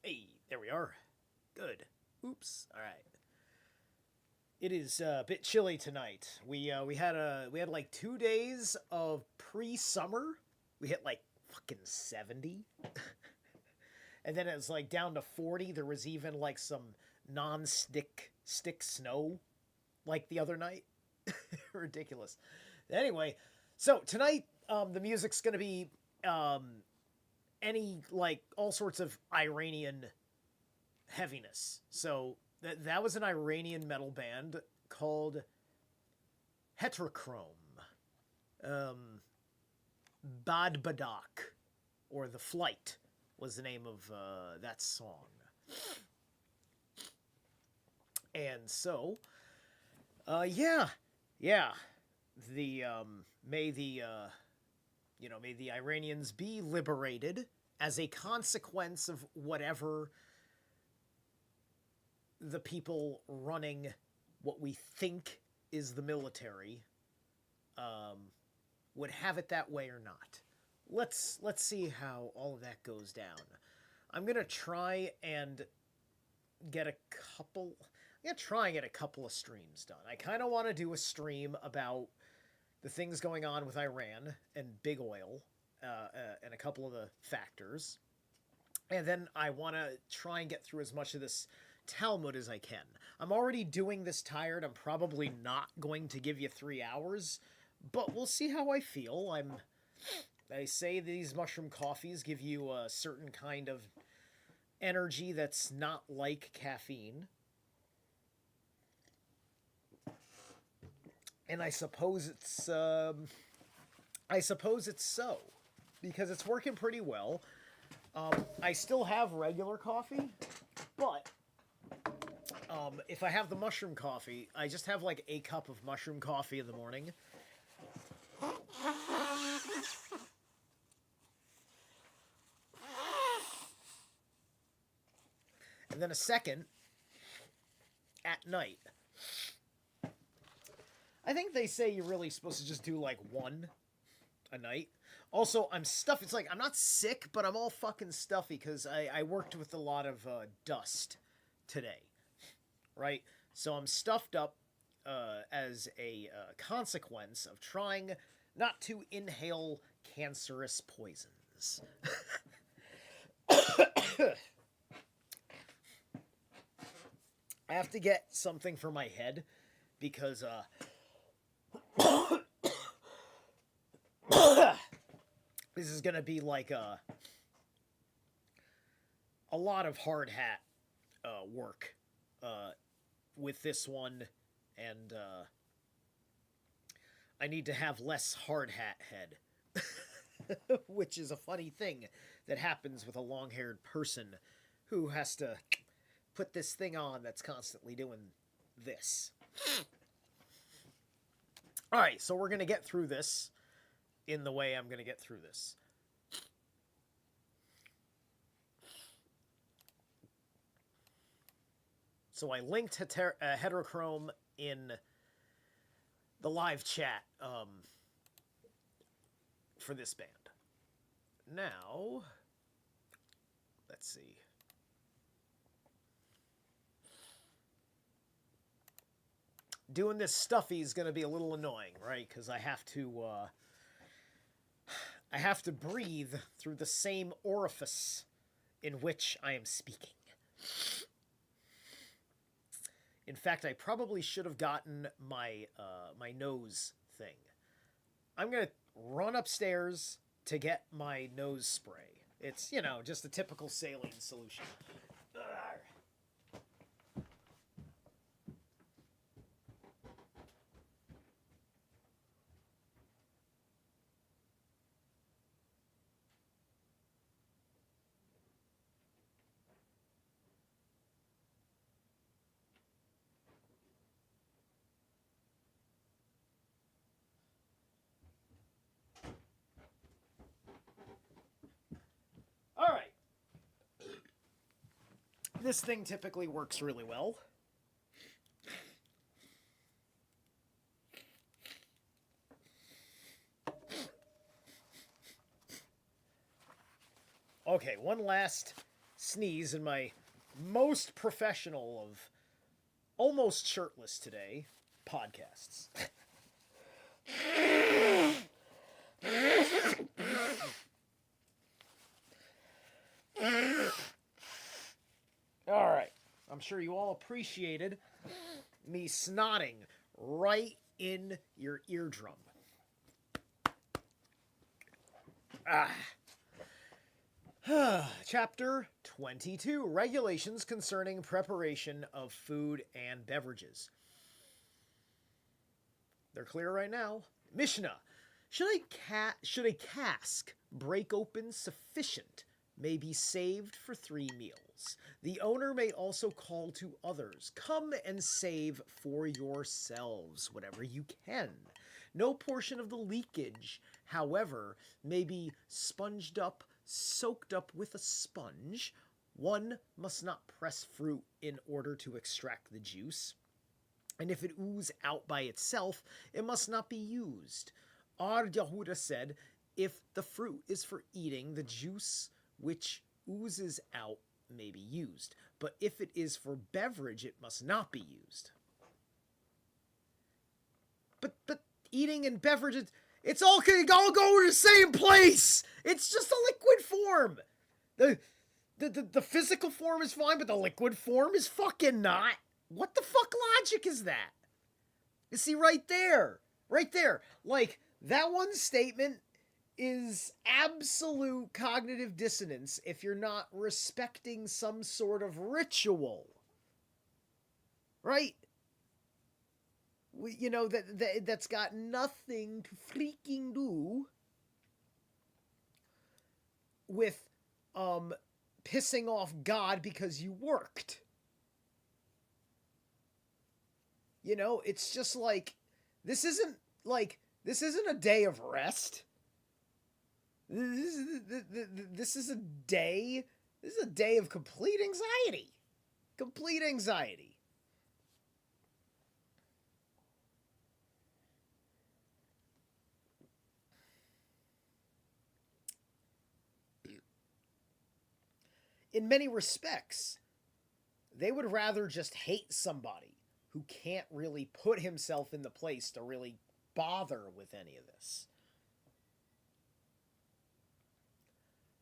Hey, there we are. Good. Oops. All right. It is a bit chilly tonight. We had like 2 days of pre-summer. We hit like fucking 70. And then it was like down to 40. There was even like some non-stick snow like the other night. Ridiculous. Anyway, so tonight the music's going to be any like all sorts of Iranian heaviness. So that was an Iranian metal band called Heterochrome. Bad Badak, or The Flight, was the name of that song. And so, yeah, the may the Iranians be liberated as a consequence of whatever the people running what we think is the military would have it that way or not. Let's see how all of that goes down. I'm gonna try and get a couple of streams done. I kind of want to do a stream about the things going on with Iran and big oil and a couple of the factors. And then I want to try and get through as much of this Talmud as I can. I'm already doing this tired. I'm probably not going to give you 3 hours, but we'll see how I feel. They say these mushroom coffees give you a certain kind of energy that's not like caffeine. And I suppose it's so, because it's working pretty well. I still have regular coffee, but if I have the mushroom coffee, I just have like a cup of mushroom coffee in the morning. And then a second at night. I think they say you're really supposed to just do like one a night. Also, I'm stuffy. It's like I'm not sick, but I'm all fucking stuffy because I worked with a lot of dust today, right? So I'm stuffed up as a consequence of trying not to inhale cancerous poisons. I have to get something for my head because this is going to be like a lot of hard hat work with this one, and I need to have less hard hat head, which is a funny thing that happens with a long-haired person who has to put this thing on that's constantly doing this. Alright, so we're going to get through this in the way I'm going to get through this. So I linked heterochrome in the live chat for this band. Now, let's see. Doing this stuffy is going to be a little annoying, right? Because I have to breathe through the same orifice in which I am speaking. In fact, I probably should have gotten my my nose thing. I'm going to run upstairs to get my nose spray. It's, you know, just a typical saline solution. This thing typically works really well. Okay, one last sneeze in my most professional of almost shirtless today podcasts. All right. I'm sure you all appreciated me snotting right in your eardrum. Chapter 22, Regulations Concerning Preparation of Food and Beverages. They're clear right now. Mishnah. Should a cask break open sufficient may be saved for 3 meals. The owner may also call to others, come and save for yourselves whatever you can. No portion of the leakage, however, may be sponged up, soaked up with a sponge. One must not press fruit in order to extract the juice. And if it ooze out by itself, it must not be used. Ar Yahuda said, if the fruit is for eating, the juice which oozes out may be used, but if it is for beverage, it must not be used. But eating and beverages, it's all go to the same place. It's just a liquid form. The physical form is fine, but the liquid form is fucking not. What the fuck logic is that? You see, right there. Like, that one statement is absolute cognitive dissonance if you're not respecting some sort of ritual. Right? You know, that's got nothing to freaking do with pissing off God because you worked. You know, it's just like, this isn't a day of rest. This is a day of complete anxiety. Complete anxiety. In many respects, they would rather just hate somebody who can't really put himself in the place to really bother with any of this.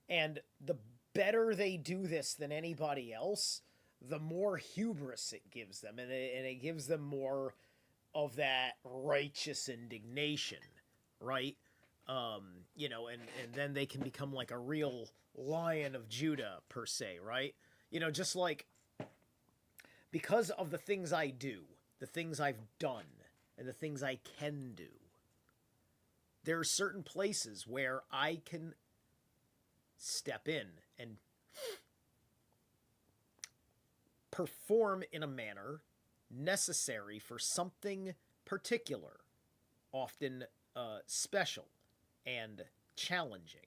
And the better they do this than anybody else, the more hubris it gives them. And it gives them more of that righteous indignation, right? You know, and then they can become like a real Lion of Judah, per se, right? You know, just like, because of the things I do, the things I've done, and the things I can do, there are certain places where I can step in and perform in a manner necessary for something particular, often special and challenging,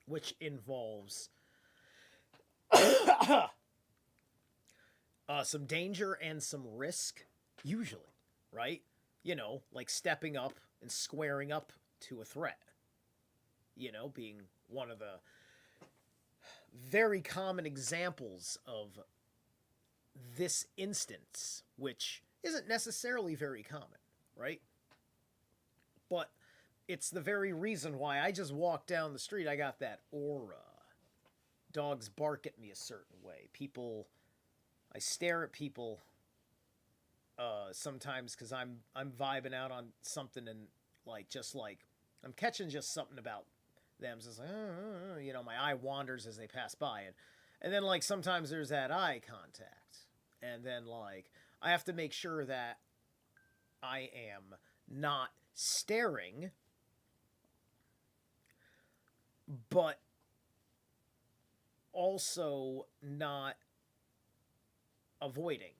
which involves some danger and some risk, usually, right? You know, like stepping up and squaring up to a threat. You know, being one of the very common examples of this instance, which isn't necessarily very common, right? But it's the very reason why I just walk down the street. I got that aura. Dogs bark at me a certain way. I stare at people sometimes because I'm vibing out on something, and just like I'm catching just something about them. So it's like, you know, my eye wanders as they pass by, and then like sometimes there's that eye contact, and then like I have to make sure that I am not staring, but also not avoiding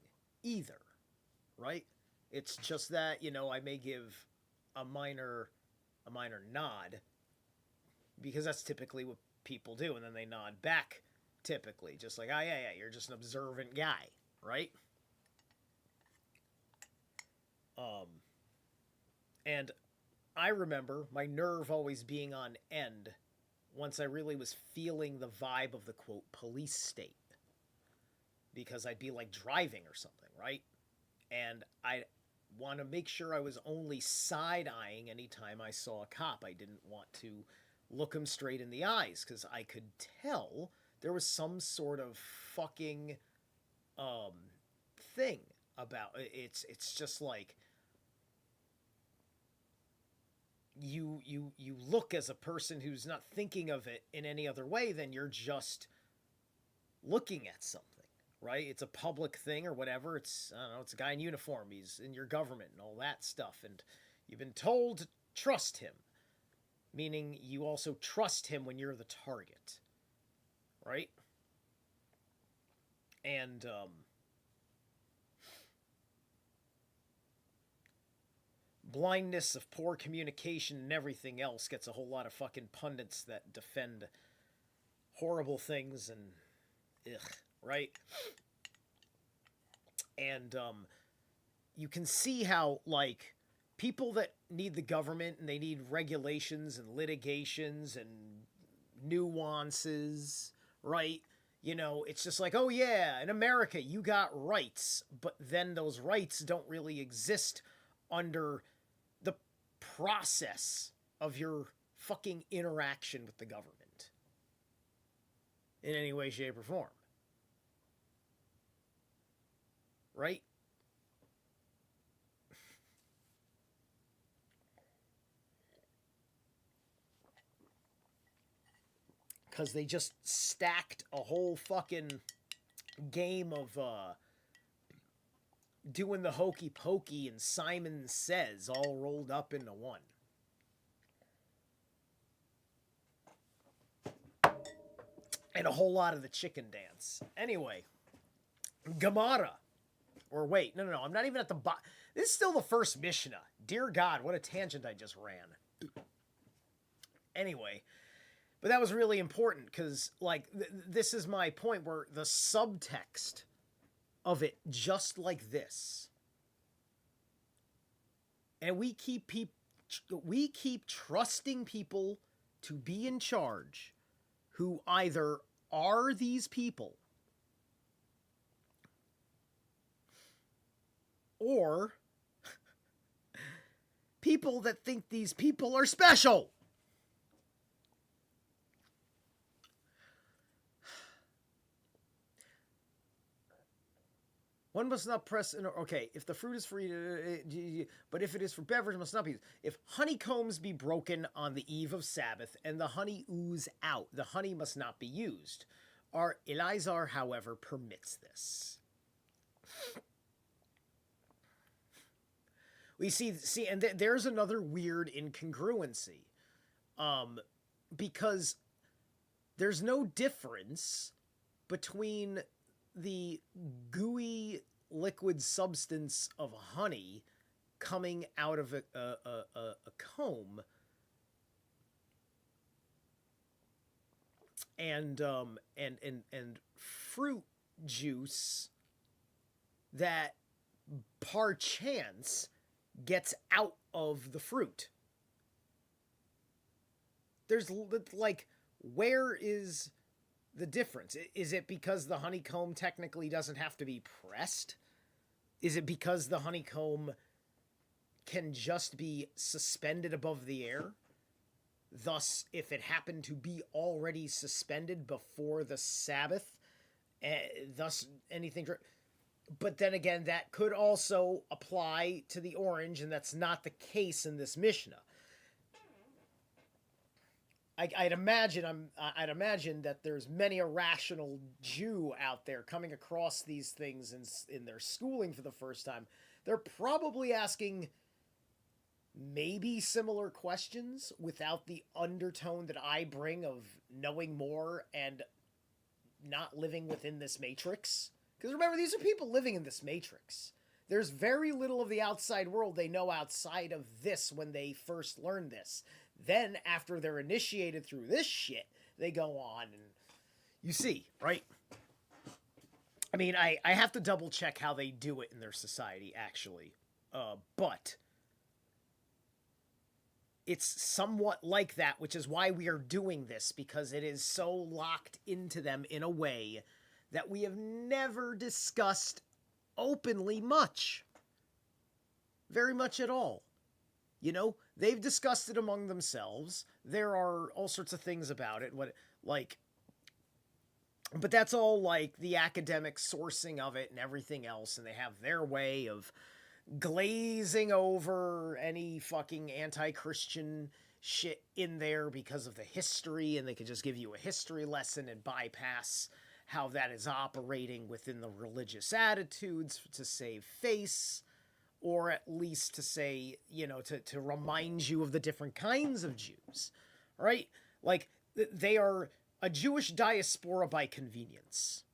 either, right? It's just that, you know, I may give a minor nod, because that's typically what people do, and then they nod back, typically, just like, oh yeah, you're just an observant guy, right? And I remember my nerve always being on end once I really was feeling the vibe of the, quote, police state. Because I'd be like driving or something, right? And I want to make sure I was only side-eyeing anytime I saw a cop. I didn't want to look him straight in the eyes, because I could tell there was some sort of fucking thing about it. It's just like you look as a person who's not thinking of it in any other way than you're just looking at something, right? It's a public thing or whatever. It's, I don't know, it's a guy in uniform. He's in your government and all that stuff. And you've been told to trust him, meaning you also trust him when you're the target, right? And, blindness of poor communication and everything else gets a whole lot of fucking pundits that defend horrible things and ugh, right? And you can see how, like, people that need the government and they need regulations and litigations and nuances, right? You know, it's just like, oh yeah, in America you got rights, but then those rights don't really exist under the process of your fucking interaction with the government in any way, shape, or form. Right? Because they just stacked a whole fucking game of doing the hokey pokey and Simon Says all rolled up into one. And a whole lot of the chicken dance. Anyway, Gemara. Or wait, no, I'm not even at the bottom. This is still the first Mishnah. Dear God, what a tangent I just ran. Anyway, but that was really important because, like, this is my point where the subtext of it, just like this, and we keep trusting people to be in charge who either are these people or people that think these people are special. One must not press... Okay, if the fruit is free... but if it is for beverage, it must not be... If honeycombs be broken on the eve of Sabbath, and the honey ooze out, the honey must not be used. Our Elazar, however, permits this. We see, and there's another weird incongruency. Because there's no difference between the gooey liquid substance of honey coming out of a comb, and fruit juice that par chance gets out of the fruit. There's like, where is the difference? Is it because the honeycomb technically doesn't have to be pressed? Is it because the honeycomb can just be suspended above the air? Thus, if it happened to be already suspended before the Sabbath, thus anything... But then again, that could also apply to the orange, and that's not the case in this Mishnah. I'd imagine that there's many a rational Jew out there coming across these things in their schooling for the first time. They're probably asking maybe similar questions without the undertone that I bring of knowing more and not living within this matrix. Because remember, these are people living in this matrix. There's very little of the outside world they know outside of this when they first learn this. Then, after they're initiated through this shit, they go on and... You see, right? I mean, I have to double check how they do it in their society, actually. But it's somewhat like that, which is why we are doing this, because it is so locked into them in a way that we have never discussed openly much. Very much at all. You know, they've discussed it among themselves. There are all sorts of things about it. But that's all like the academic sourcing of it and everything else. And they have their way of glazing over any fucking anti-Christian shit in there because of the history. And they can just give you a history lesson and bypass how that is operating within the religious attitudes to save face, or at least to say, you know, to remind you of the different kinds of Jews, right? Like, they are a Jewish diaspora by convenience,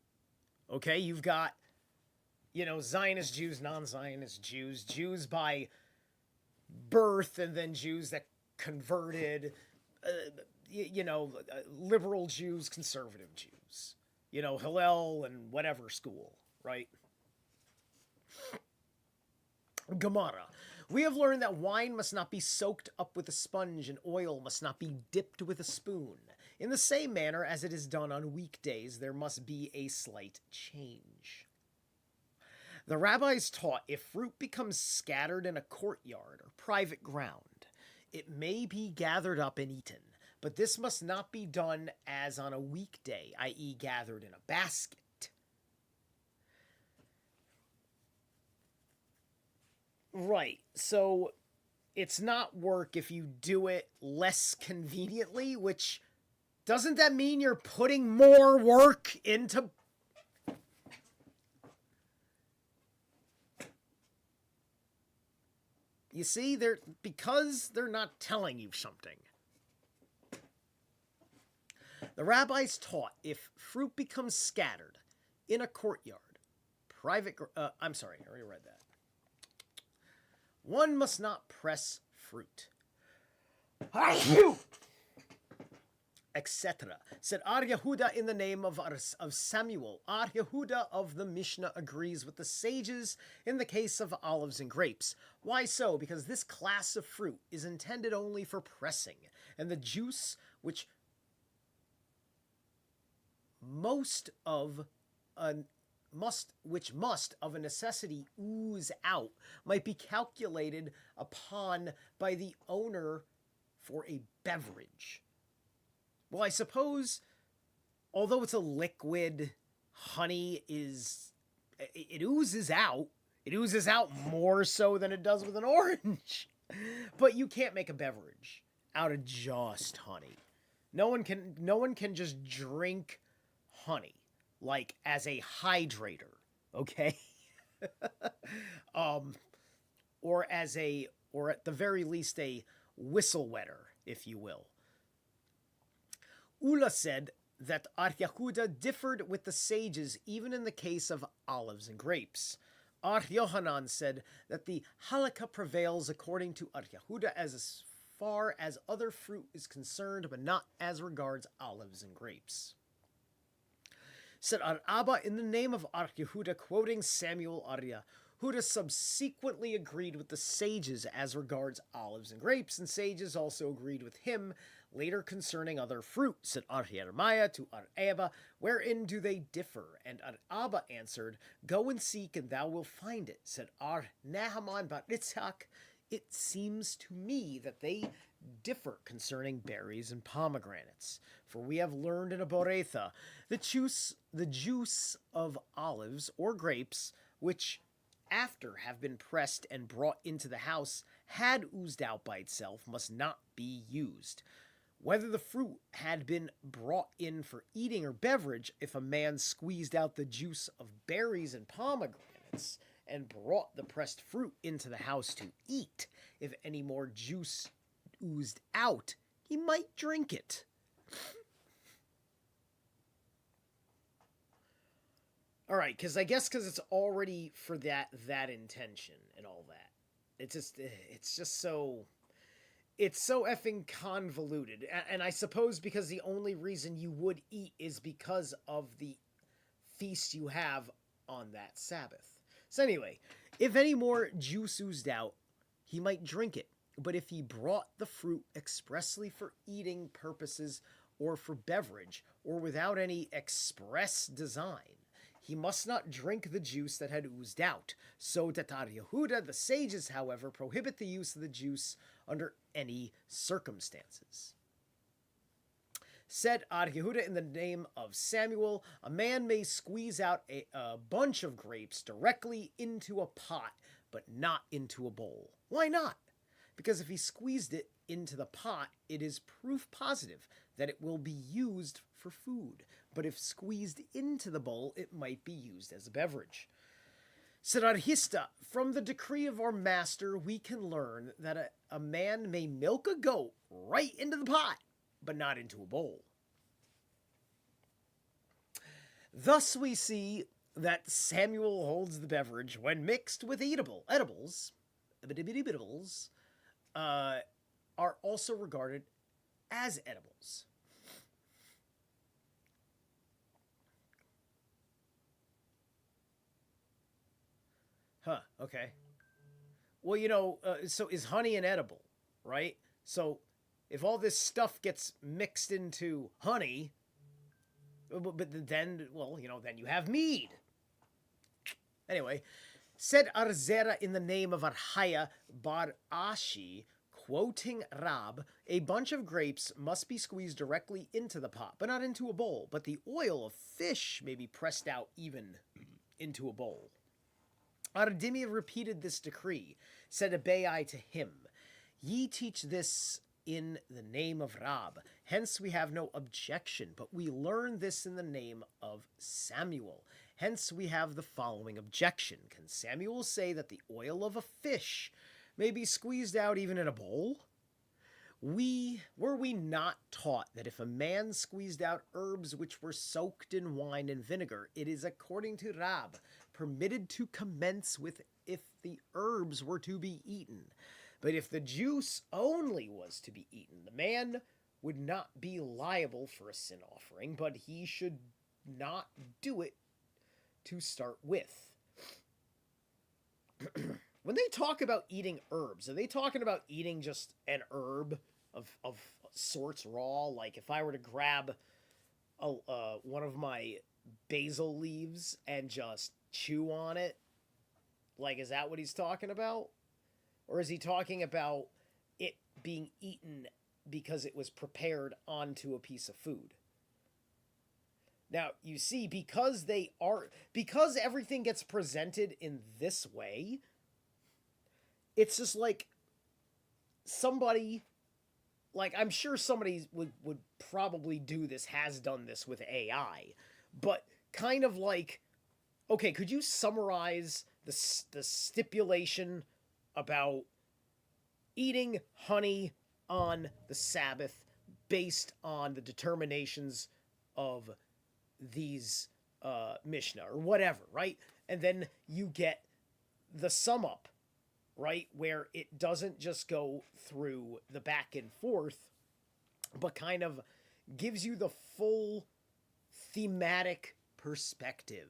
okay? You've got, you know, Zionist Jews, non-Zionist Jews, Jews by birth, and then Jews that converted, liberal Jews, conservative Jews. You know, Hillel and whatever school, right? Gemara. We have learned that wine must not be soaked up with a sponge and oil must not be dipped with a spoon. In the same manner as it is done on weekdays, there must be a slight change. The rabbis taught if fruit becomes scattered in a courtyard or private ground, it may be gathered up and eaten. But this must not be done as on a weekday, i.e. gathered in a basket. Right, so it's not work if you do it less conveniently, which doesn't that mean you're putting more work into... You see, because they're not telling you something. The rabbis taught if fruit becomes scattered in a courtyard, I'm sorry, I already read that. One must not press fruit. Etc. Said Ar Yehuda in the name of Samuel. Ar Yehuda of the Mishnah agrees with the sages in the case of olives and grapes. Why so? Because this class of fruit is intended only for pressing, and the juice which must of a necessity ooze out might be calculated upon by the owner for a beverage. Well, I suppose, although it's a liquid, honey it oozes out. It oozes out more so than it does with an orange. But you can't make a beverage out of just honey. No one can just drink honey, like as a hydrator, okay? Or at the very least a whistle wetter, if you will. Ula said that Ar Yehuda differed with the sages even in the case of olives and grapes. Ar Yohanan said that the halakha prevails according to Ar Yehuda as far as other fruit is concerned, but not as regards olives and grapes. Said Ar Abba in the name of Ar Yehuda, quoting Samuel Ar Yehuda subsequently agreed with the sages as regards olives and grapes, and sages also agreed with him later concerning other fruit. Said Ar Yeremiah to Ar Abba, wherein do they differ? And Ar Abba answered, go and seek, and thou wilt find it. Said Ar Nahaman bar Yitzhak, it seems to me that they differ concerning berries and pomegranates. For we have learned in a Boretha, the juice of olives or grapes, which after have been pressed and brought into the house, had oozed out by itself, must not be used. Whether the fruit had been brought in for eating or beverage, if a man squeezed out the juice of berries and pomegranates and brought the pressed fruit into the house to eat, if any more juice oozed out, he might drink it. All right, because it's already for that intention and all that. It's just so effing convoluted. And I suppose because the only reason you would eat is because of the feast you have on that Sabbath. So anyway, if any more juice oozed out, he might drink it. But if he brought the fruit expressly for eating purposes or for beverage, or without any express design, he must not drink the juice that had oozed out. So Tatar Yehuda, the sages, however, prohibit the use of the juice under any circumstances. Said Ar Yehuda in the name of Samuel, a man may squeeze out a bunch of grapes directly into a pot, but not into a bowl. Why not? Because if he squeezed it into the pot, it is proof positive that it will be used for food. But if squeezed into the bowl, it might be used as a beverage. Said Ar Hista, from the decree of our master, we can learn that a man may milk a goat right into the pot, but not into a bowl. Thus we see that Samuel holds the beverage, when mixed with edibles, are also regarded as edibles. Huh, okay. Well, so is honey an edible, right? So if all this stuff gets mixed into honey, but then, then you have mead. Anyway, said Arzera in the name of Arhaya bar Ashi, quoting Rab, a bunch of grapes must be squeezed directly into the pot, but not into a bowl. But the oil of fish may be pressed out even into a bowl. Ardimia repeated this decree, said Abai to him, ye teach this in the name of Rab, hence we have no objection, but we learn this in the name of Samuel. Hence we have the following objection. Can Samuel say that the oil of a fish may be squeezed out even in a bowl? Were we not taught that if a man squeezed out herbs which were soaked in wine and vinegar, it is, according to Rab, permitted to commence with if the herbs were to be eaten? But if the juice only was to be eaten, the man would not be liable for a sin offering, but he should not do it to start with. When they talk about eating herbs, are they talking about eating just an herb of sorts raw? Like if I were to grab one of my basil leaves and just chew on it, like, is that what he's talking about? Or is he talking about it being eaten because it was prepared onto a piece of food? Now, you see, because everything gets presented in this way, it's just like somebody, like, I'm sure somebody would probably do this, has done this with AI, but kind of like, okay, could you summarize the stipulation about eating honey on the Sabbath based on the determinations of these Mishnah or whatever, right? And then you get the sum up, right, where it doesn't just go through the back and forth, but kind of gives you the full thematic perspective.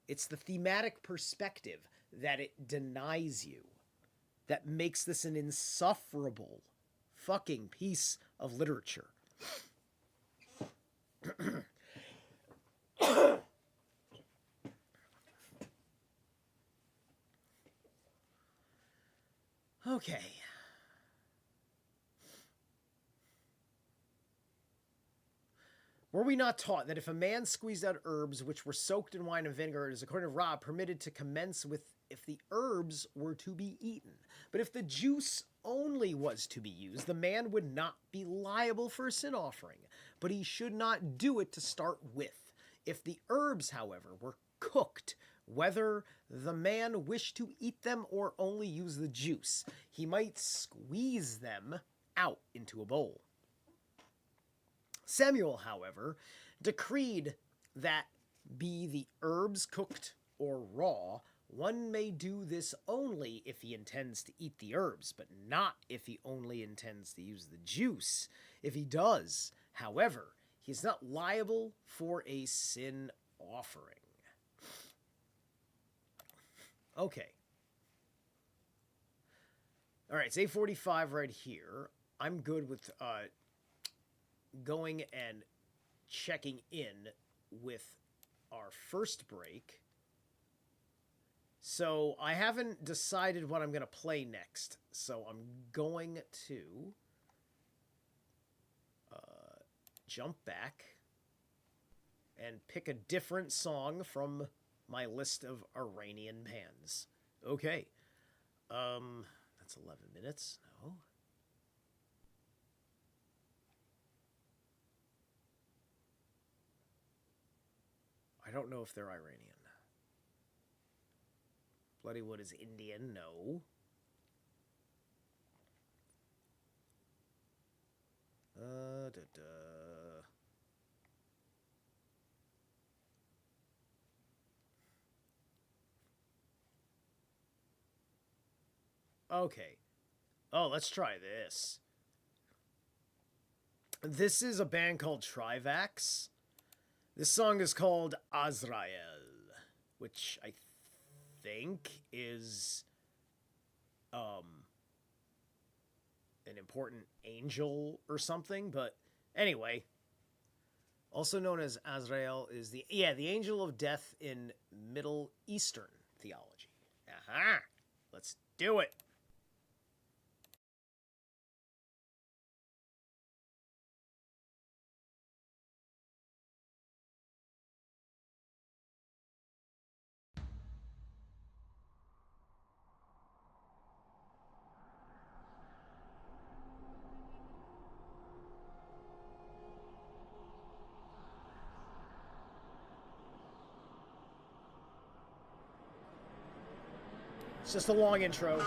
It's the thematic perspective that it denies you that makes this an insufferable fucking piece of literature. Okay. Were we not taught that if a man squeezed out herbs which were soaked in wine and vinegar, it is, according to Ra, permitted to commence with if the herbs were to be eaten? But if the juice only was to be used, the man would not be liable for a sin offering, but he should not do it to start with. If the herbs, however, were cooked, whether the man wished to eat them or only use the juice, he might squeeze them out into a bowl. Samuel, however, decreed that be the herbs cooked or raw, one may do this only if he intends to eat the herbs, but not if he only intends to use the juice. If he does, however, he is not liable for a sin offering. Okay. All right, it's 8:45 right here. I'm good with going and checking in with our first break. So I haven't decided what I'm going to play next. So I'm going to jump back and pick a different song from my list of Iranian bands. Okay. That's 11 minutes. No. I don't know if they're Iranian. Bloodywood is Indian. No. Okay. Oh, let's try this. This is a band called Trivax. This song is called Azrael, which I think is an important angel or something, but anyway, also known as Azrael is the angel of death in Middle Eastern theology. Aha! Let's do it. It's just a long intro.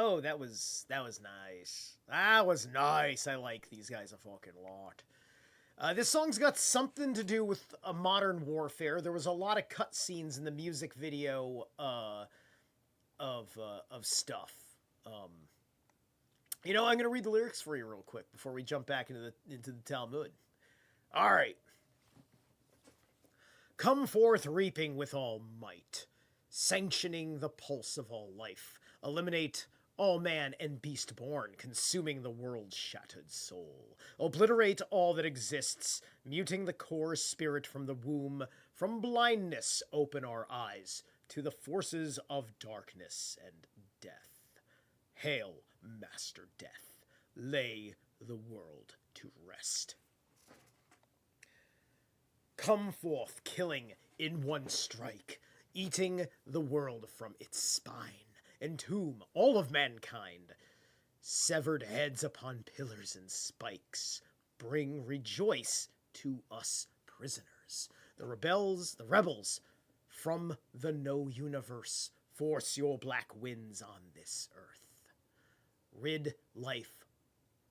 Oh, that was nice. That was nice. I like these guys a fucking lot. This song's got something to do with a modern warfare. There was a lot of cutscenes in the music video of stuff. You know, I'm gonna read the lyrics for you real quick before we jump back into the Talmud. All right. Come forth reaping with all might, sanctioning the pulse of all life. Eliminate all man and beast born, consuming the world's shattered soul. Obliterate all that exists, muting the core spirit from the womb. From blindness, open our eyes to the forces of darkness and death. Hail, Master Death, lay the world to rest. Come forth, killing in one strike, eating the world from its spine. Entomb all of mankind. Severed heads upon pillars and spikes. Bring rejoice to us prisoners. The rebels from the no universe. Force your black winds on this earth. Rid life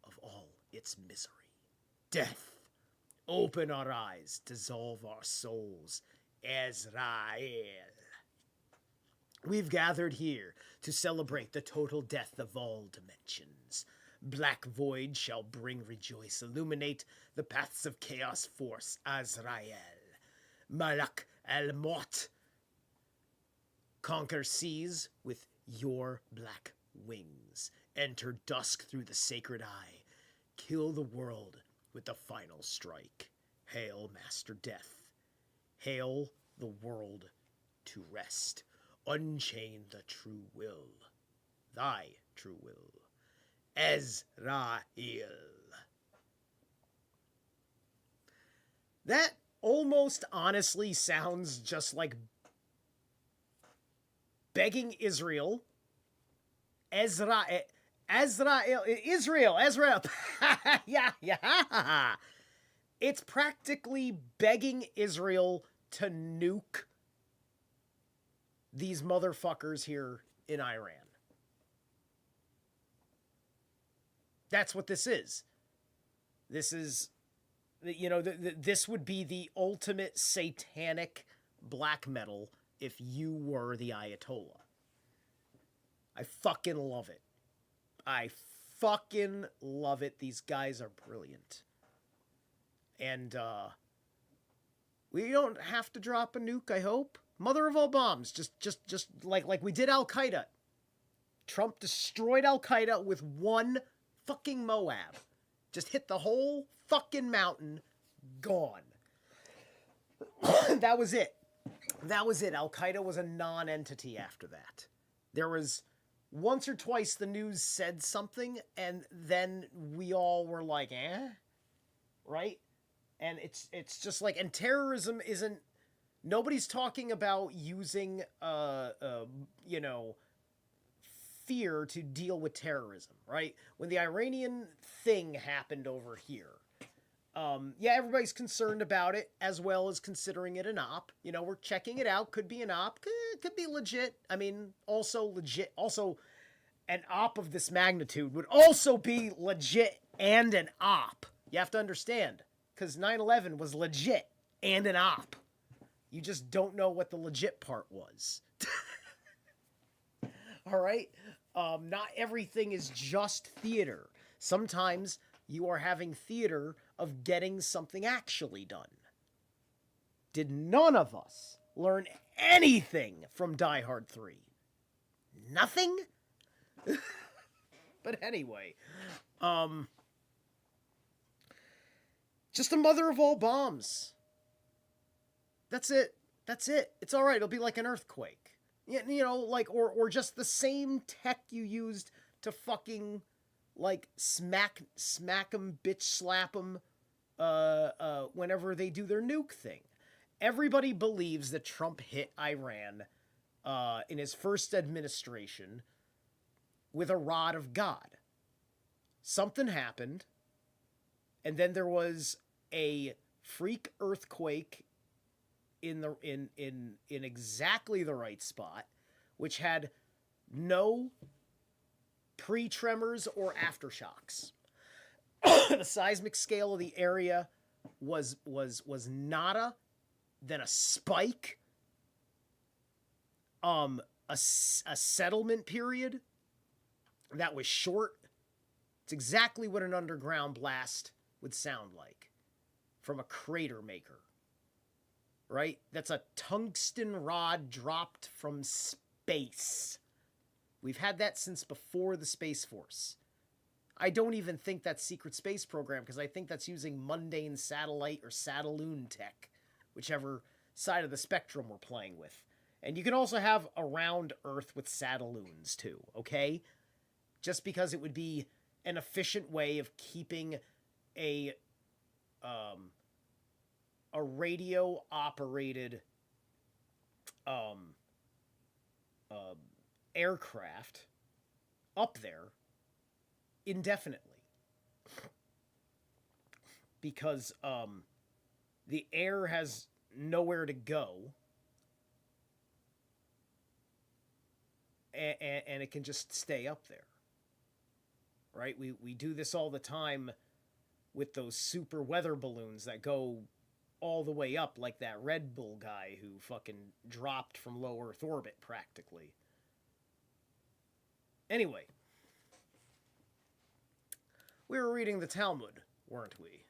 of all its misery. Death, open our eyes, dissolve our souls. Ezrael. We've gathered here to celebrate the total death of all dimensions. Black void shall bring rejoice, illuminate the paths of chaos force, Azrael. Malak al-Mot. Conquer seas with your black wings. Enter dusk through the sacred eye. Kill the world with the final strike. Hail, Master Death. Hail the world to rest. Unchain the true will. Thy true will. Ezrael. That almost honestly sounds just like begging Israel. Israel. Yeah. It's practically begging Israel to nuke these motherfuckers here in Iran. That's what this is. This is, you know, this would be the ultimate satanic black metal if you were the Ayatollah. I fucking love it. I fucking love it. These guys are brilliant. And, we don't have to drop a nuke, I hope. Mother of all bombs. Just like we did Al-Qaeda. Trump destroyed Al-Qaeda with one fucking Moab. Just hit the whole fucking mountain. Gone. That was it. Al-Qaeda was a non-entity after that. There was once or twice the news said something, and then we all were like, eh? Right? And it's just like, and terrorism isn't, nobody's talking about using, you know, fear to deal with terrorism, right? When the Iranian thing happened over here, yeah, everybody's concerned about it, as well as considering it an op. You know, we're checking it out. Could be an op. Could be legit. I mean, also legit. Also, an op of this magnitude would also be legit and an op. You have to understand. Because 9/11 was legit and an op. You just don't know what the legit part was. All right? Not everything is just theater. Sometimes you are having theater of getting something actually done. Did none of us learn anything from Die Hard 3? Nothing? But anyway, just a mother of all bombs. That's it. It's all right. It'll be like an earthquake. You know, like, or just the same tech you used to fucking, like, smack them, bitch slap them, whenever they do their nuke thing. Everybody believes that Trump hit Iran, in his first administration with a rod of God. Something happened, and then there was a freak earthquake in exactly the right spot, which had no pre-tremors or aftershocks. The seismic scale of the area was nada, then a spike, a settlement period that was short. It's exactly what an underground blast would sound like from a crater maker, right? That's a tungsten rod dropped from space. We've had that since before the Space Force. I don't even think that's secret space program, because I think that's using mundane satellite or sataloon tech, whichever side of the spectrum we're playing with. And you can also have around Earth with sataloons too, okay? Just because it would be an efficient way of keeping a radio operated aircraft up there indefinitely, because the air has nowhere to go, and it can just stay up there. Right? We do this all the time with those super weather balloons that go all the way up, like that Red Bull guy who fucking dropped from low Earth orbit practically. Anyway, we were reading the Talmud, weren't we?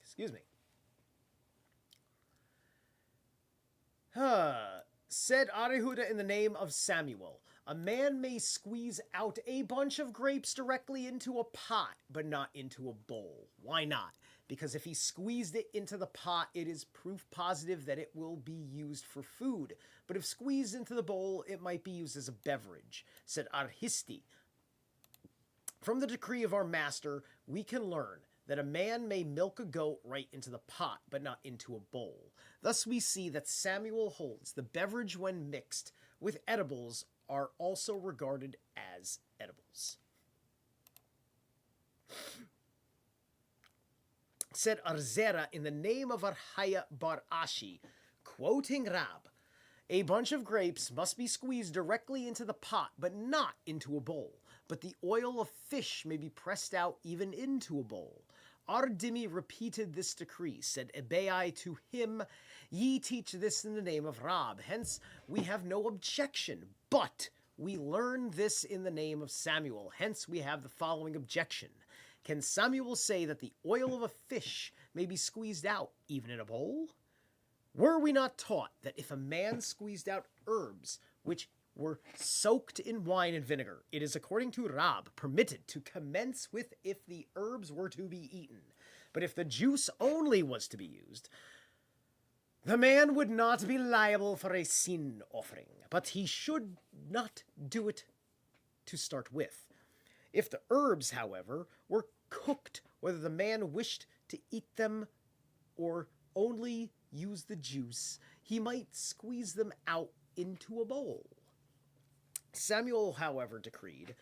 Excuse me. Said Arihuda in the name of Samuel, a man may squeeze out a bunch of grapes directly into a pot, but not into a bowl. Why not? Because if he squeezed it into the pot, it is proof positive that it will be used for food. But if squeezed into the bowl, it might be used as a beverage. Said Arhisti, from the decree of our master, we can learn that a man may milk a goat right into the pot, but not into a bowl. Thus we see that Samuel holds the beverage when mixed with edibles are also regarded as edibles. Said Arzera in the name of Arhaya Bar Ashi, quoting Rab, a bunch of grapes must be squeezed directly into the pot, but not into a bowl. But the oil of fish may be pressed out even into a bowl. Ardimi repeated this decree, said Ebai to him, ye teach this in the name of Rab, hence we have no objection, but we learn this in the name of Samuel, hence we have the following objection. Can Samuel say that the oil of a fish may be squeezed out even in a bowl? Were we not taught that if a man squeezed out herbs which were soaked in wine and vinegar, it is, according to Rab, permitted to commence with if the herbs were to be eaten. But if the juice only was to be used, the man would not be liable for a sin offering, but he should not do it to start with. If the herbs, however, were cooked, whether the man wished to eat them or only use the juice, he might squeeze them out into a bowl. Samuel, however, decreed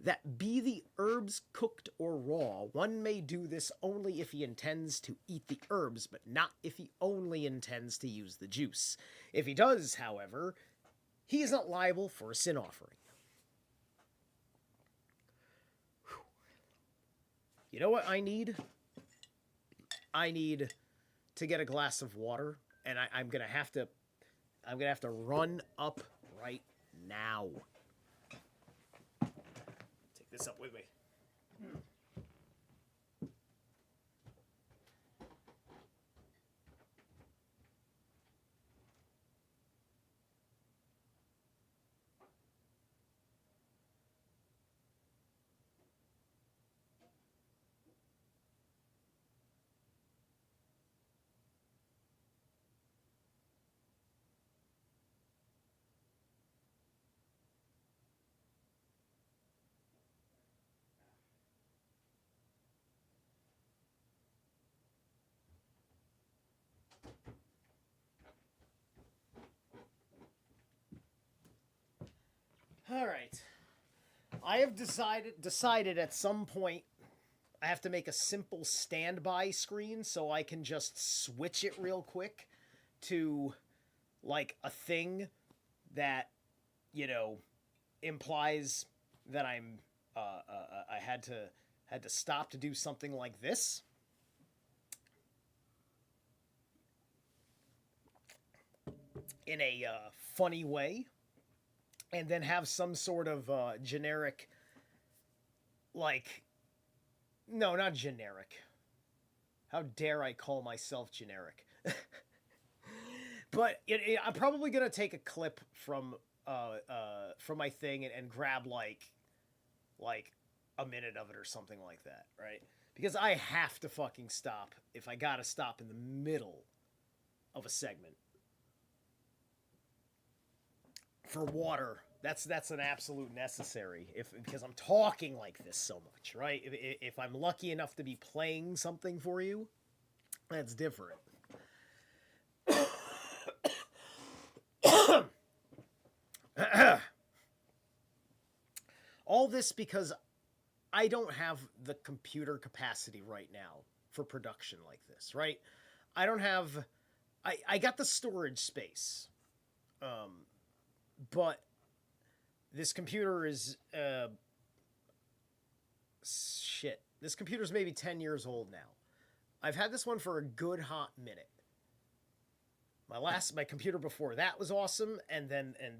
that be the herbs cooked or raw, one may do this only if he intends to eat the herbs, but not if he only intends to use the juice. If he does, however, he is not liable for a sin offering. Whew. You know what I need? I need to get a glass of water, and I'm gonna have to run up right now. Take this up with me. All right. I have decided at some point I have to make a simple standby screen so I can just switch it real quick to like a thing that, you know, implies that I had to stop to do something like this. In a funny way, and then have some sort of generic, like, no, not generic. How dare I call myself generic? But I'm probably gonna take a clip from my thing and grab like a minute of it or something like that, right? Because I have to fucking stop if I gotta stop in the middle of a segment for water. That's an absolute necessary because I'm talking like this so much, right? If I'm lucky enough to be playing something for you, that's different. All this because I don't have the computer capacity right now for production like this, right? I don't have. I got the storage space, but this computer is shit. This computer's maybe 10 years old now. I've had this one for a good hot minute. My computer before that was awesome, and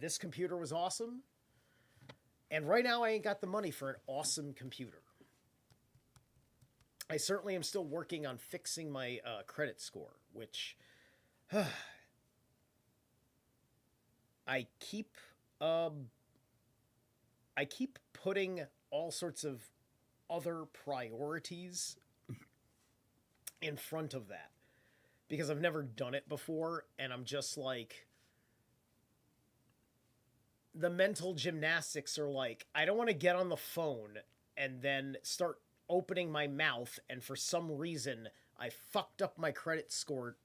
this computer was awesome. And right now I ain't got the money for an awesome computer. I certainly am still working on fixing my credit score, which I keep putting all sorts of other priorities in front of that because I've never done it before, and I'm just like, the mental gymnastics are like, I don't want to get on the phone and then start opening my mouth, and for some reason I fucked up my credit score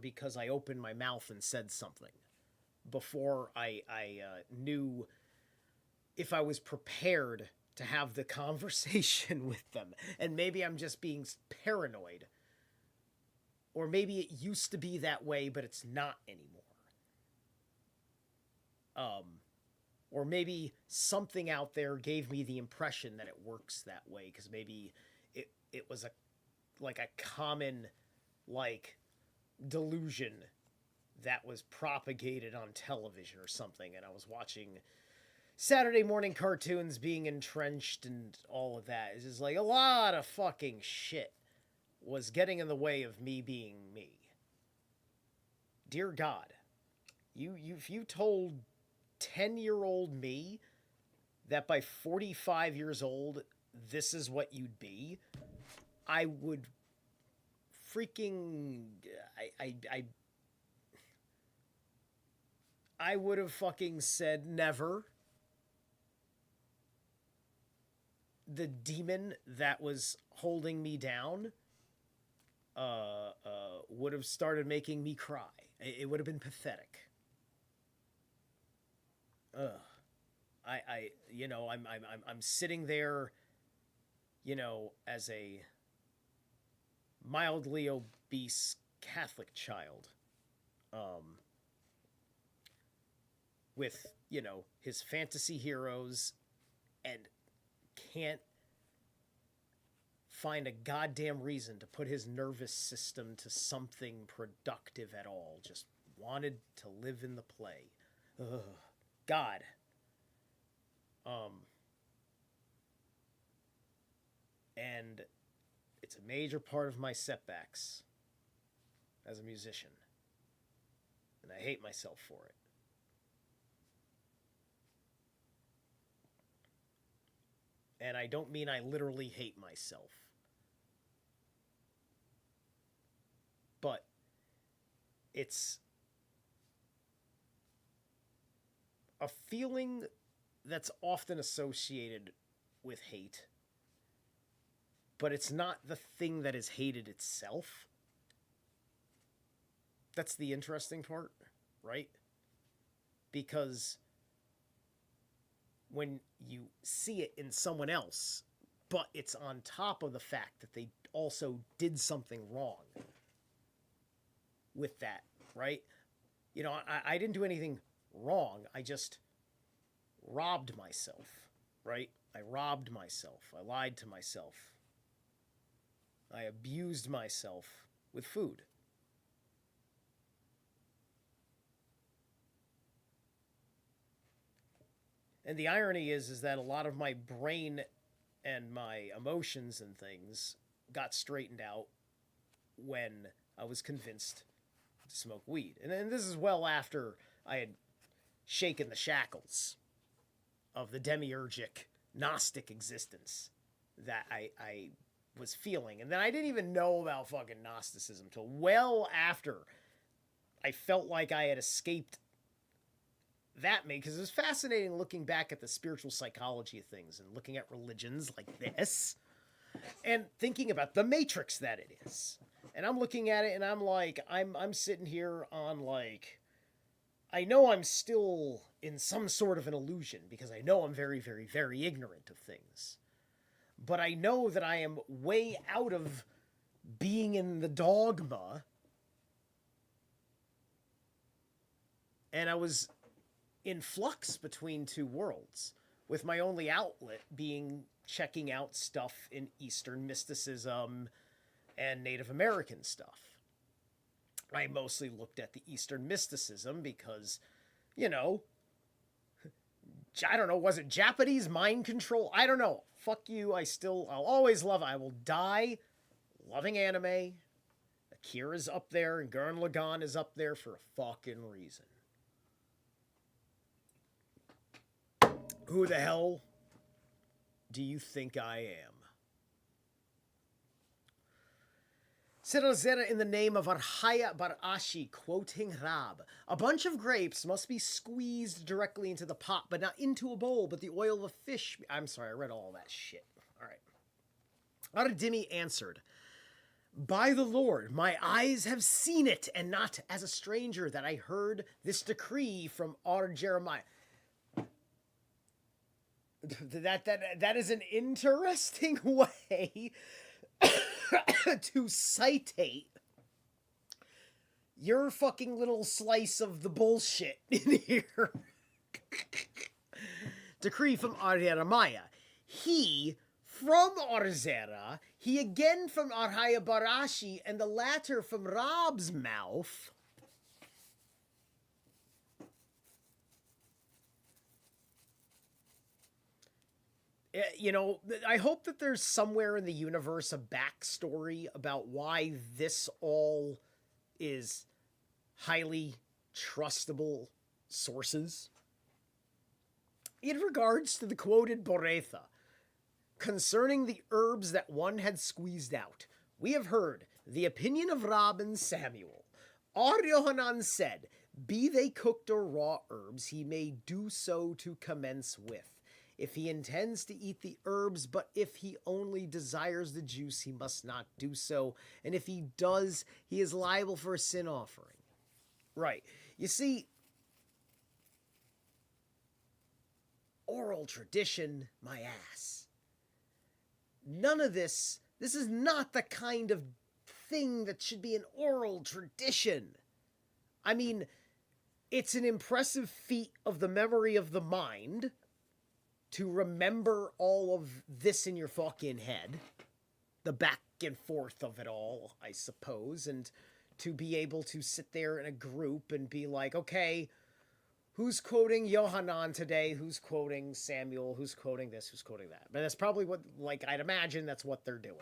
because I opened my mouth and said something before I knew if I was prepared to have the conversation with them. And maybe I'm just being paranoid. Or maybe it used to be that way, but it's not anymore. Or maybe something out there gave me the impression that it works that way, because maybe it was a common like delusion that was propagated on television or something, and I was watching Saturday morning cartoons being entrenched and all of that. It's just like a lot of fucking shit was getting in the way of me being me. Dear God, if you told 10-year-old me that by 45 years old this is what you'd be, I would freaking I would have fucking said never. The demon that was holding me down would have started making me cry. It would have been pathetic. Ugh. I'm sitting there, as a mildly obese Catholic child, with, his fantasy heroes, and can't find a goddamn reason to put his nervous system to something productive at all. Just wanted to live in the play. Ugh. God. And it's a major part of my setbacks as a musician. And I hate myself for it. And I don't mean I literally hate myself. But it's a feeling that's often associated with hate, but it's not the thing that is hated itself. That's the interesting part, right? Because when you see it in someone else, but it's on top of the fact that they also did something wrong with that, right? You know, I didn't do anything wrong. I just robbed myself, right? I robbed myself. I lied to myself. I abused myself with food. And the irony is that a lot of my brain and my emotions and things got straightened out when I was convinced to smoke weed. And this is well after I had shaken the shackles of the demiurgic Gnostic existence that I was feeling. And then I didn't even know about fucking Gnosticism till well after I felt like I had escaped that me, because it was fascinating looking back at the spiritual psychology of things and looking at religions like this and thinking about the matrix that it is. And I'm looking at it and I'm like, I'm sitting here on like, I know I'm still in some sort of an illusion because I know I'm very, very, very ignorant of things. But I know that I am way out of being in the dogma. And I was in flux between two worlds, with my only outlet being checking out stuff in Eastern mysticism and Native American stuff. I mostly looked at the Eastern mysticism because, you know, I don't know, was it Japanese mind control? I don't know. Fuck you. I'll always love it. I will die loving anime. Akira's up there and Gurren Lagann is up there for a fucking reason. Who the hell do you think I am? Zerilath in the name of Arhaya Barashi, quoting Rab. A bunch of grapes must be squeezed directly into the pot, but not into a bowl, but the oil of a fish. I'm sorry, I read all that shit. All right. Aradimi answered, by the Lord, my eyes have seen it, and not as a stranger that I heard this decree from our Jeremiah. That is an interesting way to citate your fucking little slice of the bullshit in here. Decree from Jeremiah. He from Arzera, he again from Arhaya Barashi, and the latter from Rab's mouth. You know, I hope that there's somewhere in the universe a backstory about why this all is highly trustable sources. In regards to the quoted Boretha, concerning the herbs that one had squeezed out, we have heard the opinion of Rab and Samuel. Ar Yohanan said, be they cooked or raw herbs, he may do so to commence with. If he intends to eat the herbs, but if he only desires the juice, he must not do so. And if he does, he is liable for a sin offering. Right. You see, oral tradition, my ass. None of this is not the kind of thing that should be an oral tradition. I mean, it's an impressive feat of the memory of the mind to remember all of this in your fucking head, the back and forth of it all, I suppose, and to be able to sit there in a group and be like, okay, who's quoting Yohanan today? Who's quoting Samuel? Who's quoting this? Who's quoting that? But that's probably what, like, I'd imagine that's what they're doing,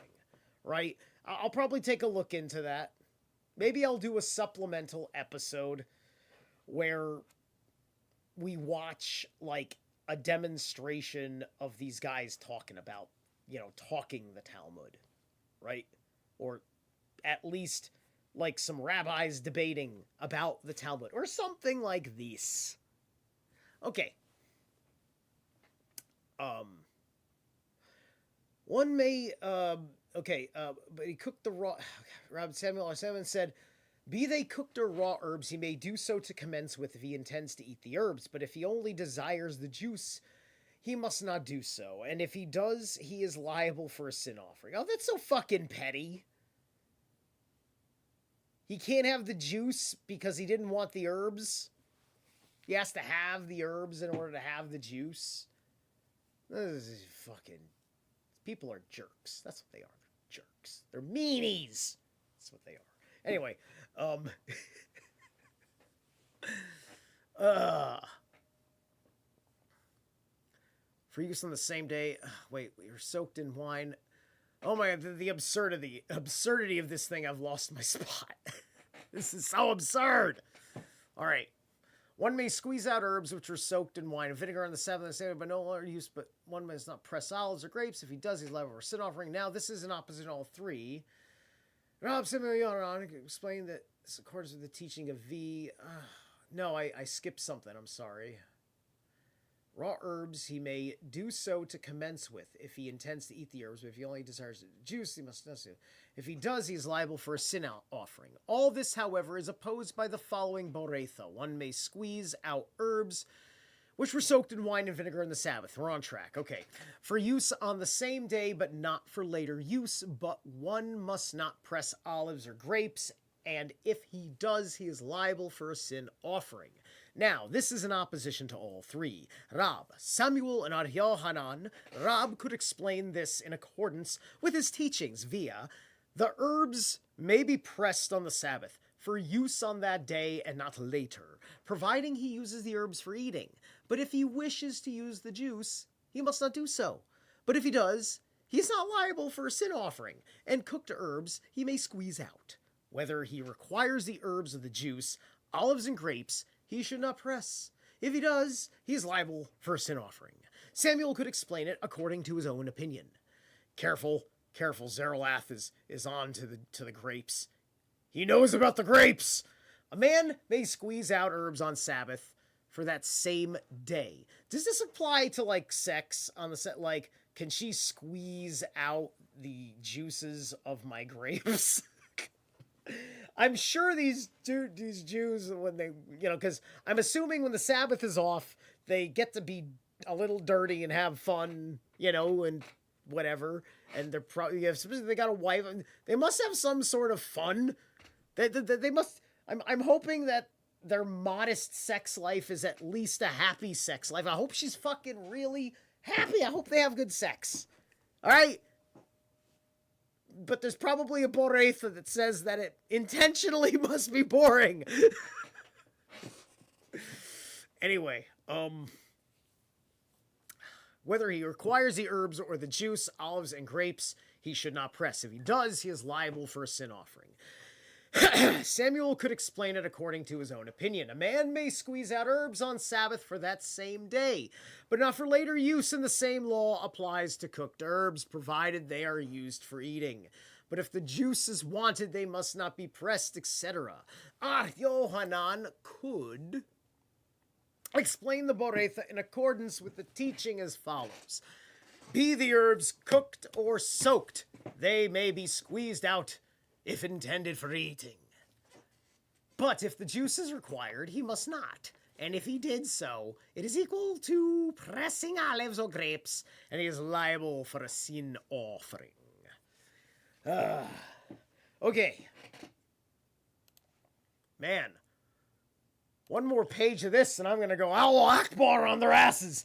right? I'll probably take a look into that. Maybe I'll do a supplemental episode where we watch, like, a demonstration of these guys talking about, you know, talking the Talmud, right? Or at least like some rabbis debating about the Talmud or something like this. Okay. One may, but he cooked the raw, Rabbi Samuel said, be they cooked or raw herbs, he may do so to commence with if he intends to eat the herbs, but if he only desires the juice, he must not do so, and if he does, he is liable for a sin offering. Oh, that's so fucking petty. He can't have the juice because he didn't want the herbs. He has to have the herbs in order to have the juice. This is fucking... People are jerks. That's what they are. They're jerks. They're meanies. That's what they are. Anyway, for use on the same day... Wait, you're soaked in wine. Oh my god, the absurdity of this thing, I've lost my spot. This is so absurd. All right. One may squeeze out herbs which are soaked in wine and vinegar on the Sabbath and Sabbath, but no longer use, but one must not press olives or grapes. If he does, he's liable for a sin offering. Now, this is in opposition to all three. Rob Simeon explained that this accords with the teaching of V. No, I skipped something. I'm sorry. Raw herbs he may do so to commence with if he intends to eat the herbs, but if he only desires the juice, he must not do. If he does, he is liable for a sin offering. All this, however, is opposed by the following boretha. One may squeeze out herbs which were soaked in wine and vinegar on the Sabbath. We're on track. Okay. For use on the same day, but not for later use, but one must not press olives or grapes, and if he does, he is liable for a sin offering. Now, this is in opposition to all three. Rab, Samuel, and Yohanan. Rab could explain this in accordance with his teachings via the herbs may be pressed on the Sabbath for use on that day and not later, providing he uses the herbs for eating. But if he wishes to use the juice, he must not do so. But if he does, he is not liable for a sin offering, and cooked herbs he may squeeze out. Whether he requires the herbs or the juice, olives and grapes, he should not press. If he does, he is liable for a sin offering. Samuel could explain it according to his own opinion. Careful, Zerilath is on to the grapes. He knows about the grapes! A man may squeeze out herbs on Sabbath for that same day. Does this apply to, like, sex on the set? Like, can she squeeze out the juices of my grapes? I'm sure these Jews, when they, because I'm assuming when the Sabbath is off, they get to be a little dirty and have fun, and whatever. And they're probably, they got a wife. They must have some sort of fun. They must, I'm hoping that their modest sex life is at least a happy sex life. I hope she's fucking really happy. I hope they have good sex. All right? But there's probably a boretha that says that it intentionally must be boring. Anyway, whether he requires the herbs or the juice, olives, and grapes, he should not press. If he does, he is liable for a sin offering. Samuel could explain it according to his own opinion. A man may squeeze out herbs on Sabbath for that same day, but not for later use, and the same law applies to cooked herbs, provided they are used for eating. But if the juice is wanted, they must not be pressed, etc. Yohanan could explain the boretha in accordance with the teaching as follows. Be the herbs cooked or soaked, they may be squeezed out if intended for eating. But if the juice is required, he must not. And if he did so, it is equal to pressing olives or grapes, and he is liable for a sin offering. Okay. Man. One more page of this, and I'm going to go Allah Akbar on their asses.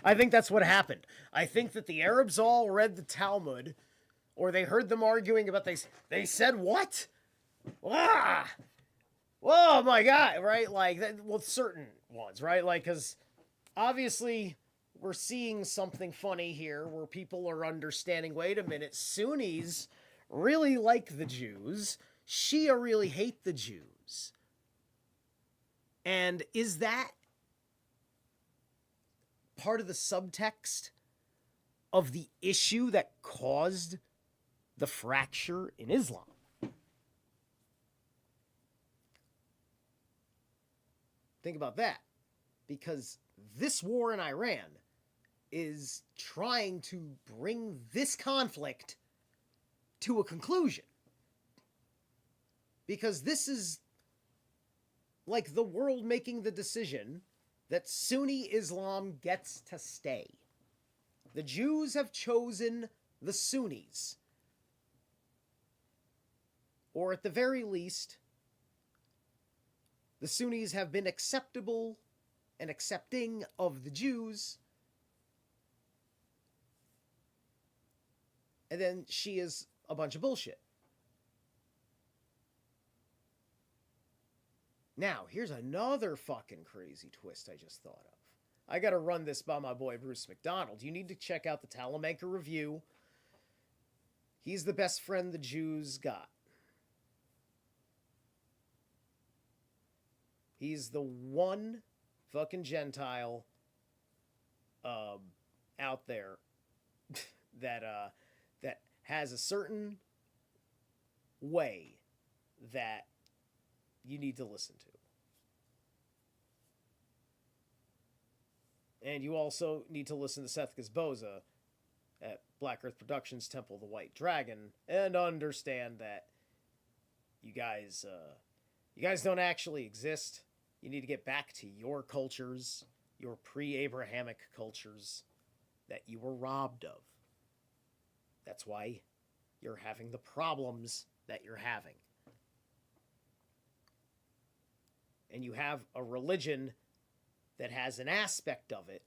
I think that's what happened. I think that the Arabs all read the Talmud, or they heard them arguing about they said what? Ah! Oh my God, right? Like, well, certain ones, right? Like, because obviously we're seeing something funny here where people are understanding, wait a minute, Sunnis really like the Jews, Shia really hate the Jews. And is that part of the subtext of the issue that caused the fracture in Islam? Think about that. Because this war in Iran is trying to bring this conflict to a conclusion. Because this is like the world making the decision that Sunni Islam gets to stay. The Jews have chosen the Sunnis. Or at the very least, the Sunnis have been acceptable and accepting of the Jews. And then she is a bunch of bullshit. Now, here's another fucking crazy twist I just thought of. I gotta run this by my boy Bruce McDonald. You need to check out the Talmud review. He's the best friend the Jews got. He's the one fucking Gentile out there that has a certain way that you need to listen to. And you also need to listen to Seth Gazboza at Black Earth Productions' Temple of the White Dragon and understand that you guys don't actually exist. You need to get back to your cultures, your pre-Abrahamic cultures that you were robbed of. That's why you're having the problems that you're having. And you have a religion that has an aspect of it,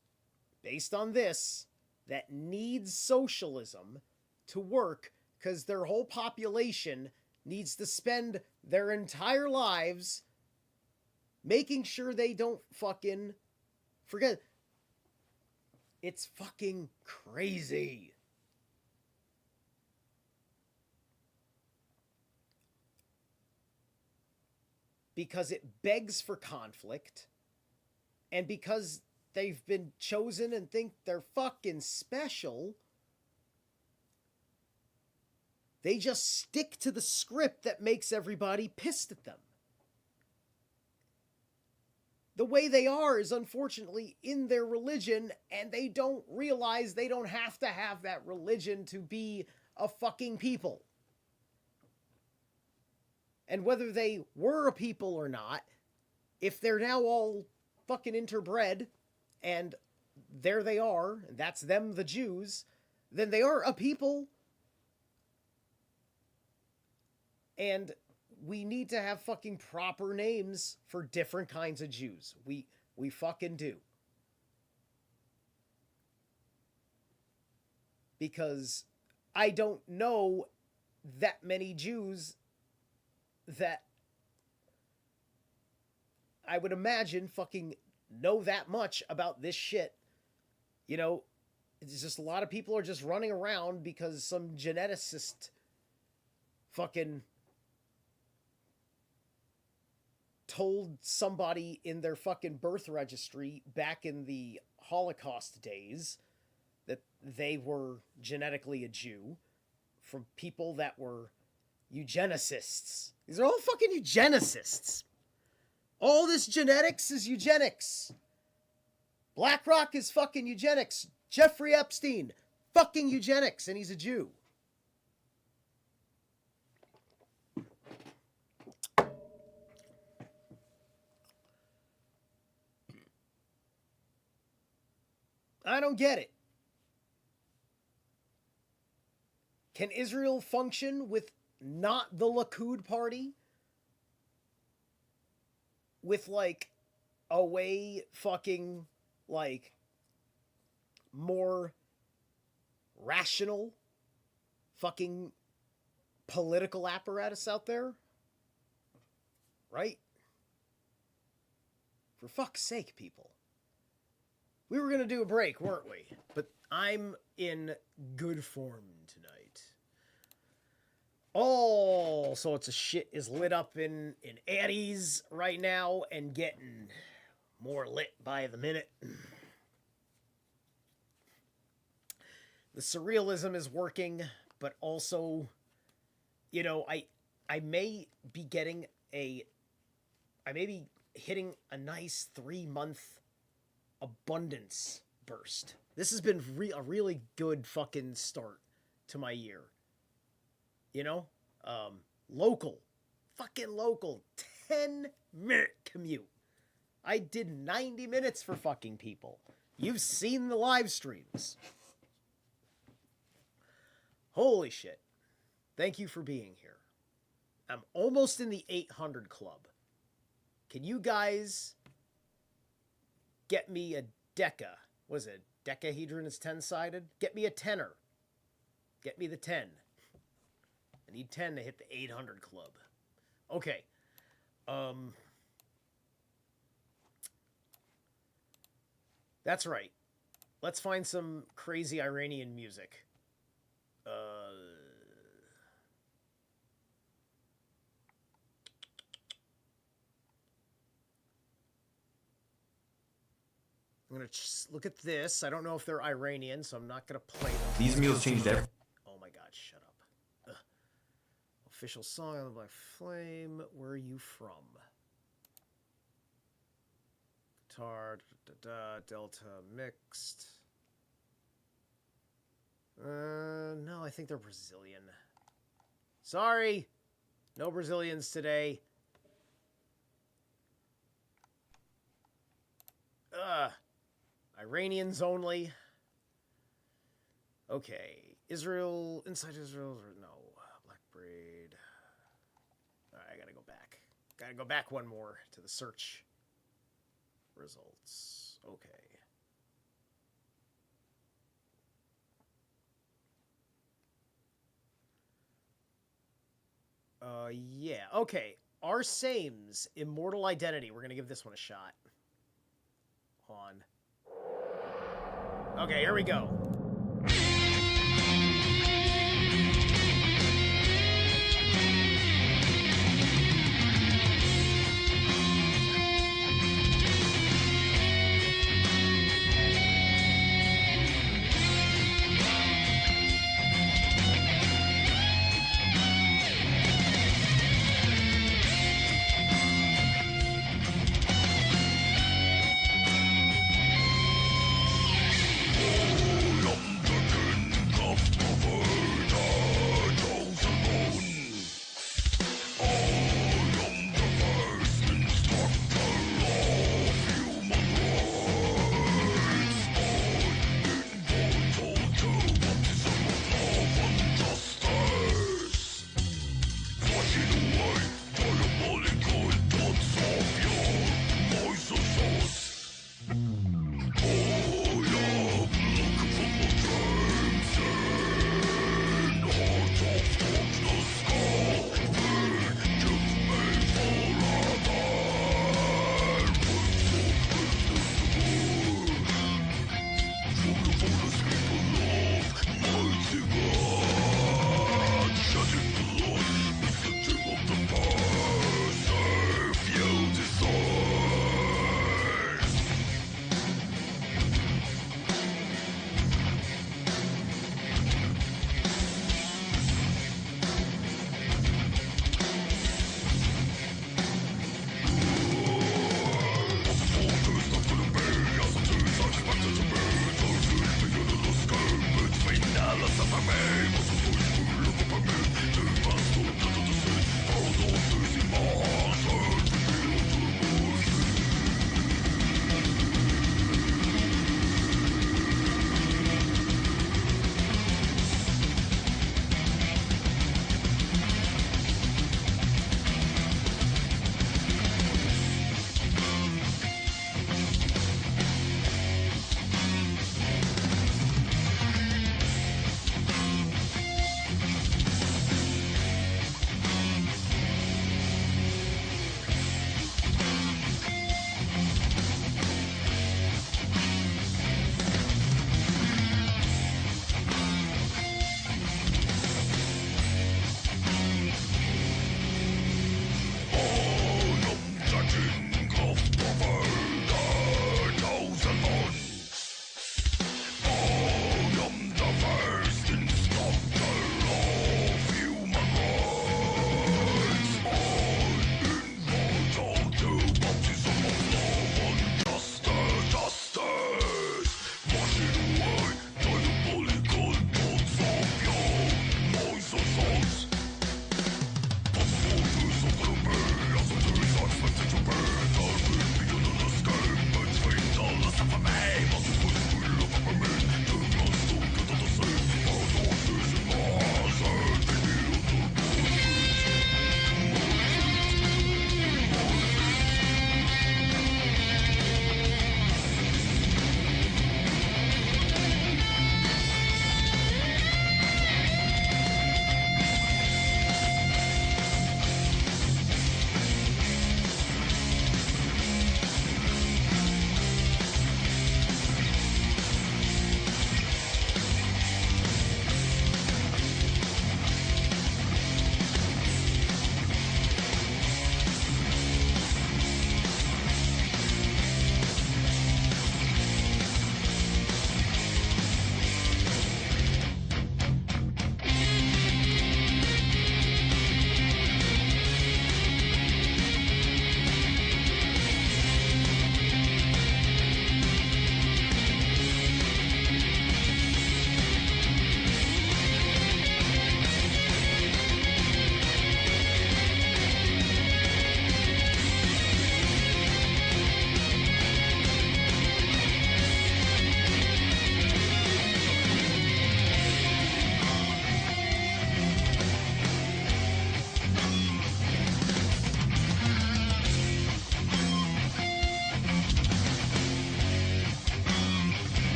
based on this, that needs socialism to work because their whole population needs to spend their entire lives making sure they don't fucking forget. It's fucking crazy. Because it begs for conflict, and because they've been chosen and think they're fucking special, they just stick to the script that makes everybody pissed at them. The way they are is unfortunately in their religion, and they don't realize they don't have to have that religion to be a fucking people. And whether they were a people or not, if they're now all fucking interbred, and there they are, and that's them, the Jews, then they are a people. And we need to have fucking proper names for different kinds of Jews. We fucking do. Because I don't know that many Jews that I would imagine fucking know that much about this shit. You know, it's just a lot of people are just running around because some geneticist fucking told somebody in their fucking birth registry back in the Holocaust days that they were genetically a Jew from people that were eugenicists. These are all fucking eugenicists. All this genetics is eugenics. BlackRock is fucking eugenics. Jeffrey Epstein, fucking eugenics, and he's a Jew. I don't get it. Can Israel function with not the Likud party? With, like, a way fucking, like, more rational fucking political apparatus out there? Right? For fuck's sake, people. We were going to do a break, weren't we? But I'm in good form tonight. All sorts of shit is lit up in Addie's right now and getting more lit by the minute. The surrealism is working, but also, you know, I may be hitting a nice 3-month abundance burst. This has been a really good fucking start to my year. You know? Local. Fucking local. 10-minute commute. I did 90 minutes for fucking people. You've seen the live streams. Holy shit. Thank you for being here. I'm almost in the 800 club. Can you guys get me a deca? What is it? Decahedron is 10-sided? Get me a tenner. Get me the 10. I need 10 to hit the 800 club. Okay. That's right. Let's find some crazy Iranian music. I'm going to look at this. I don't know if they're Iranian, so I'm not going to play them. These meals changed everything. Oh my god, shut up. Ugh. Official song on the Black Flame. Where are you from? Guitar, Delta, mixed. No, I think they're Brazilian. Sorry. No Brazilians today. Iranians only. Okay. Israel, inside Israel, no. Black Braid. Alright, I gotta go back. Gotta go back one more to the search results. Okay. Yeah. Okay. Our Same's Immortal Identity. We're gonna give this one a shot. On. Okay, here we go.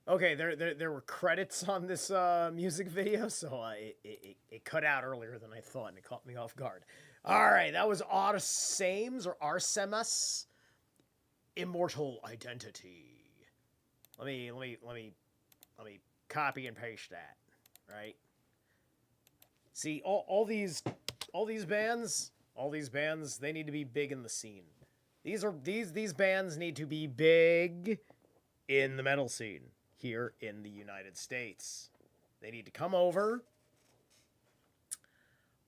Okay, there were credits on this music video, so it cut out earlier than I thought, and it caught me off guard. All right, that was Arsemes or Arsemas, Immortal Identity. Let me copy and paste that, right? See, all these bands, they need to be big in the scene. These bands need to be big in the metal scene here in the United States. They need to come over.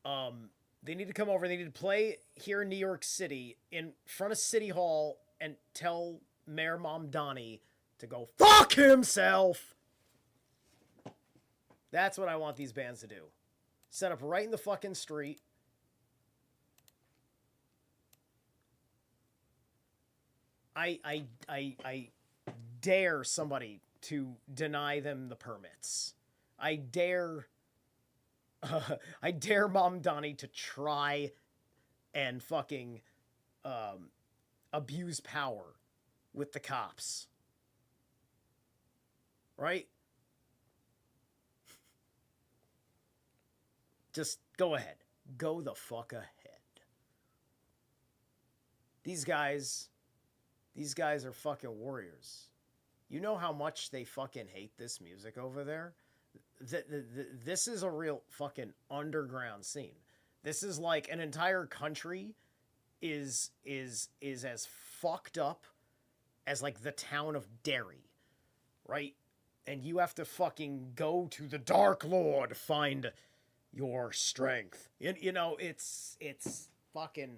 They need to play here in New York City in front of City Hall and tell Mayor Mamdani to go fuck himself. That's what I want these bands to do. Set up right in the fucking street. I dare somebody to deny them the permits. I dare Mamdani to try and fucking abuse power with the cops. Right? Just go ahead. Go the fuck ahead. These guys are fucking warriors. You know how much they fucking hate this music over there? This is a real fucking underground scene. This is like an entire country is as fucked up as like the town of Derry, right? And you have to fucking go to the Dark Lord to find your strength. You know, it's fucking...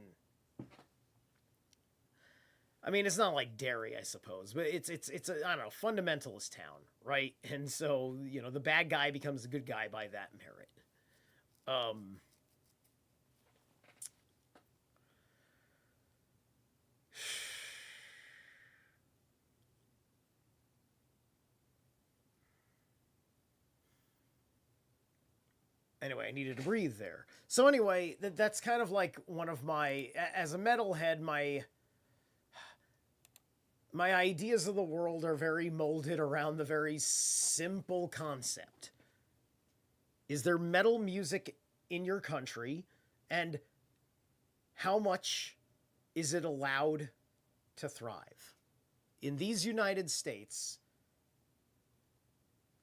I mean, it's not like Derry, I suppose, but it's a, I don't know, fundamentalist town, right? And so, you know, the bad guy becomes the good guy by that merit. Anyway, I needed to breathe there. So anyway, that's kind of like one of my, as a metalhead, my ideas of the world are very molded around the very simple concept. Is there metal music in your country? And how much is it allowed to thrive? In these United States,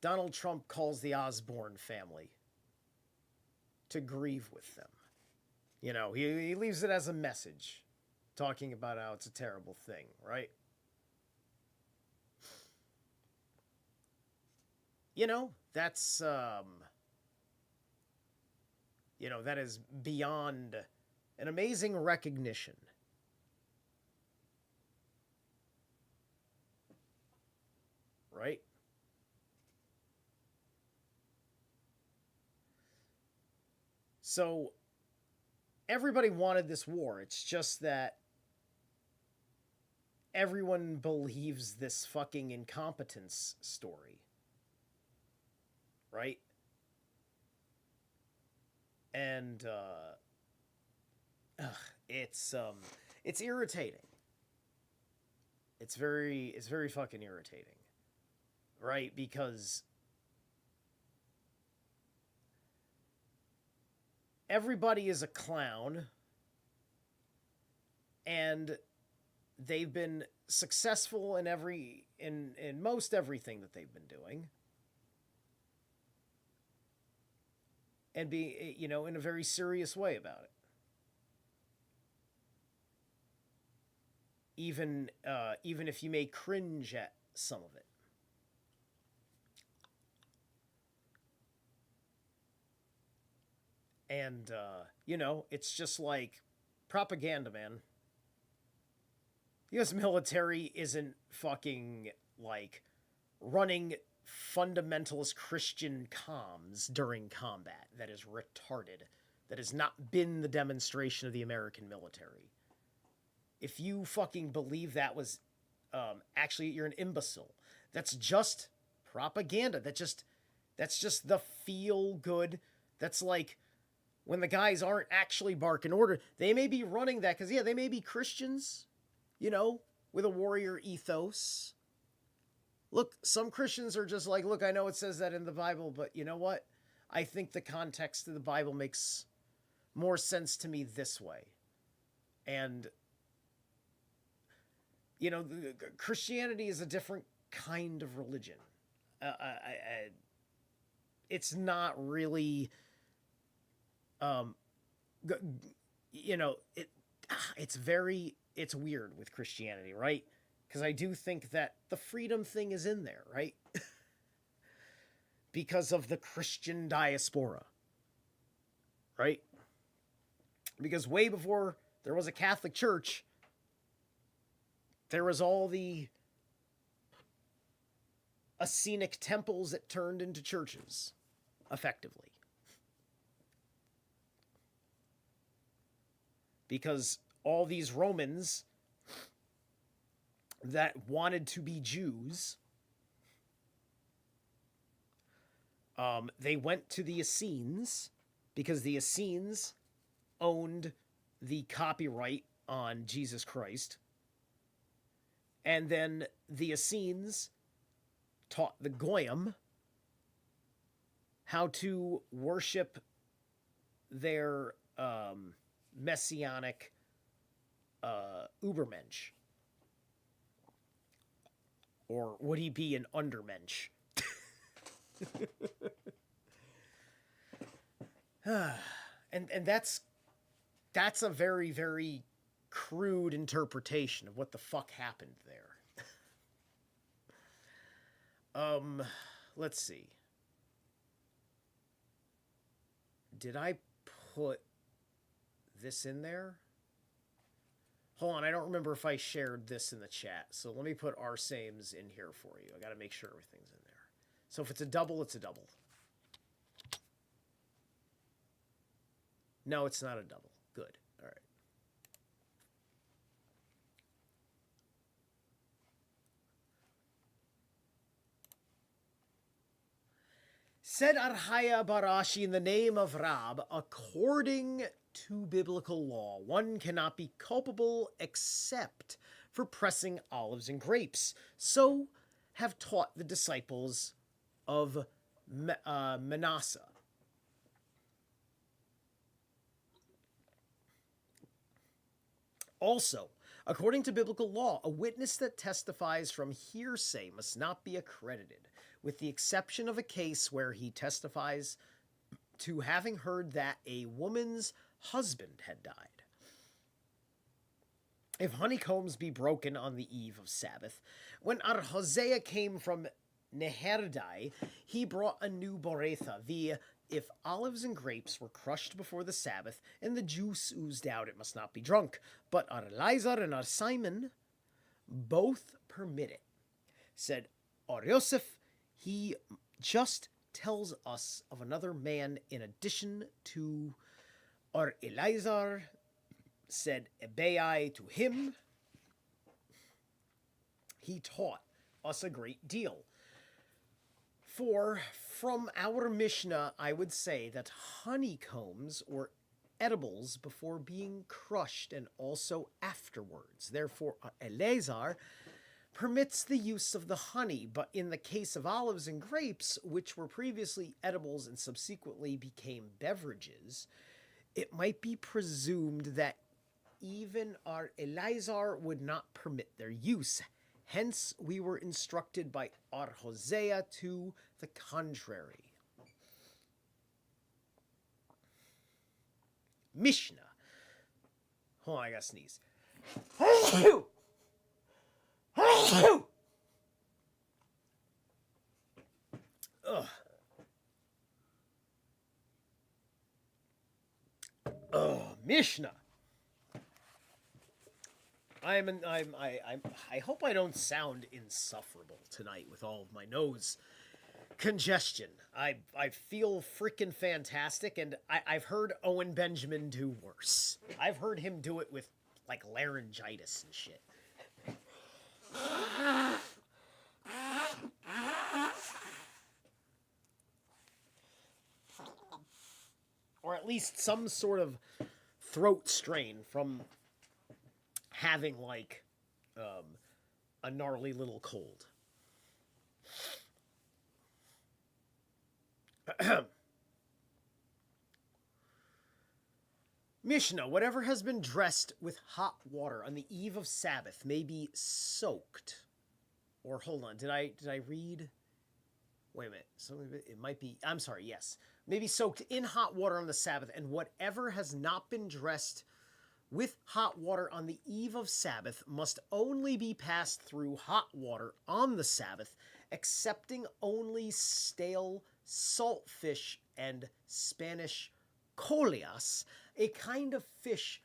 Donald Trump calls the Osborne family to grieve with them. You know, he leaves it as a message, talking about how it's a terrible thing, right? You know, that's, you know, that is beyond an amazing recognition. Right? So, everybody wanted this war. It's just that everyone believes this fucking incompetence story. Right? And it's irritating. It's very fucking irritating. Right? Because everybody is a clown, and they've been successful in most everything that they've been doing. And be, you know, in a very serious way about it. Even if you may cringe at some of it. And, you know, it's just like propaganda, man. U.S. military isn't fucking, like, running fundamentalist Christian comms during combat. That is retarded. That has not been the demonstration of the American military. If you fucking believe that was, actually, you're an imbecile. That's just propaganda. That's just the feel good. That's like when the guys aren't actually barking order. They may be running that because, yeah, they may be Christians, you know, with a warrior ethos. Look, some Christians are just like, look, I know it says that in the Bible, but you know what? I think the context of the Bible makes more sense to me this way. And, you know, Christianity is a different kind of religion. It's not really, um, you know, it's weird with Christianity, right? Because I do think that the freedom thing is in there, right? Because of the Christian diaspora, right? Because way before there was a Catholic Church, there was all the Essenic temples that turned into churches, effectively. Because all these Romans that wanted to be Jews, they went to the Essenes because the Essenes owned the copyright on Jesus Christ. And then the Essenes taught the Goyim how to worship their messianic Ubermensch. Or would he be an undermensch? and that's a very, very crude interpretation of what the fuck happened there. Let's see. Did I put this in there? Hold on, I don't remember if I shared this in the chat. So let me put our sames in here for you. I got to make sure everything's in there. So if it's a double, it's a double. No, it's not a double. Good. All right. Said Arhaya Barashi in the name of Rab, according to biblical law, one cannot be culpable except for pressing olives and grapes. So have taught the disciples of Manasseh. Also, according to biblical law, a witness that testifies from hearsay must not be accredited, with the exception of a case where he testifies to having heard that a woman's husband had died. If honeycombs be broken on the eve of Sabbath, when Hosea came from Neherdai, he brought a new Boretha, if olives and grapes were crushed before the Sabbath, and the juice oozed out, it must not be drunk. But Elazar and Simon both permit it. Said Yosef, he just tells us of another man in addition to Elazar, said Ebai to him, he taught us a great deal. For from our Mishnah, I would say that honeycombs were edibles before being crushed and also afterwards. Therefore, Elazar permits the use of the honey, but in the case of olives and grapes, which were previously edibles and subsequently became beverages, it might be presumed that even our Elazar would not permit their use. Hence, we were instructed by our Hosea to the contrary. Mishnah. Hold on, I gotta sneeze. Mishnah. I hope I don't sound insufferable tonight with all of my nose congestion. I feel freaking fantastic, and I've heard Owen Benjamin do worse. I've heard him do it with like laryngitis and shit. Or at least some sort of throat strain from having like a gnarly little cold. Mishnah, whatever has been dressed with hot water on the eve of Sabbath may be soaked. Or hold on, did I read? Wait a minute. So it might be, I'm sorry, yes. May be soaked in hot water on the Sabbath, and whatever has not been dressed with hot water on the eve of Sabbath must only be passed through hot water on the Sabbath, excepting only stale salt fish and Spanish colias, a kind of fish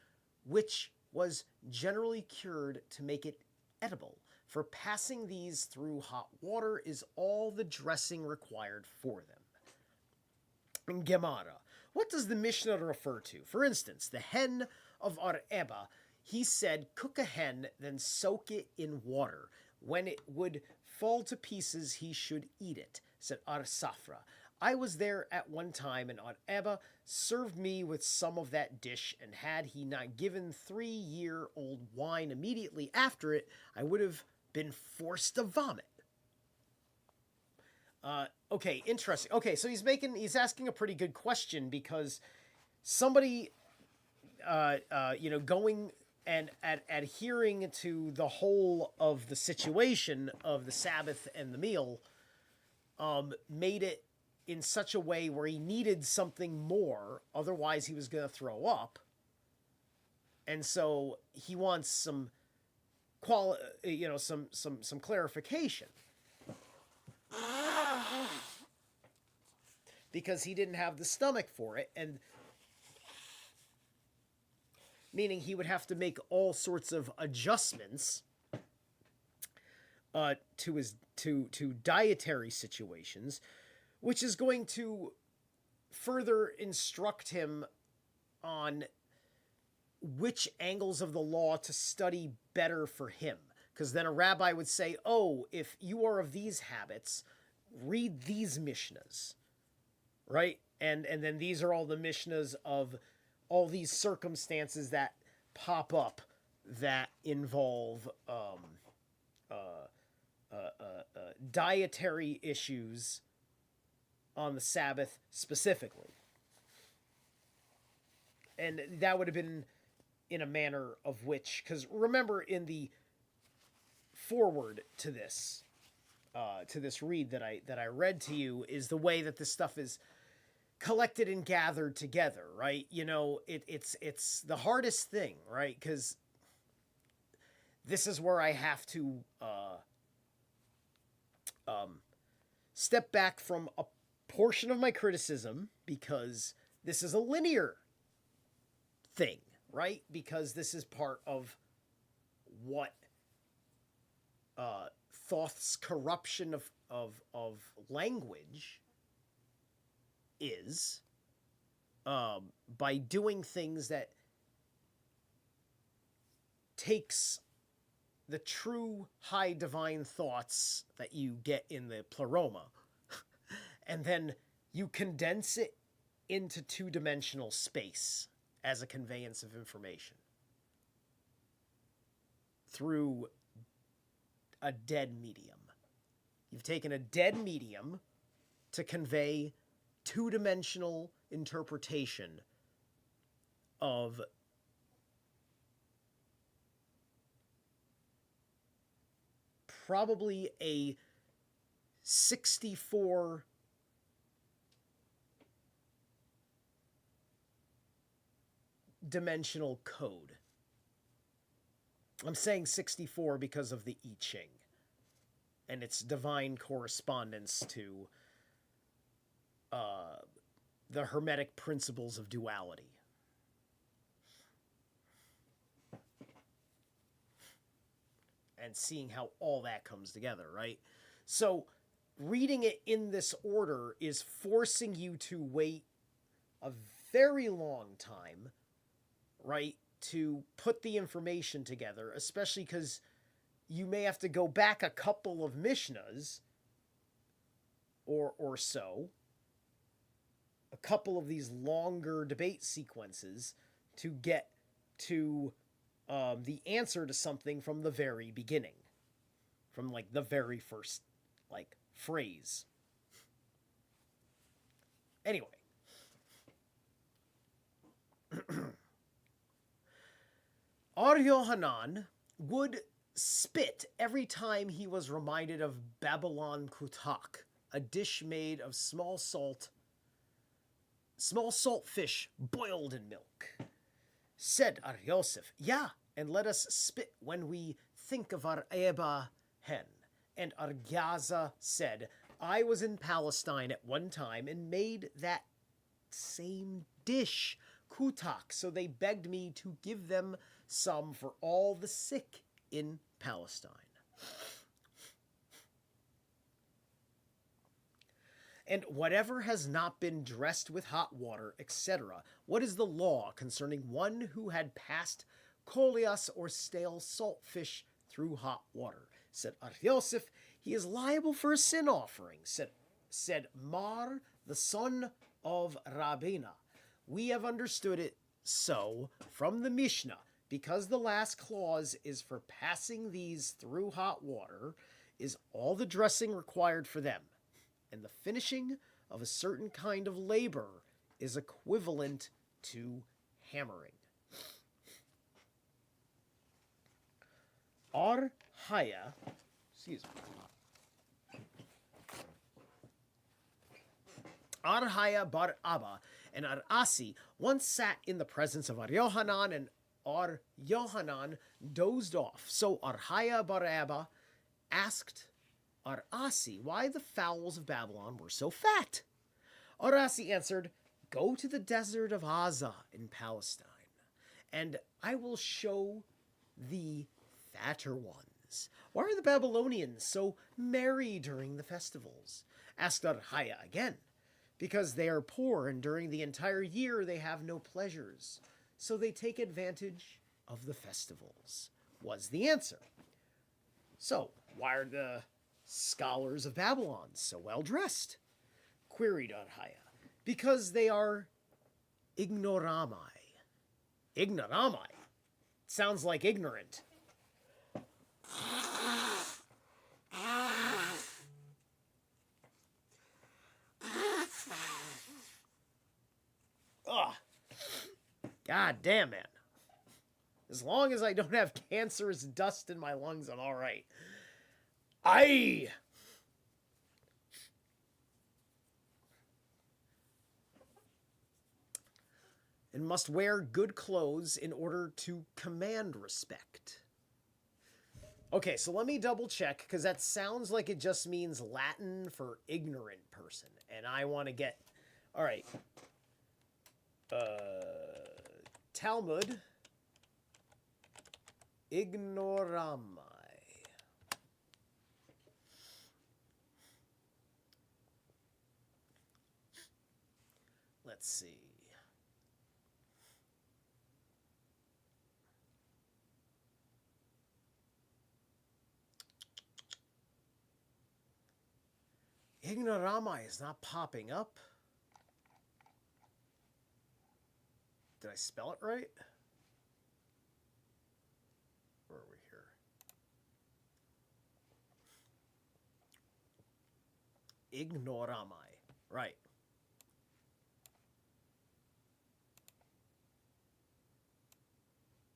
which was generally cured to make it edible. For passing these through hot water is all the dressing required for them. In Gemara, what does the Mishnah refer to? For instance, the hen of Ar-Eba, he said, cook a hen, then soak it in water. When it would fall to pieces, he should eat it, said Ar-Safra. I was there at one time, and Ar-Eba served me with some of that dish, and had he not given 3-year-old wine immediately after it, I would have been forced to vomit. Okay, interesting. Okay, so he's asking a pretty good question, because somebody, going and adhering to the whole of the situation of the Sabbath and the meal, made it in such a way where he needed something more, otherwise he was going to throw up. And so he wants some some clarification. Because he didn't have the stomach for it, and meaning he would have to make all sorts of adjustments to his dietary situations, which is going to further instruct him on which angles of the law to study better for him. Because then a rabbi would say, oh, if you are of these habits, read these Mishnahs, right? And then these are all the Mishnahs of all these circumstances that pop up that involve dietary issues on the Sabbath specifically. And that would have been in a manner of which, because remember in the forward to this read that I read to you, is the way that this stuff is collected and gathered together, right? You know, it's the hardest thing, right? Because this is where I have to step back from a portion of my criticism, because this is a linear thing, right? Because this is part of what Thoth's corruption of language is, by doing things that takes the true high divine thoughts that you get in the pleroma and then you condense it into two-dimensional space as a conveyance of information through a dead medium. You've taken a dead medium to convey two-dimensional interpretation of probably a 64 dimensional code. I'm saying 64 because of the I Ching and its divine correspondence to the Hermetic principles of duality. And seeing how all that comes together, right? So reading it in this order is forcing you to wait a very long time, right, to put the information together, especially because you may have to go back a couple of Mishnahs or so, a couple of these longer debate sequences to get to the answer to something from the very beginning, from like the very first like phrase. Anyway. Ar Yohanan would spit every time he was reminded of Babylon kutak, a dish made of small salt fish boiled in milk. Said Ar Yosef, "Yeah, and let us spit when we think of Ar Eba hen." And Ar Gaza said, "I was in Palestine at one time and made that same dish, kutak, so they begged me to give them some for all the sick in Palestine." And whatever has not been dressed with hot water, etc., what is the law concerning one who had passed kolias or stale salt fish through hot water? Said Ar Yosef, "He is liable for a sin offering." Said Mar, the son of Rabina, "We have understood it so from the Mishnah, because the last clause is for passing these through hot water, is all the dressing required for them, and the finishing of a certain kind of labor is equivalent to hammering." Ar Haya, excuse me. Ar Haya bar Abba and Ar Asi once sat in the presence of Ar Yohanan, and Ar Yohanan dozed off. So Ar Haya bar Abba asked Ar Asi why the fowls of Babylon were so fat. Ar Asi answered, "Go to the desert of Azza in Palestine, and I will show thee fatter ones. Why are the Babylonians so merry during the festivals?" Asked Ar Haya again. "Because they are poor, and during the entire year they have no pleasures, so they take advantage of the festivals," was the answer. "So, why are the scholars of Babylon so well dressed?" queried Ar Haya. "Because they are ignoramai." Ignoramai? Sounds like ignorant. Ugh. God damn, man. As long as I don't have cancerous dust in my lungs, I'm all right. Aye. And must wear good clothes in order to command respect. Okay, so let me double check, because that sounds like it just means Latin for ignorant person. And I want to get... All right. Talmud. Ignoramai. Let's see. Ignoramai is not popping up. Did I spell it right? Where are we here? Ignoramai. Right.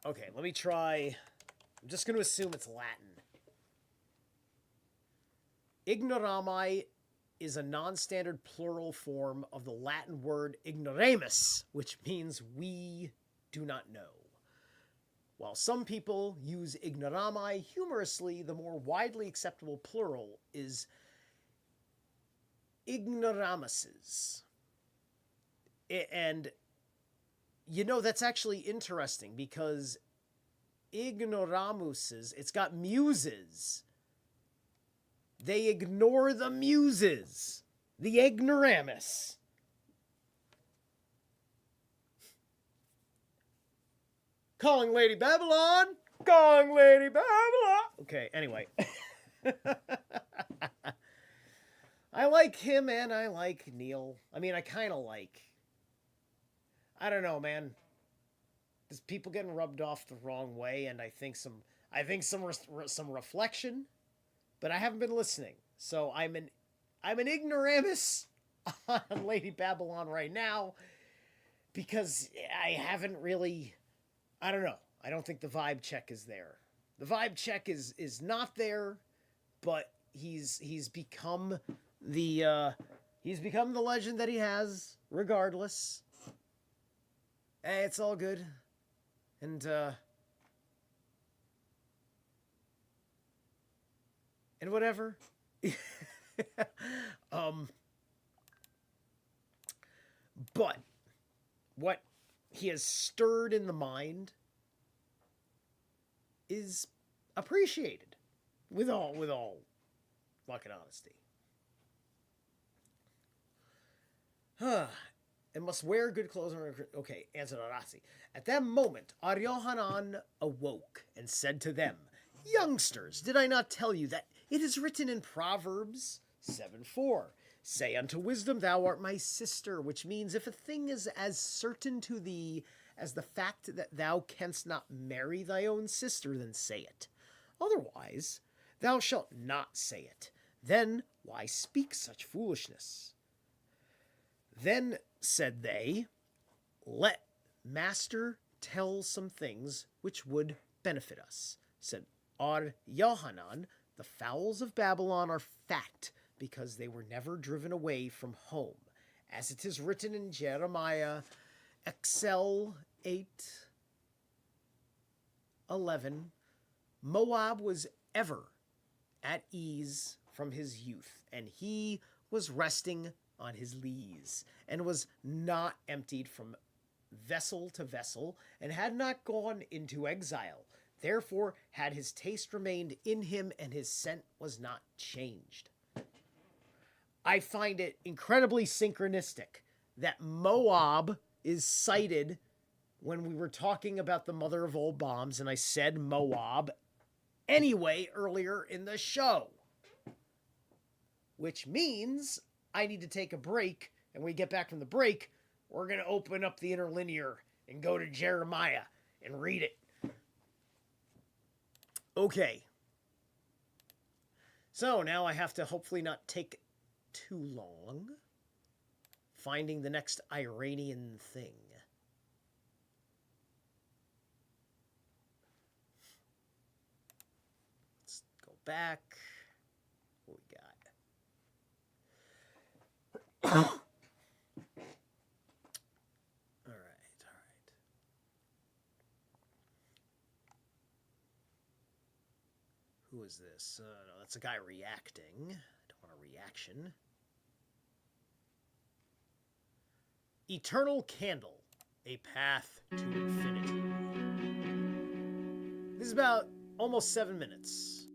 Okay, let me try. I'm just going to assume it's Latin. Ignoramai is a non-standard plural form of the Latin word ignoramus, which means we do not know. While some people use ignoramai humorously, the more widely acceptable plural is ignoramuses. And, you know, that's actually interesting, because ignoramuses, it's got muses. They ignore the muses. The ignoramus. Calling Lady Babylon. Calling Lady Babylon. Okay, anyway. I like him and I like Neil. I mean, I kind of like... I don't know, man. There's people getting rubbed off the wrong way, and I think some reflection. But I haven't been listening, so I'm an ignoramus on Lady Babylon right now because I haven't really. I don't know. I don't think the vibe check is there. The vibe check is not there, but he's become the legend that he has. Regardless, it's all good, and whatever. um, but what he has stirred in the mind is appreciated with all fucking honesty. And must wear good clothes. Okay, answered Arasi. At that moment, Aryohanan awoke and said to them, Youngsters, did I not tell you that it is written in Proverbs 7:4? Say unto wisdom, thou art my sister, which means if a thing is as certain to thee as the fact that thou canst not marry thy own sister, then say it. Otherwise, thou shalt not say it. Then why speak such foolishness? Then said they, Let master tell some things which would benefit us. Said Yohanan, the fowls of Babylon are fat because they were never driven away from home. As it is written in Jeremiah, Excel 8:11, Moab was ever at ease from his youth, and he was resting on his lees, and was not emptied from vessel to vessel, and had not gone into exile. Therefore had his taste remained in him, and his scent was not changed. I find it incredibly synchronistic that Moab is cited when we were talking about the mother of all bombs, and I said Moab anyway earlier in the show. Which means I need to take a break, and when we get back from the break, we're going to open up the interlinear and go to Jeremiah and read it. Okay. So now I have to hopefully not take too long finding the next Iranian thing. Let's go back. What we got? All right. Who is this? No, that's a guy reacting. I don't want a reaction. Eternal Candle, a path to infinity. This is about almost 7 minutes.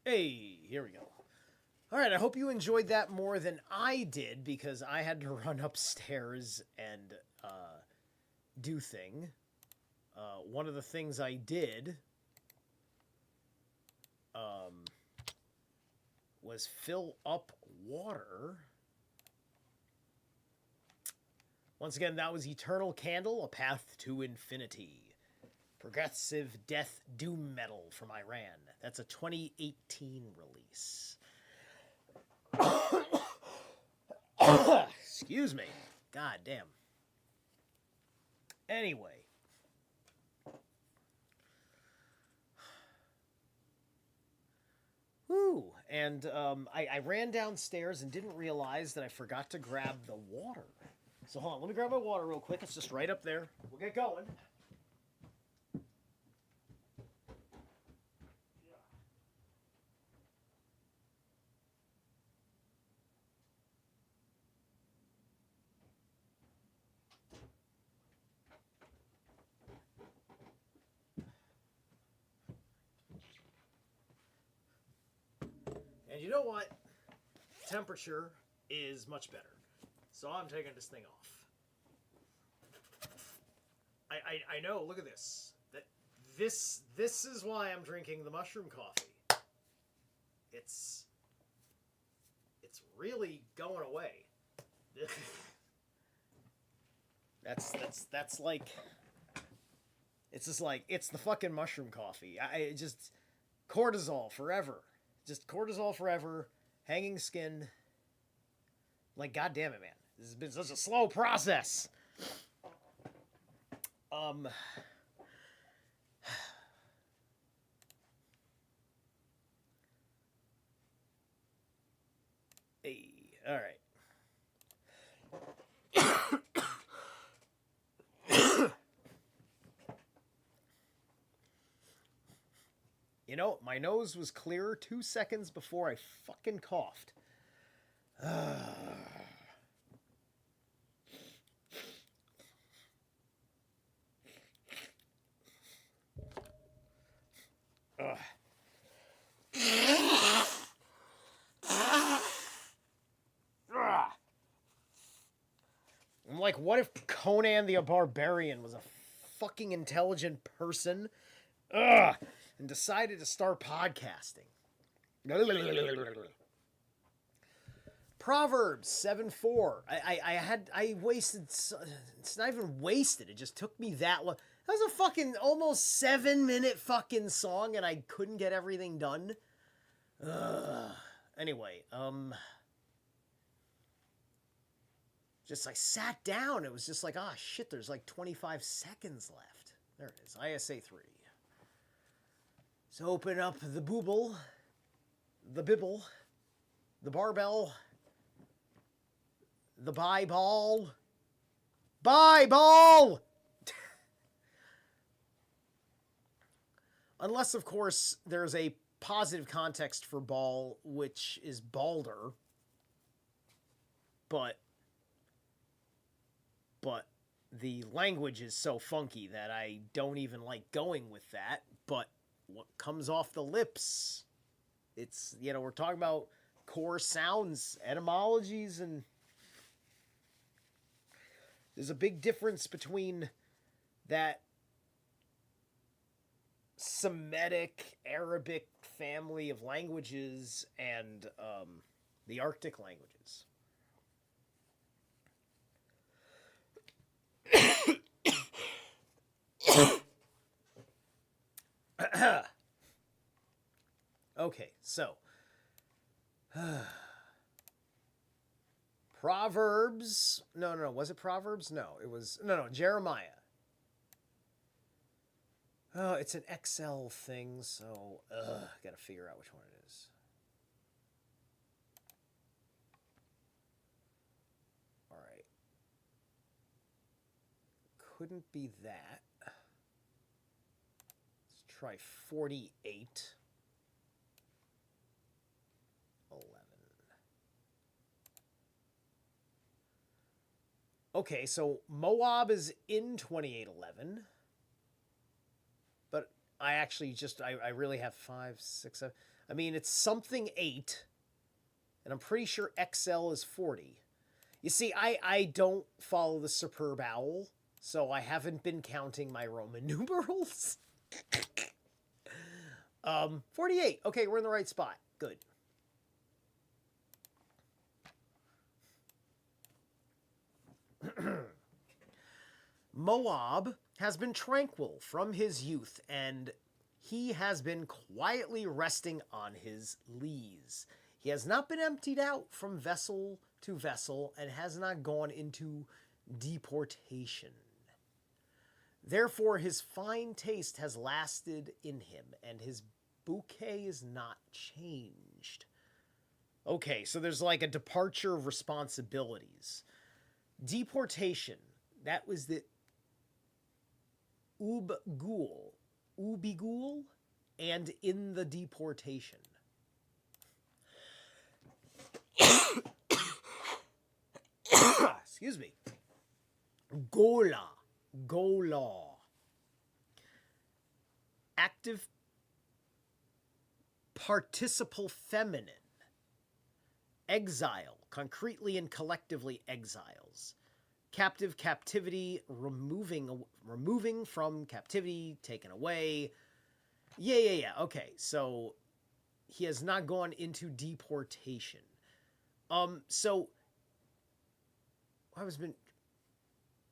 Hey, here we go. All right, I hope you enjoyed that more than I did because I had to run upstairs and do thing. One of the things I did was fill up water. Once again, that was Eternal Candle, A Path to Infinity. Progressive Death Doom Metal from Iran. That's a 2018 release. Excuse me. God damn. Anyway. Woo. And I ran downstairs and didn't realize that I forgot to grab the water. So hold on, let me grab my water real quick. It's just right up there. We'll get going. And you know what? Temperature is much better. So I'm taking this thing off. I know, look at this. This is why I'm drinking the mushroom coffee. It's really going away. that's like, it's just like, it's the fucking mushroom coffee. I just cortisol forever. Just cortisol forever, hanging skin. Like, God damn it, man. This has been such a slow process. Hey, all right. You know, my nose was clear 2 seconds before I fucking coughed. I'm like, what if Conan the Barbarian was a fucking intelligent person? And decided to start podcasting. Proverbs 7:4. I wasted. It's not even wasted. It just took me that long. That was a fucking almost 7-minute fucking song, and I couldn't get everything done. Anyway, just I sat down. It was just like, ah, shit. There's like 25 seconds left. There it is. ISA 3. So open up the booble, the bibble, the barbell, the Bible. Unless, of course, there's a positive context for ball, which is balder. But the language is so funky that I don't even like going with that. But what comes off the lips, it's, you know, we're talking about core sounds, etymologies, and there's a big difference between that Semitic Arabic family of languages and the Arctic languages. Okay, so Proverbs. No. Was it Proverbs? No, it was Jeremiah. Oh, it's an Excel thing, so gotta figure out which one it is. All right, couldn't be that. Let's try 48. 11. Okay, so Moab is in 2811. But I actually just, I really have 5, 6, 7. I mean, it's something 8, and I'm pretty sure XL is 40. You see, I don't follow the Superb Owl, so I haven't been counting my Roman numerals. 48. Okay, we're in the right spot. Good. Moab has been tranquil from his youth, and he has been quietly resting on his lees. He has not been emptied out from vessel to vessel, and has not gone into deportation. Therefore, his fine taste has lasted in him, and his bouquet is not changed. Okay, so there's like a departure of responsibilities. Deportation, that was the Ubigul, and in the deportation. Excuse me. Gola. Active participle feminine. Exile, concretely and collectively exiles. Captive, captivity, removing from captivity, taken away. Yeah. Okay, so he has not gone into deportation. So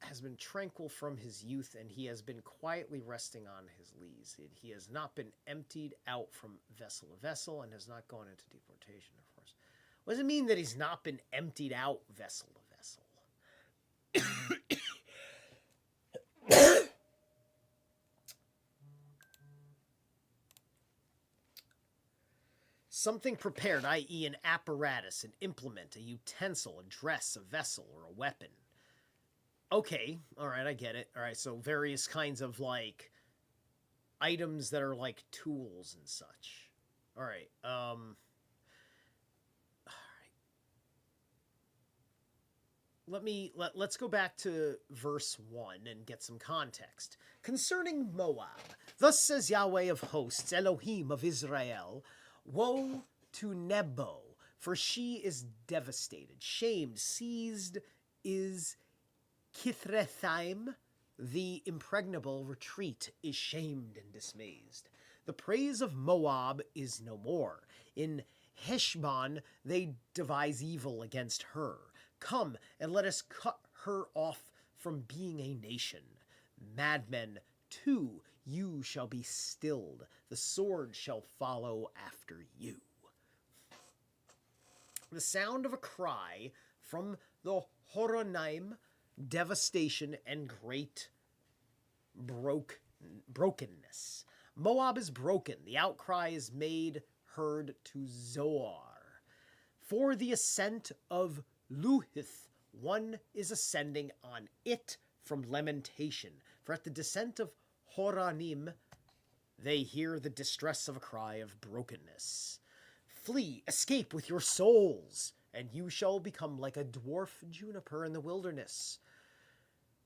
has been tranquil from his youth, and he has been quietly resting on his lees. He has not been emptied out from vessel to vessel, and has not gone into deportation, of course. What does it mean that he's not been emptied out vessel to vessel? Something prepared, i.e. an apparatus, an implement, a utensil, a dress, a vessel, or a weapon. Okay, alright, I get it. Alright, so various kinds of, like, items that are like tools and such. Alright, let's go back to verse 1 and get some context. Concerning Moab, thus says Yahweh of hosts, Elohim of Israel, woe to Nebo, for she is devastated, shamed, seized is Kithrethaim, the impregnable retreat, is shamed and dismayed. The praise of Moab is no more. In Heshbon they devise evil against her. Come, and let us cut her off from being a nation. Madmen, too, you shall be stilled. The sword shall follow after you. The sound of a cry from the Horonaim, devastation and great brokenness. Moab is broken. The outcry is made heard to Zoar. For the ascent of Luhith, one is ascending on it from lamentation. For at the descent of Horonim, they hear the distress of a cry of brokenness. Flee, escape with your souls, and you shall become like a dwarf juniper in the wilderness.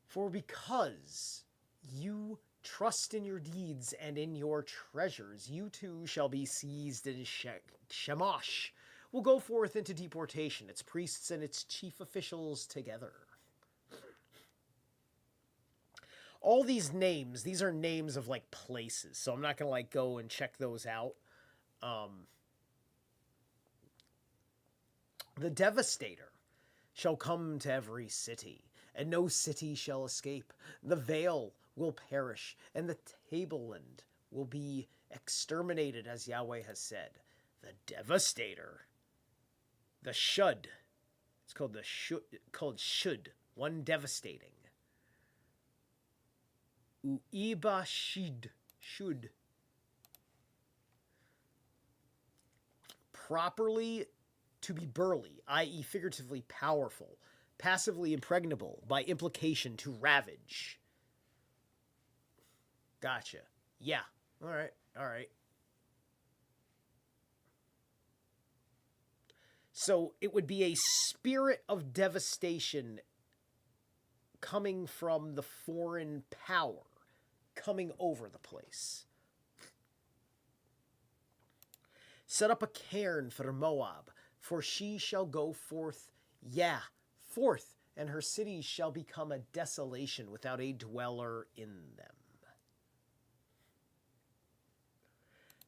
For because you trust in your deeds and in your treasures, you too shall be seized in Shemosh. Will go forth into deportation, its priests and its chief officials together. All these names, these are names of like places, so I'm not gonna like go and check those out. The devastator shall come to every city, and no city shall escape. The veil will perish, and the tableland will be exterminated, as Yahweh has said. The devastator, the shud, it's called shud, one devastating. Uiba shud. Properly to be burly, i.e. figuratively powerful, passively impregnable, by implication to ravage. Gotcha. Yeah. Alright. So it would be a spirit of devastation coming from the foreign power, coming over the place. Set up a cairn for Moab, for she shall go forth, forth, and her cities shall become a desolation without a dweller in them.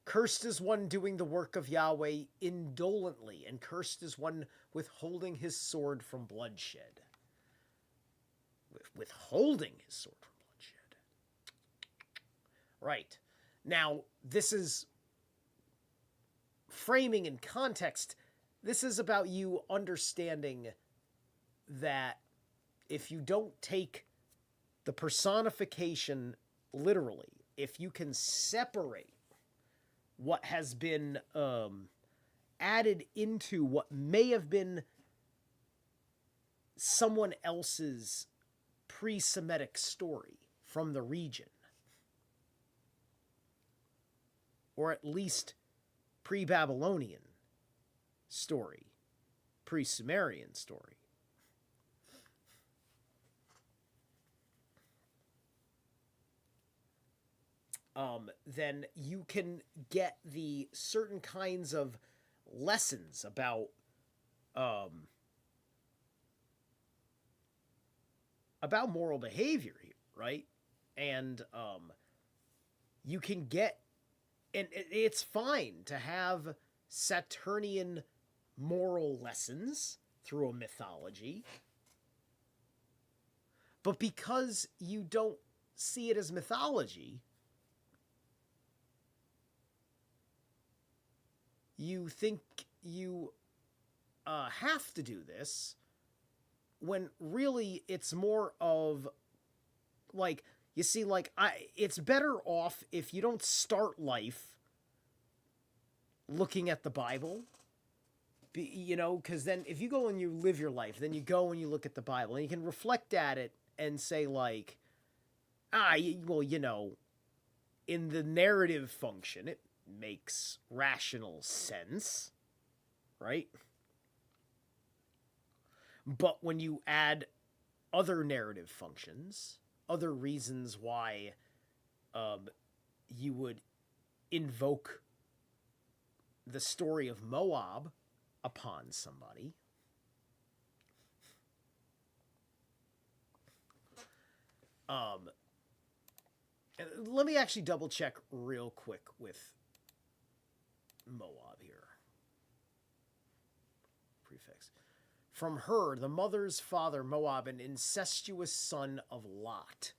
Cursed is one doing the work of Yahweh indolently, and cursed is one withholding his sword from bloodshed. Withholding his sword from bloodshed. Right. Now, this is framing in context. This is about you understanding that if you don't take the personification literally, if you can separate what has been added into what may have been someone else's pre-Semitic story from the region, or at least pre-Babylonian story, pre-Sumerian story, then you can get the certain kinds of lessons about moral behavior here, right? And you can get, and it's fine to have Saturnian moral lessons through a mythology, but because you don't see it as mythology, you think you have to do this, when really it's more of, like, you see, like, it's better off if you don't start life looking at the Bible, you know, because then if you go and you live your life, then you go and you look at the Bible, and you can reflect at it and say, like, well, you know, in the narrative function, it makes rational sense, right? But when you add other narrative functions, other reasons why you would invoke the story of Moab upon somebody, let me actually double check real quick with Moab here. Prefix. From her, the mother's father, Moab, an incestuous son of Lot.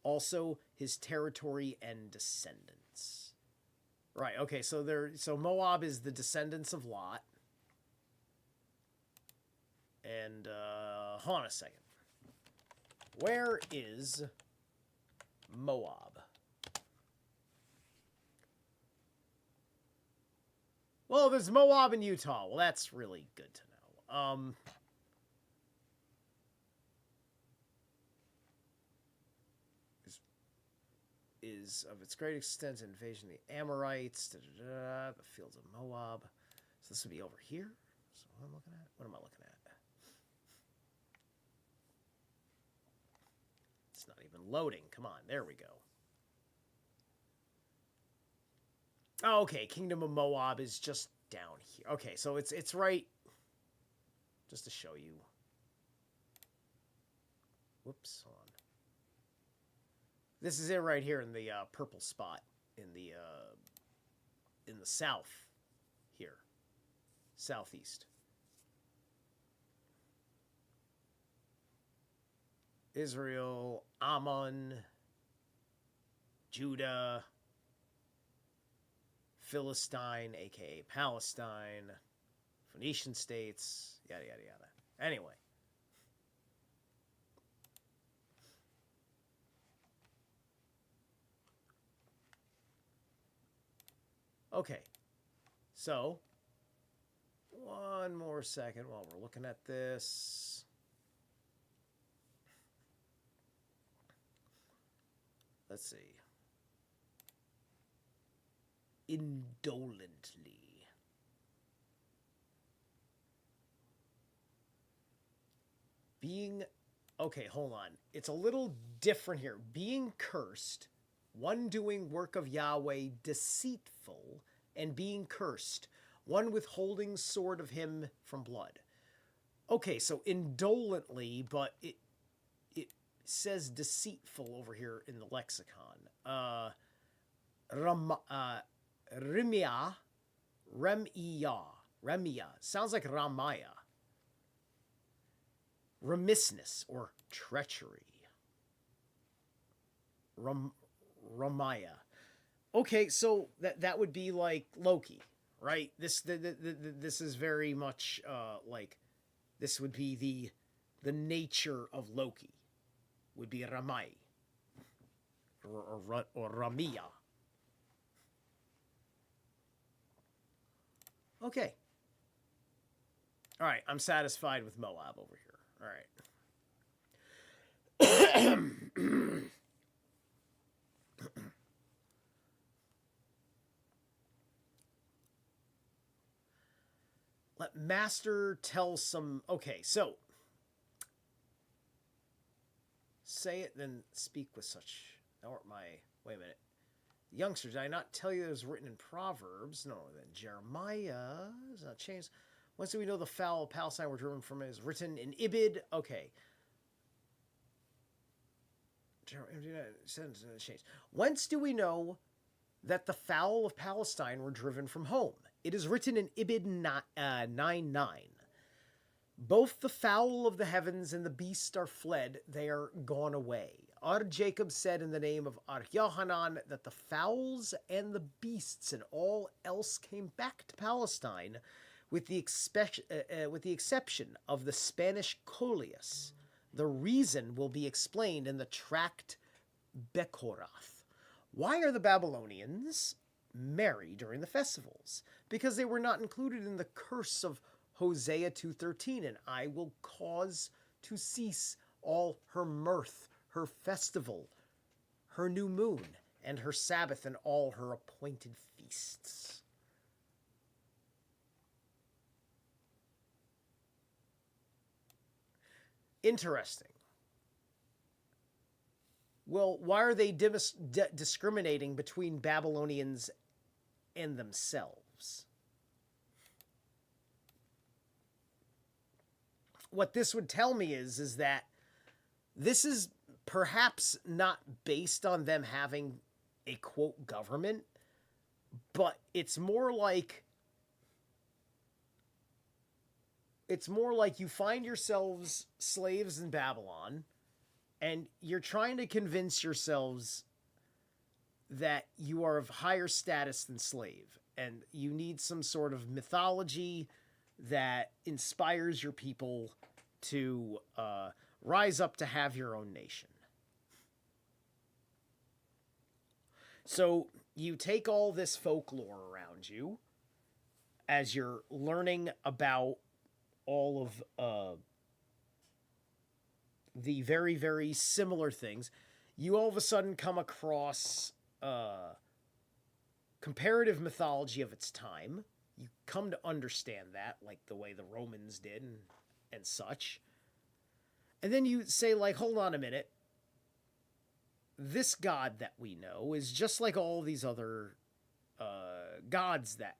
Also his territory and descendants. Right, okay, so Moab is the descendants of Lot. And, hold on a second. Where is Moab? Well, there's Moab in Utah. Well, that's really good to know. Is of its great extent invasion of the Amorites, the fields of Moab. So this would be over here. So what am I looking at? What am I looking at? It's not even loading. Come on, there we go. Oh, okay, Kingdom of Moab is just down here. Okay, so it's right, just to show you. Whoops, hold on. This is it right here in the purple spot in the south here, southeast. Israel, Ammon, Judah, Philistine, aka Palestine, Phoenician states, yada yada yada. Anyway. Okay, so, one more second while we're looking at this. Let's see. Indolently. Okay, hold on. It's a little different here. Being cursed, one doing work of Yahweh deceitful, and being cursed, one withholding sword of him from blood. Okay, so indolently, but it says deceitful over here in the lexicon. Rimia, Remia. Sounds like Ramaya. Remissness or treachery. Ramaya. Okay, so that would be like Loki, right? This is very much like this would be the nature of Loki would be Ramai or Ramia. Okay. All right, I'm satisfied with Moab over here. All right. Let Master tell some... Okay, so... Say it, then speak with such... Or my... Wait a minute. Youngster, did I not tell you it was written in Proverbs? No, then Jeremiah is not changed. Once do we know the fowl of Palestine were driven from it is written in Ibid? Okay. Whence do we know that the fowl of Palestine were driven from home? It is written in Ibid 9:9. Both the fowl of the heavens and the beast are fled, they are gone away. Our Jacob said in the name of Ar Yohanan that the fowls and the beasts and all else came back to Palestine, with the exception of the Spanish Coleus. The reason will be explained in the tract Bekorath. Why are the Babylonians merry during the festivals? Because they were not included in the curse of Hosea 2:13, and I will cause to cease all her mirth, her festival, her new moon, and her Sabbath, and all her appointed feasts. Interesting. Well, why are they discriminating between Babylonians and themselves? What this would tell me is that this is perhaps not based on them having a, quote, government, but it's more like you find yourselves slaves in Babylon, and you're trying to convince yourselves that you are of higher status than slave, and you need some sort of mythology that inspires your people to rise up to have your own nation. So you take all this folklore around you as you're learning about all of the very, very similar things. You all of a sudden come across comparative mythology of its time. You come to understand that, like the way the Romans did and such. And then you say, like, hold on a minute. This god that we know is just like all these other gods that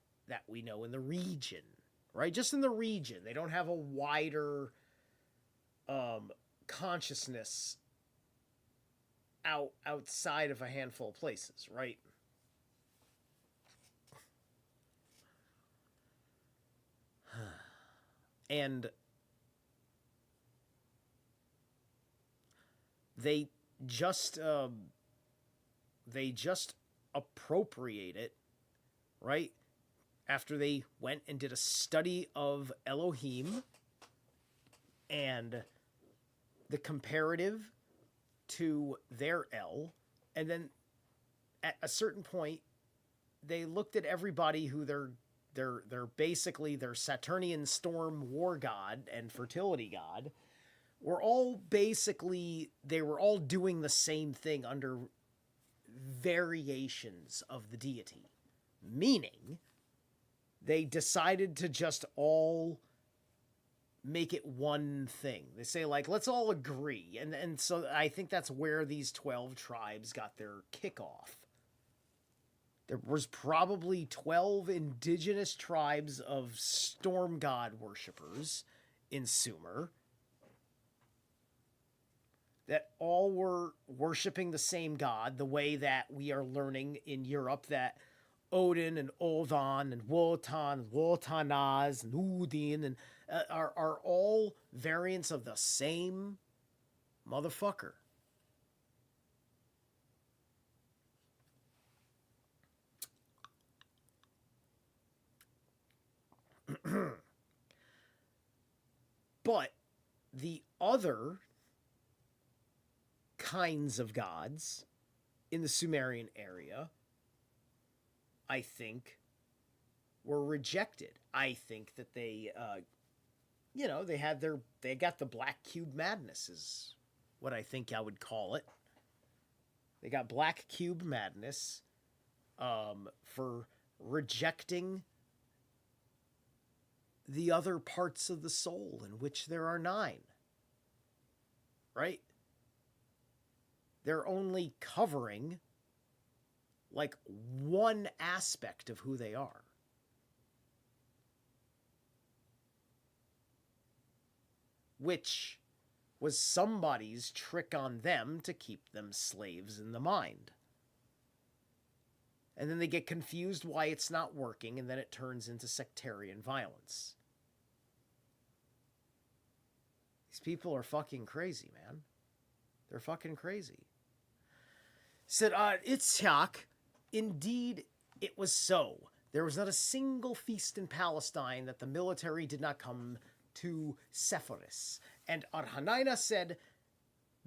we know in the region, right? Just in the region. They don't have a wider consciousness outside of a handful of places, right? And they just appropriate it, right? After they went and did a study of Elohim and the comparative to their El, and then at a certain point they looked at everybody who they're basically their Saturnian storm war god and fertility god were all basically, they were all doing the same thing under variations of the deity. Meaning, they decided to just all make it one thing. They say, like, let's all agree. And so I think that's where these 12 tribes got their kickoff. There was probably 12 indigenous tribes of storm god worshippers in Sumer that all were worshiping the same god, the way that we are learning in Europe that Odin and Odin and Wotan and Wotanaz and Udin and are all variants of the same motherfucker. But the other kinds of gods in the Sumerian area, I think, were rejected. I think that they, they got the Black Cube Madness is what I think I would call it. They got Black Cube Madness for rejecting the other parts of the soul, in which there are 9. Right? They're only covering like one aspect of who they are. Which was somebody's trick on them to keep them slaves in the mind. And then they get confused why it's not working, and then it turns into sectarian violence. These people are fucking crazy, man. They're fucking crazy. Said, Itzhak, indeed it was so. There was not a single feast in Palestine that the military did not come to Sepphoris. And Arhanina said,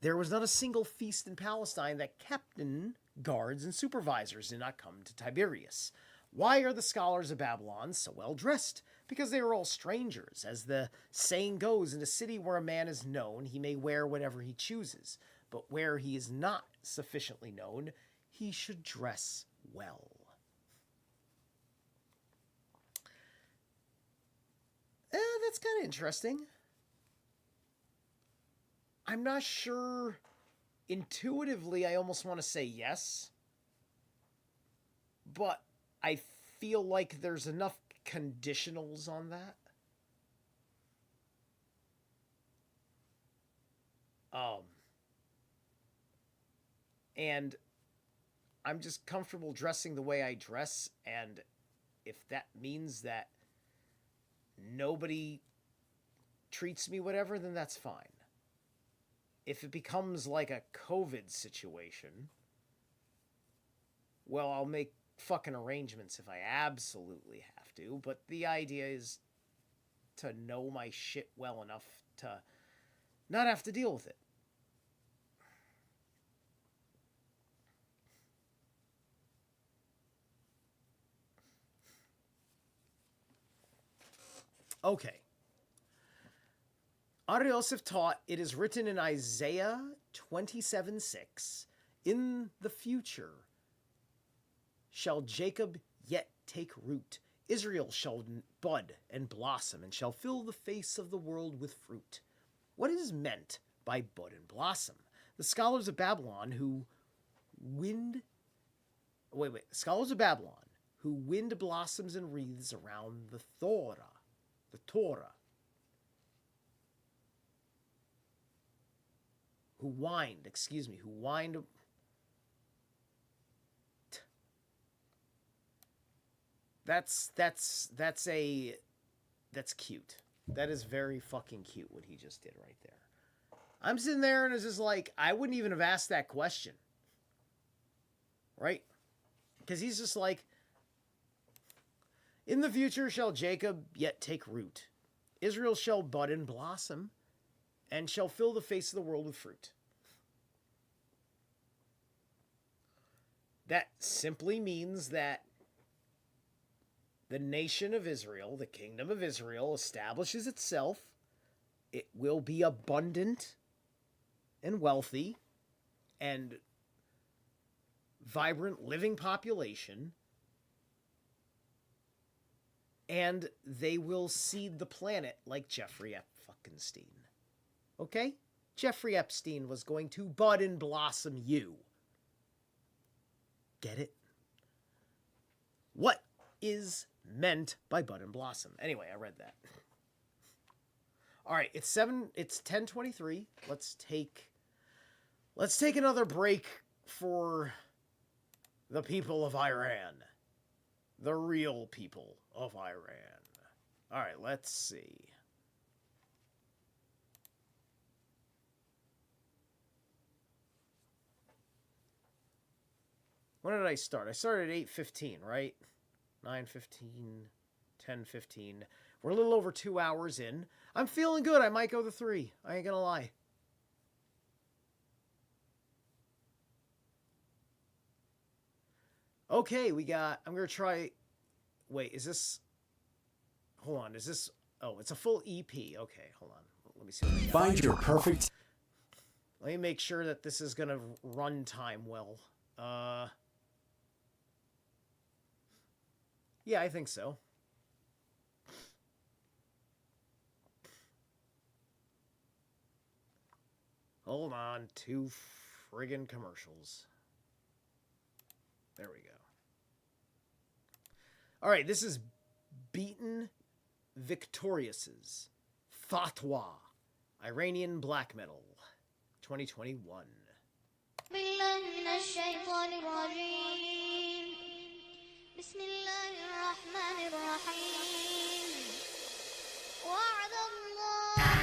there was not a single feast in Palestine that captain, guards, and supervisors did not come to Tiberias. Why are the scholars of Babylon so well dressed? Because they are all strangers. As the saying goes, in a city where a man is known, he may wear whatever he chooses. But where he is not sufficiently known, he should dress well. That's kind of interesting. I'm not sure. Intuitively, I almost want to say yes. But I feel like there's enough conditionals on that. And I'm just comfortable dressing the way I dress, and if that means that nobody treats me whatever, then that's fine. If it becomes like a COVID situation, well, I'll make fucking arrangements if I absolutely have to, but the idea is to know my shit well enough to not have to deal with it. Okay. Ariosef taught, it is written in Isaiah 27:6, in the future shall Jacob yet take root, Israel shall bud and blossom, and shall fill the face of the world with fruit. What is meant by bud and blossom? The scholars of Babylon who wind blossoms and wreaths around the Torah. Who wind. That's cute. That is very fucking cute what he just did right there. I'm sitting there and it's just like, I wouldn't even have asked that question. Right? Because he's just like, in the future shall Jacob yet take root. Israel shall bud and blossom, and shall fill the face of the world with fruit. That simply means that the nation of Israel, the kingdom of Israel, establishes itself. It will be abundant and wealthy and vibrant living population. And they will seed the planet like Jeffrey Epstein. Okay? Jeffrey Epstein was going to bud and blossom you. Get it? What is meant by bud and blossom? Anyway, I read that. All right, it's 10:23. Let's take another break for the people of Iran. The real people of Iran. All right, let's see. When did I start? I started at 8:15, right? 9:15, 10:15. We're a little over 2 hours in. I'm feeling good. I might go to 3. I ain't gonna lie. Okay, I'm gonna try... Wait, is this... Hold on, is this... Oh, it's a full EP. Okay, hold on. Let me see what I got. Find your perfect... Let me make sure that this is gonna run time well. Yeah, I think so. Hold on, 2 friggin' commercials. There we go. All right, this is Beaten Victorious's Fatwa, Iranian black metal, 2021. بسم الله الرحمن الرحيم وعد الله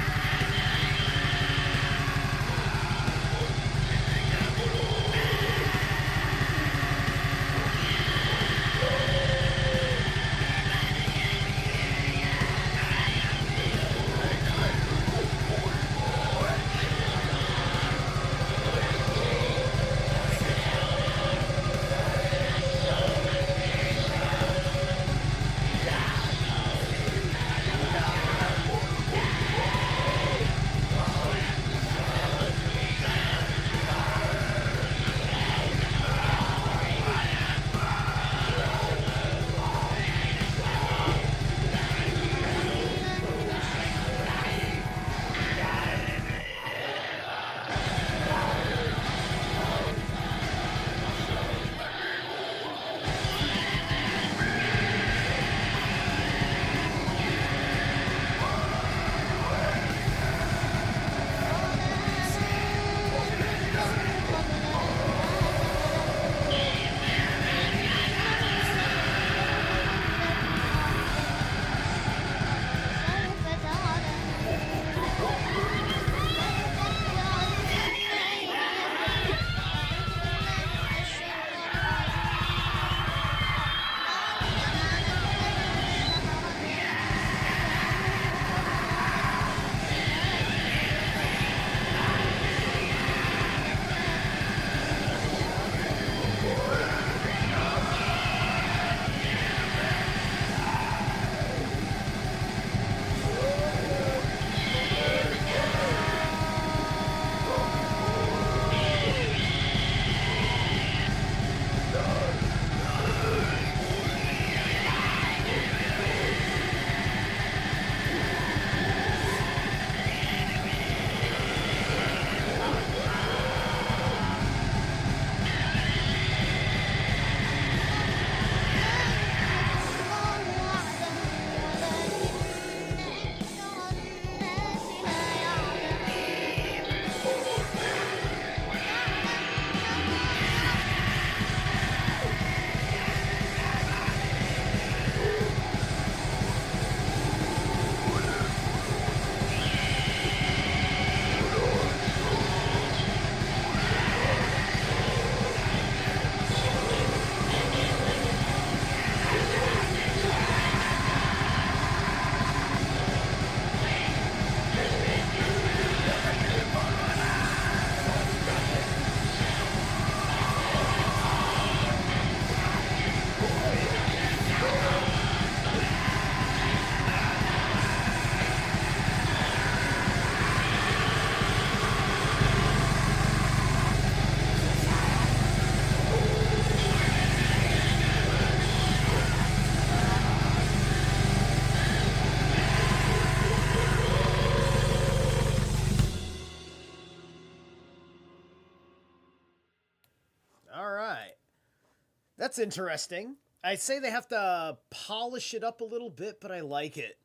That's interesting. I'd say they have to polish it up a little bit, but I like it.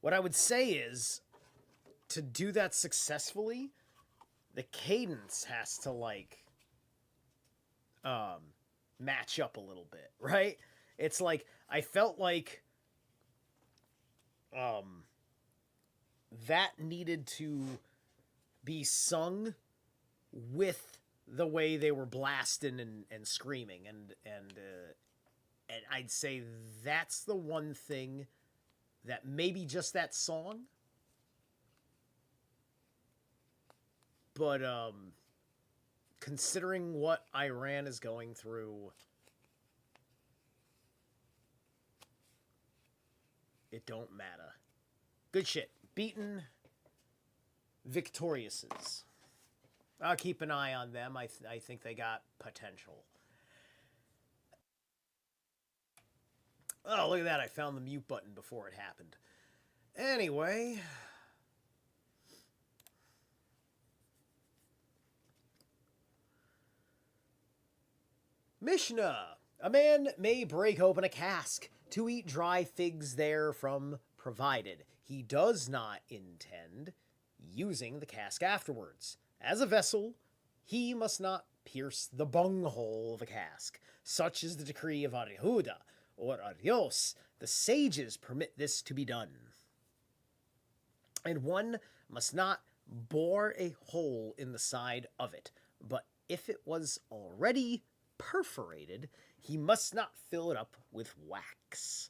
What I would say is, to do that successfully, the cadence has to match up a little bit, right? It's like I felt like that needed to be sung with the way they were blasting and screaming, and I'd say that's the one thing that maybe just that song, but considering what Iran is going through, it don't matter. Good shit. Beaten victoriouses. I'll keep an eye on them. I think they got potential. Oh, look at that. I found the mute button before it happened. Anyway. Mishnah. A man may break open a cask to eat dry figs therefrom, provided he does not intend using the cask afterwards. As a vessel, he must not pierce the bunghole of a cask. Such is the decree of Yehuda or Arios. The sages permit this to be done. And one must not bore a hole in the side of it, but if it was already perforated, he must not fill it up with wax,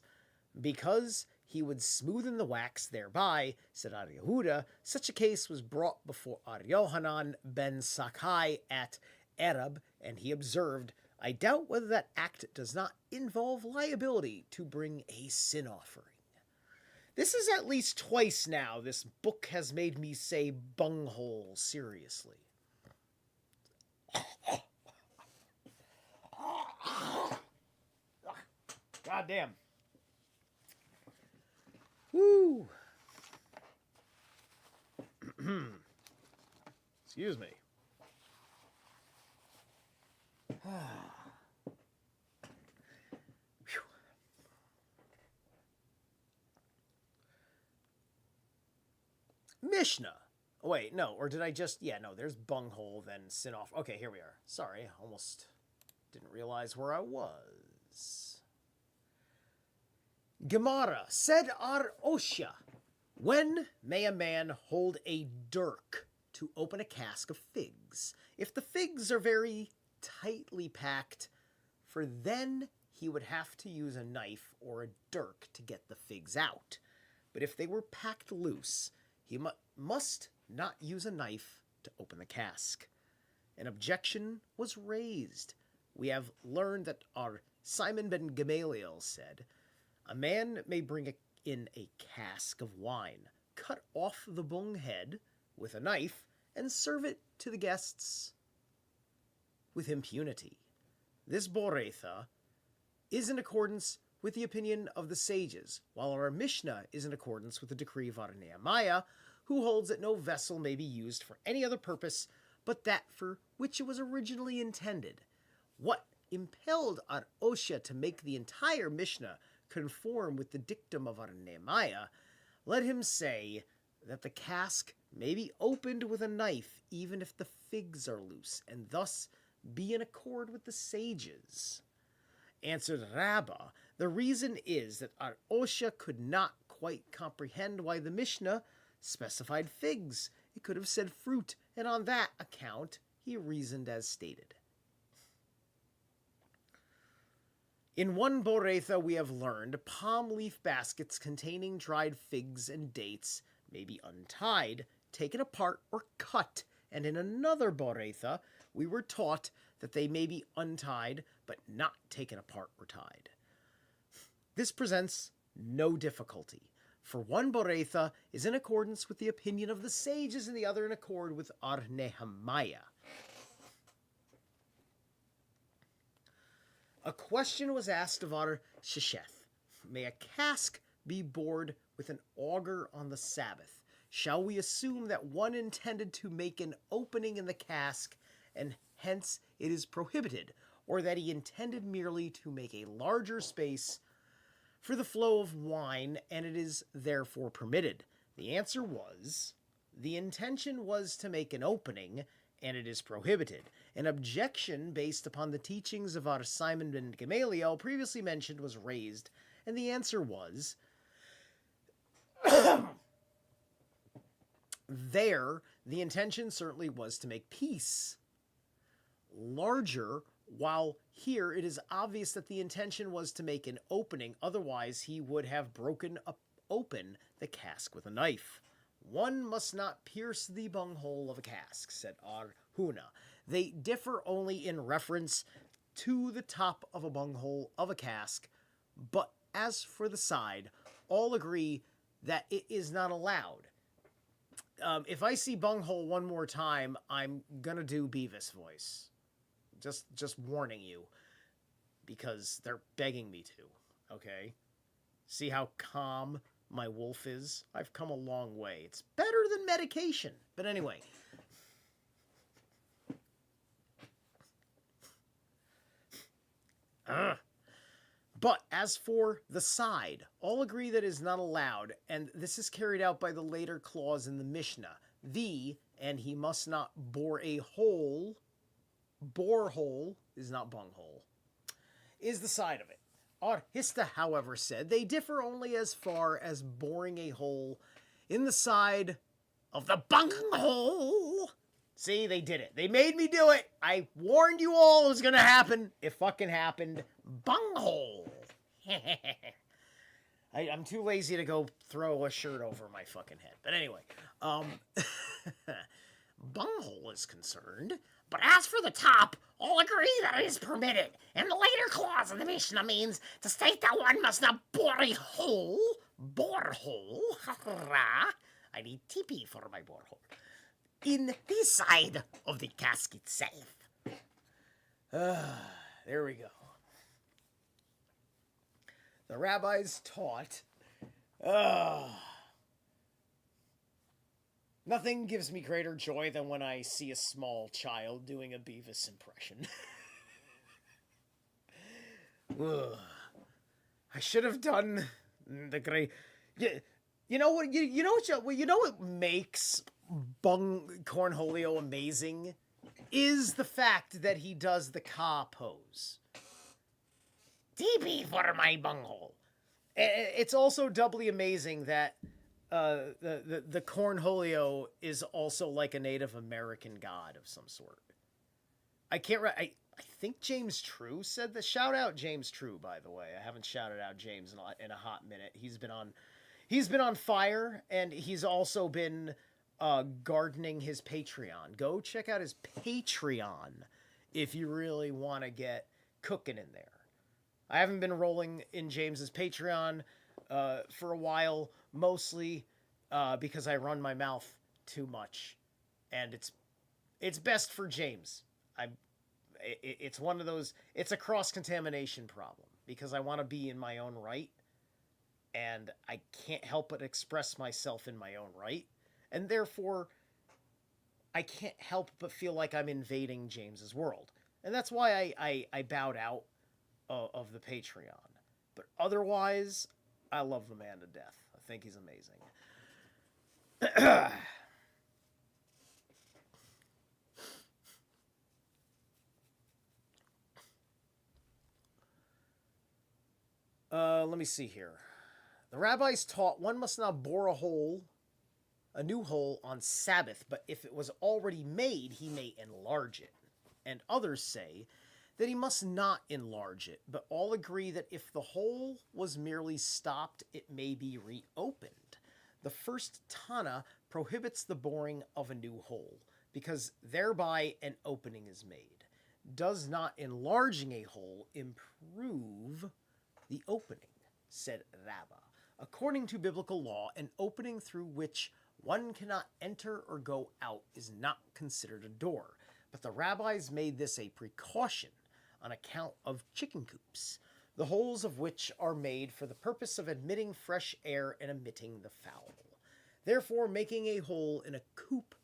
because he would smoothen the wax thereby, said Ar Yehuda. Such a case was brought before Ar Yohanan ben Sakai at Arab, and he observed, I doubt whether that act does not involve liability to bring a sin offering. This is at least twice now this book has made me say bunghole seriously. God damn. Woo. Excuse me. Mishnah. Oh, wait, no, or did I just... Yeah, no, there's bunghole, then sin off. Okay, here we are. Sorry, almost didn't realize where I was. Gemara, said Ar Osha, when may a man hold a dirk to open a cask of figs? If the figs are very tightly packed, for then he would have to use a knife or a dirk to get the figs out. But if they were packed loose, he must not use a knife to open the cask. An objection was raised. We have learned that our Simon ben Gamaliel said, a man may bring in a cask of wine, cut off the bung head with a knife, and serve it to the guests with impunity. This Boretha is in accordance with the opinion of the sages, while our Mishnah is in accordance with the decree of our Nehemiah, who holds that no vessel may be used for any other purpose but that for which it was originally intended. What impelled our Osha to make the entire Mishnah conform with the dictum of our Nehemiah let him say that the cask may be opened with a knife even if the figs are loose, and thus be in accord with the sages. Answered Rabbah, the reason is that our Osha could not quite comprehend why the Mishnah specified figs. It could have said fruit, and on that account he reasoned as stated. In one Boretha we have learned palm leaf baskets containing dried figs and dates may be untied, taken apart, or cut, and in another Boretha we were taught that they may be untied but not taken apart or tied. This presents no difficulty, for one Boretha is in accordance with the opinion of the sages and the other in accord with our Nehemiah. A question was asked of our Shesheth. May a cask be bored with an auger on the Sabbath? Shall we assume that one intended to make an opening in the cask, and hence it is prohibited? or that he intended merely to make a larger space for the flow of wine, and it is therefore permitted? The answer was, the intention was to make an opening, and it is prohibited. An objection based upon the teachings of our Simon ben Gamaliel previously mentioned was raised, and the answer was, there, the intention certainly was to make peace larger, while here it is obvious that the intention was to make an opening, otherwise he would have broken open the cask with a knife. One must not pierce the bunghole of a cask, said Arhuna. They differ only in reference to the top of a bunghole of a cask, but as for the side, all agree that it is not allowed. If I see bunghole one more time, I'm gonna do Beavis voice. Just warning you, because they're begging me to, okay? See how calm my wolf is? I've come a long way. It's better than medication. But anyway. But as for the side, all agree that it is not allowed, and this is carried out by the later clause in the Mishnah. And he must not bore hole is not bunghole, is the side of it. Arhista, however, said they differ only as far as boring a hole in the side of the bunghole. See, they did it. They made me do it. I warned you all it was going to happen. It fucking happened. Bunghole. I'm too lazy to go throw a shirt over my fucking head. But anyway, bunghole is concerned. But as for the top, all agree that it is permitted. And the later clause of the Mishnah means to state that one must not bore hole. I need TP for my borehole. In the side of the cask itself. There we go. The rabbis taught, nothing gives me greater joy than when I see a small child doing a Beavis impression. I should have done the great. You know what? You know what makes Cornholio amazing is the fact that he does the Ka pose. TP for my bunghole. It's also doubly amazing that the Cornholio is also like a Native American god of some sort. I can't. I think James True said that. Shout out James True, by the way. I haven't shouted out James in a hot minute. He's been on fire, and he's also been gardening his Patreon. Go check out his Patreon if you really want to get cooking in there. I haven't been rolling in James's Patreon for a while, mostly because I run my mouth too much, and it's best for James. It's one of those. It's a cross-contamination problem because I want to be in my own right, and I can't help but express myself in my own right, and therefore I can't help but feel like I'm invading James's world, and that's why I bowed out of the Patreon. But otherwise, I love the man to death. I think he's amazing. Let me see here. The rabbis taught one must not bore a new hole on Sabbath, but if it was already made, he may enlarge it. And others say that he must not enlarge it, but all agree that if the hole was merely stopped, it may be reopened. The first Tana prohibits the boring of a new hole, because thereby an opening is made. Does not enlarging a hole improve the opening, said Rabba. According to biblical law, an opening through which one cannot enter or go out is not considered a door, but the rabbis made this a precaution on account of chicken coops, the holes of which are made for the purpose of admitting fresh air and emitting the fowl. Therefore, making a hole in a coop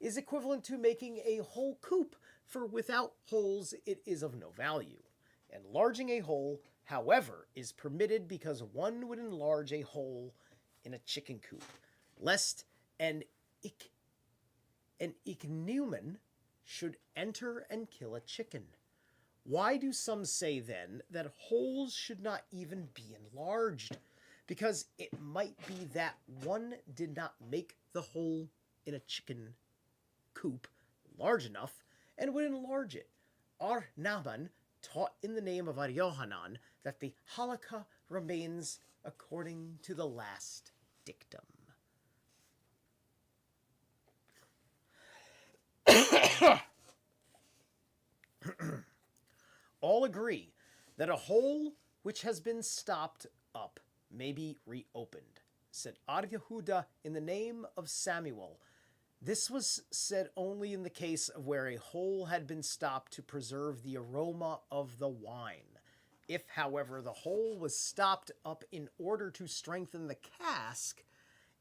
is equivalent to making a whole coop, for without holes it is of no value. Enlarging a hole, however, is permitted because one would enlarge a hole in a chicken coop, lest an ichneumon should enter and kill a chicken. Why do some say then that holes should not even be enlarged? Because it might be that one did not make the hole in a chicken coop large enough and would enlarge it. Ar Naaman taught in the name of Ar Yohanan that the halakha remains according to the last dictum. All agree that a hole which has been stopped up may be reopened, said Ar Yehuda in the name of Samuel. This was said only in the case of where a hole had been stopped to preserve the aroma of the wine. If, however, the hole was stopped up in order to strengthen the cask,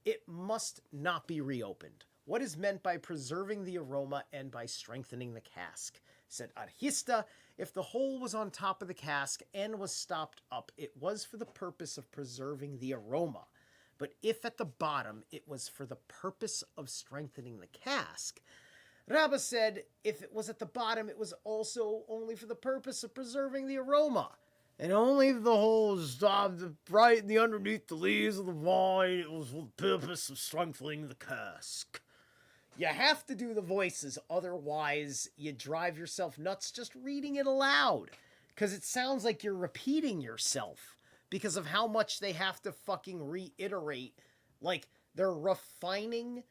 it must not be reopened. What is meant by preserving the aroma and by strengthening the cask? Said Arhista, if the hole was on top of the cask and was stopped up, it was for the purpose of preserving the aroma. But if at the bottom, it was for the purpose of strengthening the cask. Rabbah said, if it was at the bottom, it was also only for the purpose of preserving the aroma. And only if the hole was stopped right in the underneath the leaves of the vine, it was for the purpose of strengthening the cask. You have to do the voices, otherwise you drive yourself nuts just reading it aloud. Because it sounds like you're repeating yourself. Because of how much they have to fucking reiterate. Like, they're refining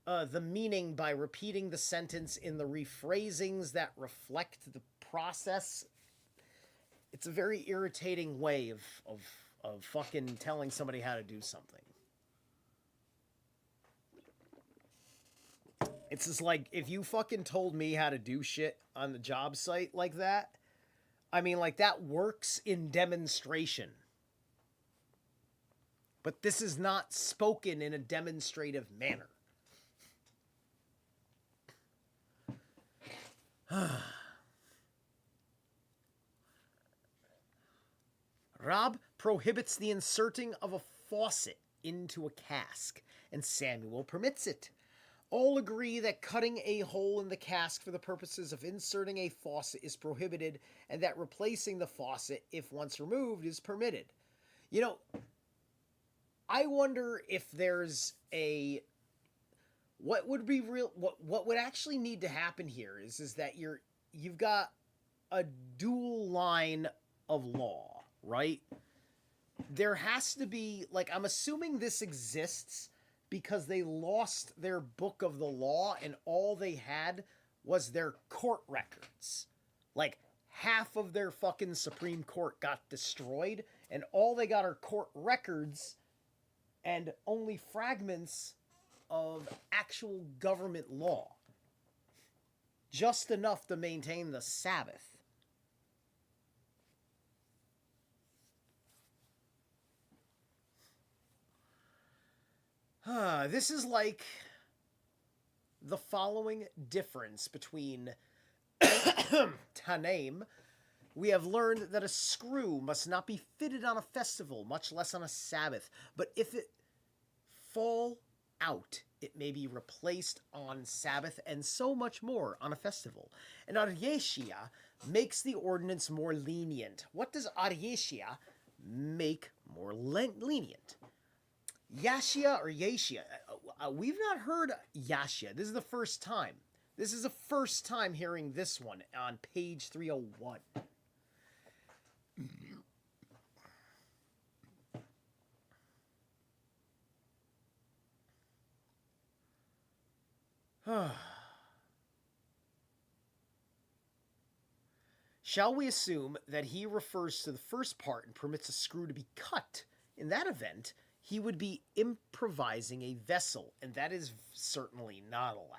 the meaning by repeating the sentence in the rephrasings that reflect the process. It's a very irritating way of fucking telling somebody how to do something. It's just like, if you fucking told me how to do shit on the job site like that, I mean, like, that works in demonstration. But this is not spoken in a demonstrative manner. Rab prohibits the inserting of a faucet into a cask, and Samuel permits it. All agree that cutting a hole in the cask for the purposes of inserting a faucet is prohibited, and that replacing the faucet, if once removed, is permitted. You know, I wonder if there's a... What would be real... What would actually need to happen here is that you've got a dual line of law, right? There has to be... Like, I'm assuming this exists because they lost their book of the law and all they had was their court records. Like, half of their fucking Supreme Court got destroyed, and all they got are court records and only fragments of actual government law. Just enough to maintain the Sabbath. This is like the following difference between Tanaim. We have learned that a screw must not be fitted on a festival, much less on a Sabbath. But if it fall out, it may be replaced on Sabbath, and so much more on a festival. And Aryeshia makes the ordinance more lenient. What does Aryeshia make more lenient? Yashia or Yashia. We've not heard Yashia. This is the first time. This is the first time hearing this one on page 301. Shall we assume that he refers to the first part and permits a screw to be cut? In that event, he would be improvising a vessel, and that is certainly not allowed.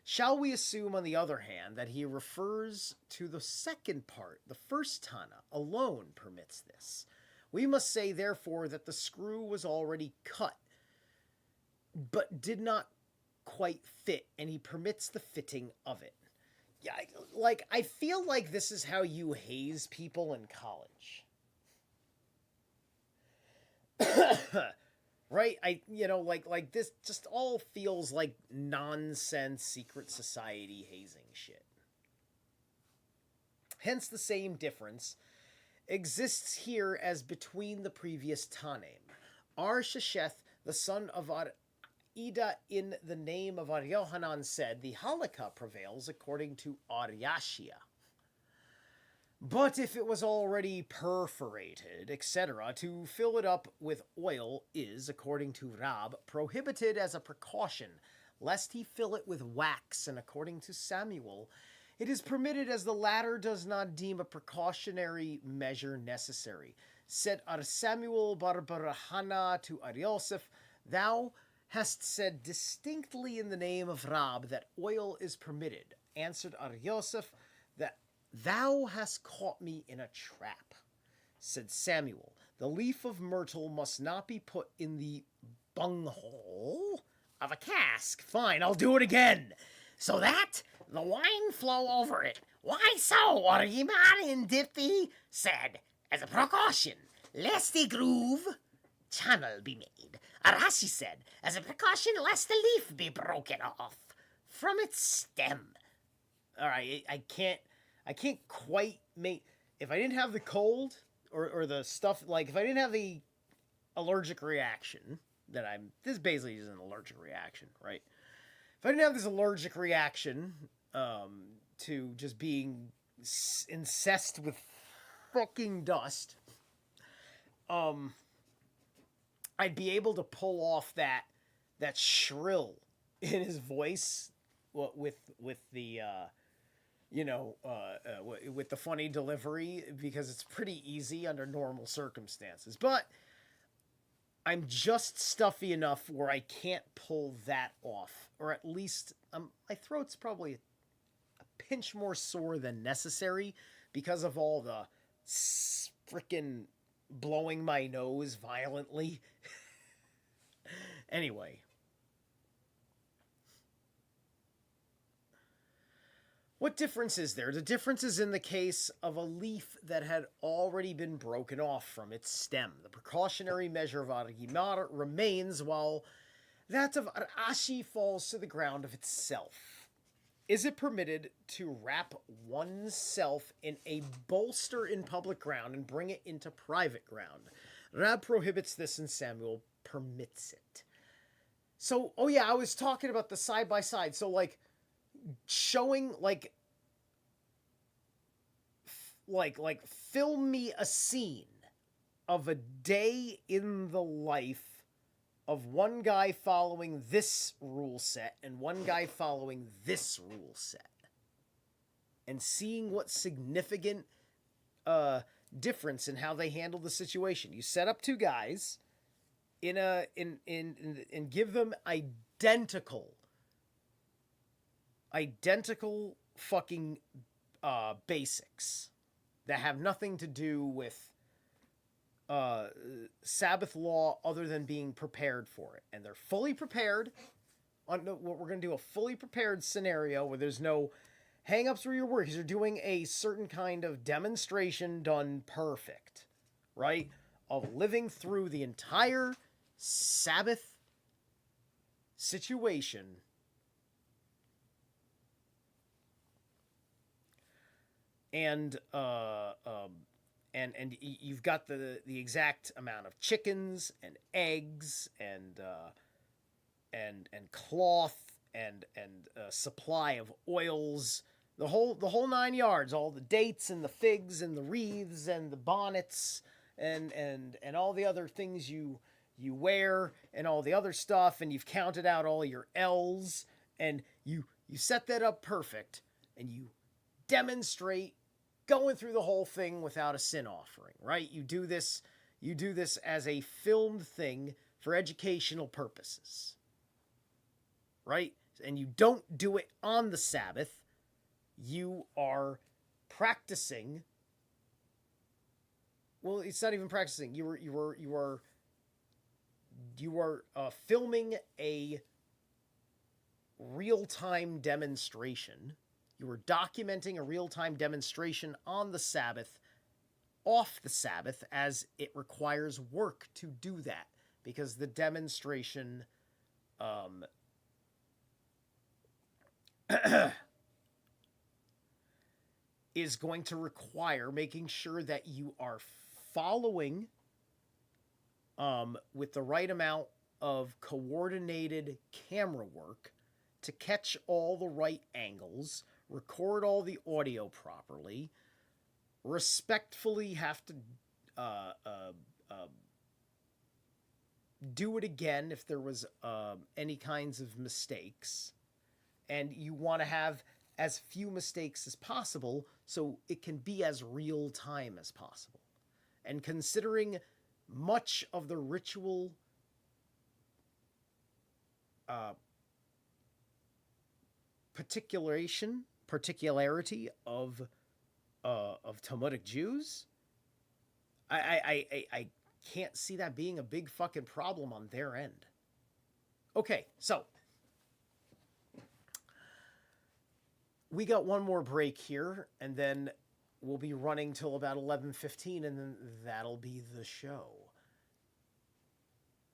Shall we assume, on the other hand, that he refers to the second part, the first Tana, alone permits this? We must say, therefore, that the screw was already cut, but did not quite fit, and he permits the fitting of it. Yeah, I feel like this is how you haze people in college. Right? Like this just all feels like nonsense secret society hazing shit. Hence the same difference exists here as between the previous Tanem. Ar-Shesheth, the son of Ida in the name of Ar-Yohanan said, the halakha prevails according to Ar-Yashia. But if it was already perforated, etc., to fill it up with oil is, according to Rab, prohibited as a precaution, lest he fill it with wax, and according to Samuel, it is permitted as the latter does not deem a precautionary measure necessary. Said Ar Samuel Barbarahana to Ar Yosef, thou hast said distinctly in the name of Rab that oil is permitted. Answered Ar Yosef, that thou hast caught me in a trap. Said Samuel, the leaf of myrtle must not be put in the bunghole of a cask. Fine, I'll do it again. So that the wine flow over it. Why so? Oriman in Dipthi said, as a precaution, lest the groove channel be made. Arashi said, as a precaution, lest the leaf be broken off from its stem. All right, I can't quite make, if I didn't have the cold or the stuff, like if I didn't have the allergic reaction that this basically is an allergic reaction, right? If I didn't have this allergic reaction to just being incensed with fucking dust, I'd be able to pull off that shrill in his voice with the with the funny delivery, because it's pretty easy under normal circumstances. But I'm just stuffy enough where I can't pull that off, or at least my throat's probably a pinch more sore than necessary because of all the frickin' blowing my nose violently. Anyway. What difference is there? The difference is in the case of a leaf that had already been broken off from its stem. The precautionary measure of Argimar remains, while that of Arashi falls to the ground of itself. Is it permitted to wrap oneself in a bolster in public ground and bring it into private ground? Rab prohibits this and Samuel permits it. So, oh yeah, I was talking about the side-by-side. So, like, showing, like film me a scene of a day in the life of one guy following this rule set and one guy following this rule set, and seeing what significant difference in how they handle the situation. You set up two guys and give them identical fucking basics that have nothing to do with Sabbath law other than being prepared for it. And they're fully prepared. We're going to do a fully prepared scenario where there's no hang-ups where you're working. You're doing a certain kind of demonstration done perfect, right? Of living through the entire Sabbath situation and you've got the exact amount of chickens and eggs and cloth and supply of oils, the whole 9 yards, all the dates and the figs and the wreaths and the bonnets and all the other things you wear and all the other stuff, and you've counted out all your L's, and you set that up perfect, and you demonstrate going through the whole thing without a sin offering, right? You do this as a filmed thing for educational purposes, right? And you don't do it on the Sabbath. You are practicing. Well, it's not even practicing. You are filming a real-time demonstration. You were documenting a real-time demonstration on the Sabbath, off the Sabbath, as it requires work to do that, because the demonstration is going to require making sure that you are following with the right amount of coordinated camera work to catch all the right angles, record all the audio properly, respectfully have to do it again if there was any kinds of mistakes, and you want to have as few mistakes as possible so it can be as real time as possible. And considering much of the ritual particularity of Talmudic Jews, I can't see that being a big fucking problem on their end. Okay, so we got one more break here, and then we'll be running till about 11:15, and then that'll be the show.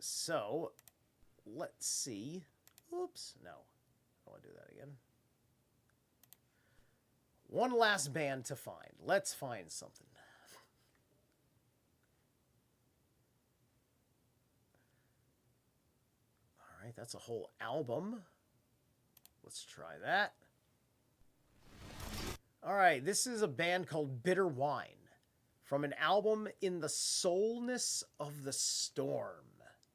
So, let's see. Oops, no. I want to do that again. One last band to find. Let's find something. All right, that's a whole album. Let's try that. All right, this is a band called Bitter Wine from an album In the Soulness of the Storm.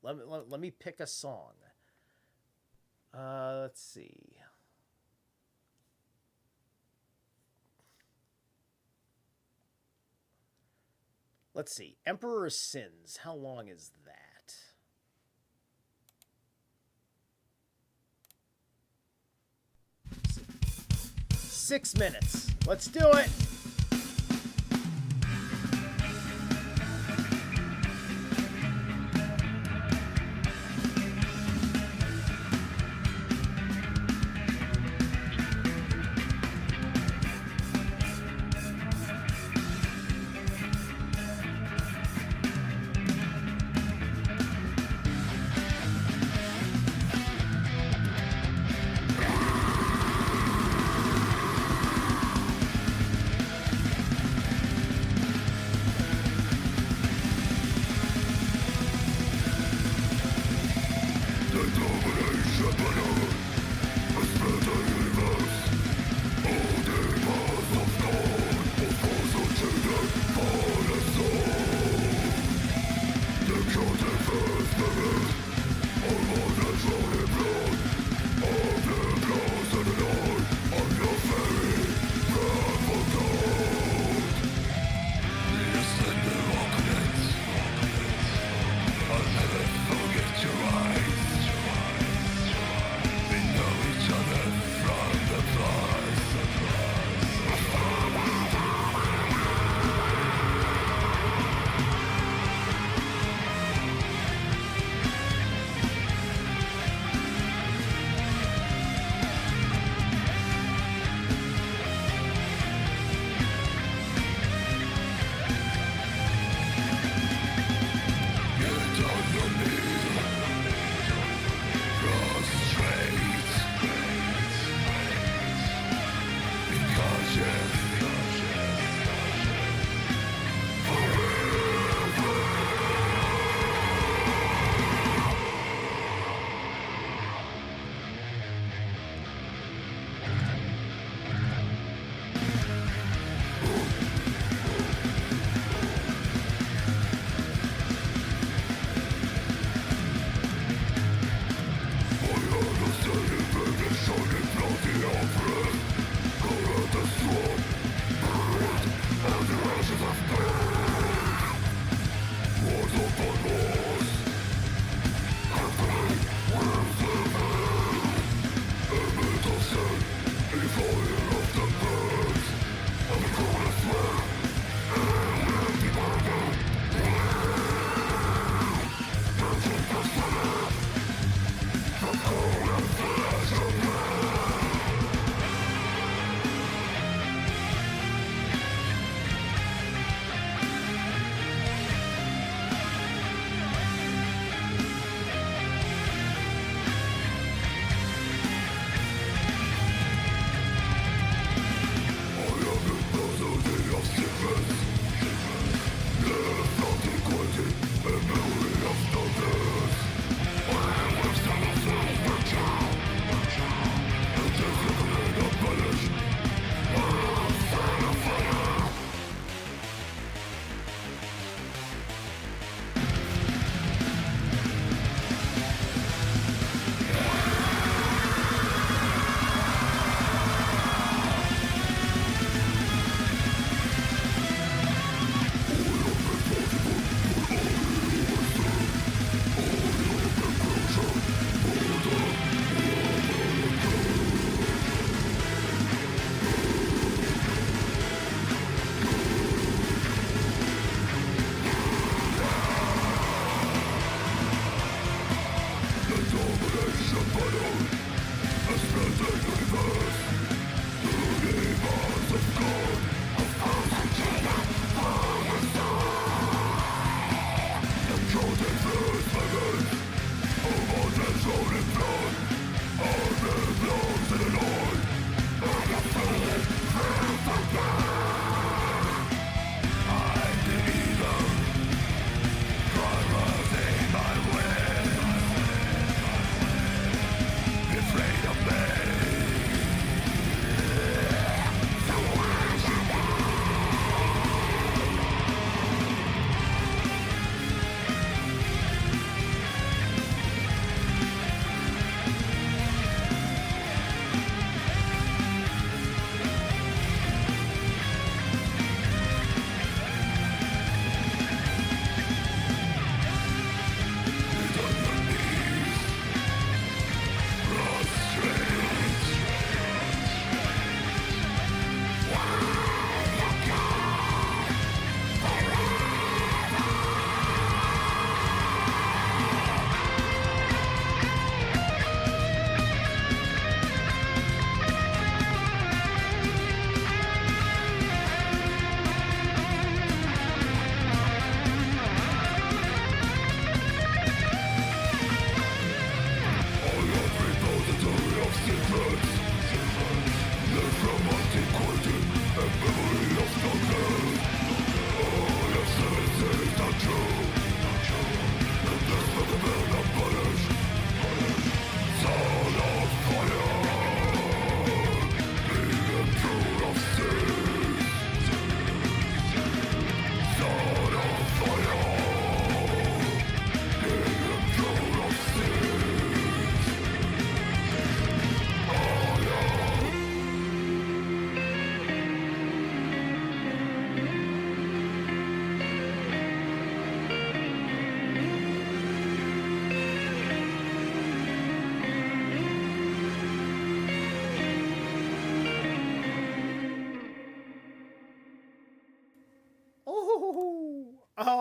Let me pick a song. Let's see. Let's see. Emperor's Sins. How long is that? Six minutes. Let's do it.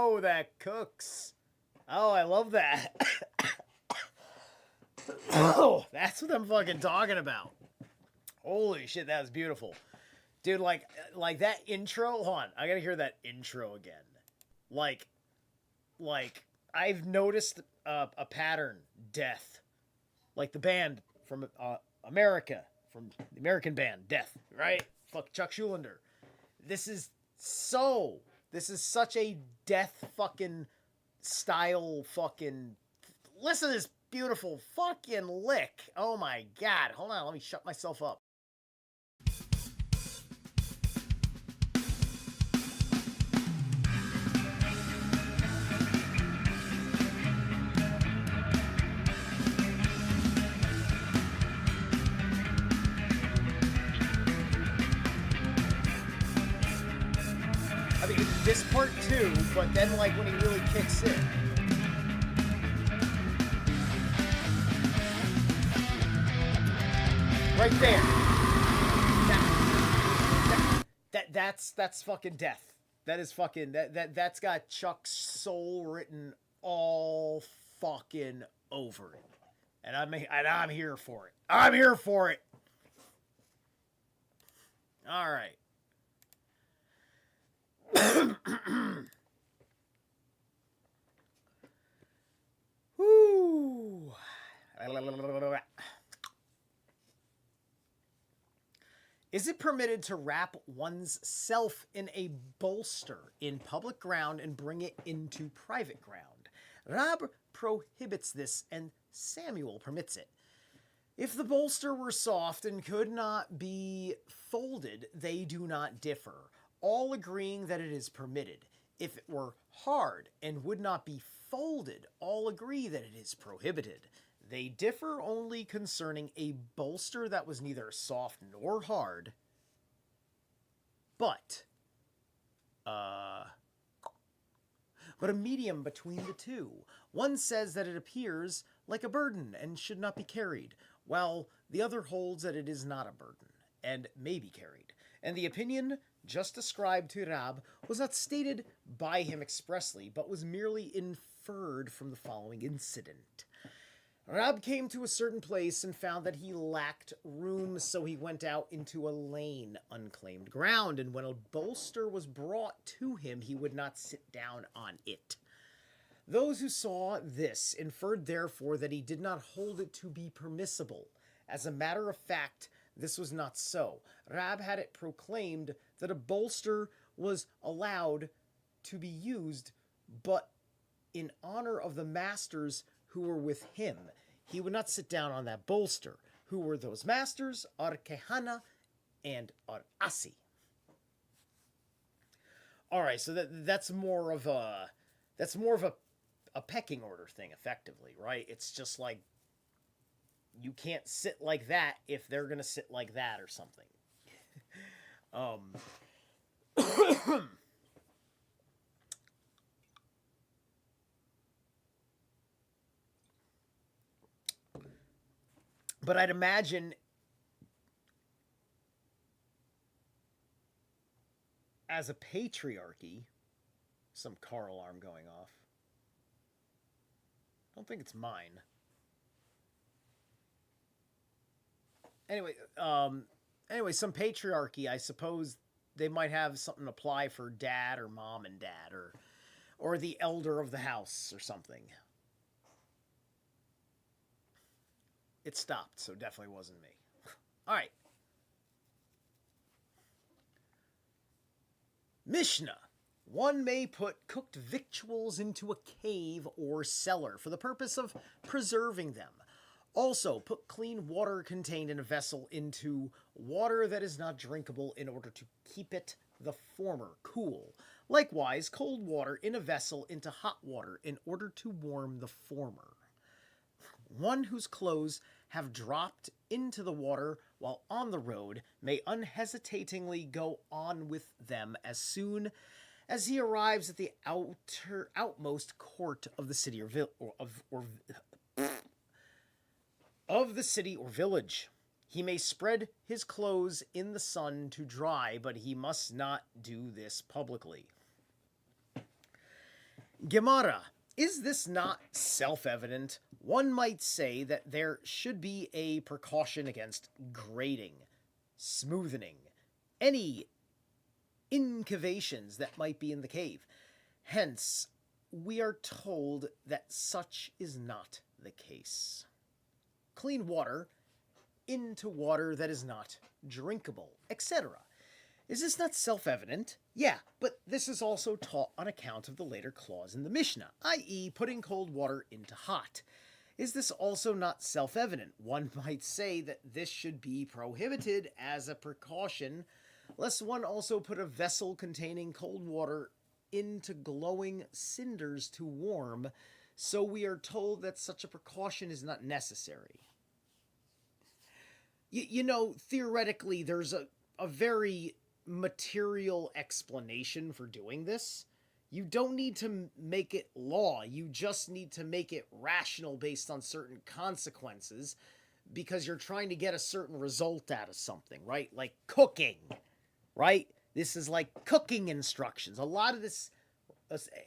Oh, that cooks. Oh, I love that. Oh, that's what I'm fucking talking about. Holy shit, that was beautiful. Dude, like that intro, hold on, I gotta hear that intro again. Like, I've noticed a pattern, Death. Like the band from America, from the American band, Death, right? Fuck Chuck Schuldiner. This is such a Death fucking style fucking, listen to this beautiful fucking lick. Oh my god, hold on, let me shut myself up. I mean, this part too, but then like when he really kicks in. Right there. That's fucking Death. That is fucking that's got Chuck's soul written all fucking over it. And I'm here for it. I'm here for it. All right. Woo. Is it permitted to wrap one's self in a bolster in public ground and bring it into private ground? Rab prohibits this and Samuel permits it. If the bolster were soft and could not be folded, they do not differ, all agreeing that it is permitted. If it were hard and would not be folded, all agree that it is prohibited. They differ only concerning a bolster that was neither soft nor hard, but a medium between the two. One says that it appears like a burden and should not be carried, while the other holds that it is not a burden and may be carried. And the opinion just described to Rab was not stated by him expressly, but was merely inferred from the following incident. Rab came to a certain place and found that he lacked room, so he went out into a lane, unclaimed ground, and when a bolster was brought to him, he would not sit down on it. Those who saw this inferred therefore that he did not hold it to be permissible. As a matter of fact, this was not so. Rab had it proclaimed that a bolster was allowed to be used, but in honor of the masters who were with him. He would not sit down on that bolster. Who were those masters? Ar-Kehana and Ar-Asi. All right, so that's more of a pecking order thing, effectively, right? It's just like you can't sit like that if they're gonna sit like that or something. But I'd imagine as a patriarchy, some car alarm going off. I don't think it's mine. Anyway, some patriarchy, I suppose they might have something apply for dad or mom and dad or the elder of the house or something. It stopped, so definitely wasn't me. All right. Mishnah. One may put cooked victuals into a cave or cellar for the purpose of preserving them. Also, put clean water contained in a vessel into water that is not drinkable in order to keep it, the former, cool. Likewise, cold water in a vessel into hot water in order to warm the former. One whose clothes have dropped into the water while on the road may unhesitatingly go on with them as soon as he arrives at the outmost court of the city of the city or village. He may spread his clothes in the sun to dry, but he must not do this publicly. Gemara, is this not self-evident? One might say that there should be a precaution against grading, smoothing, any incavations that might be in the cave. Hence, we are told that such is not the case. Clean water into water that is not drinkable, etc. Is this not self-evident? Yeah, but this is also taught on account of the later clause in the Mishnah, i.e. putting cold water into hot. Is this also not self-evident? One might say that this should be prohibited as a precaution, lest one also put a vessel containing cold water into glowing cinders to warm, so we are told that such a precaution is not necessary. You know, theoretically, there's a very material explanation for doing this. You don't need to make it law. You just need to make it rational based on certain consequences because you're trying to get a certain result out of something, right? Like cooking, right? This is like cooking instructions. A lot of this,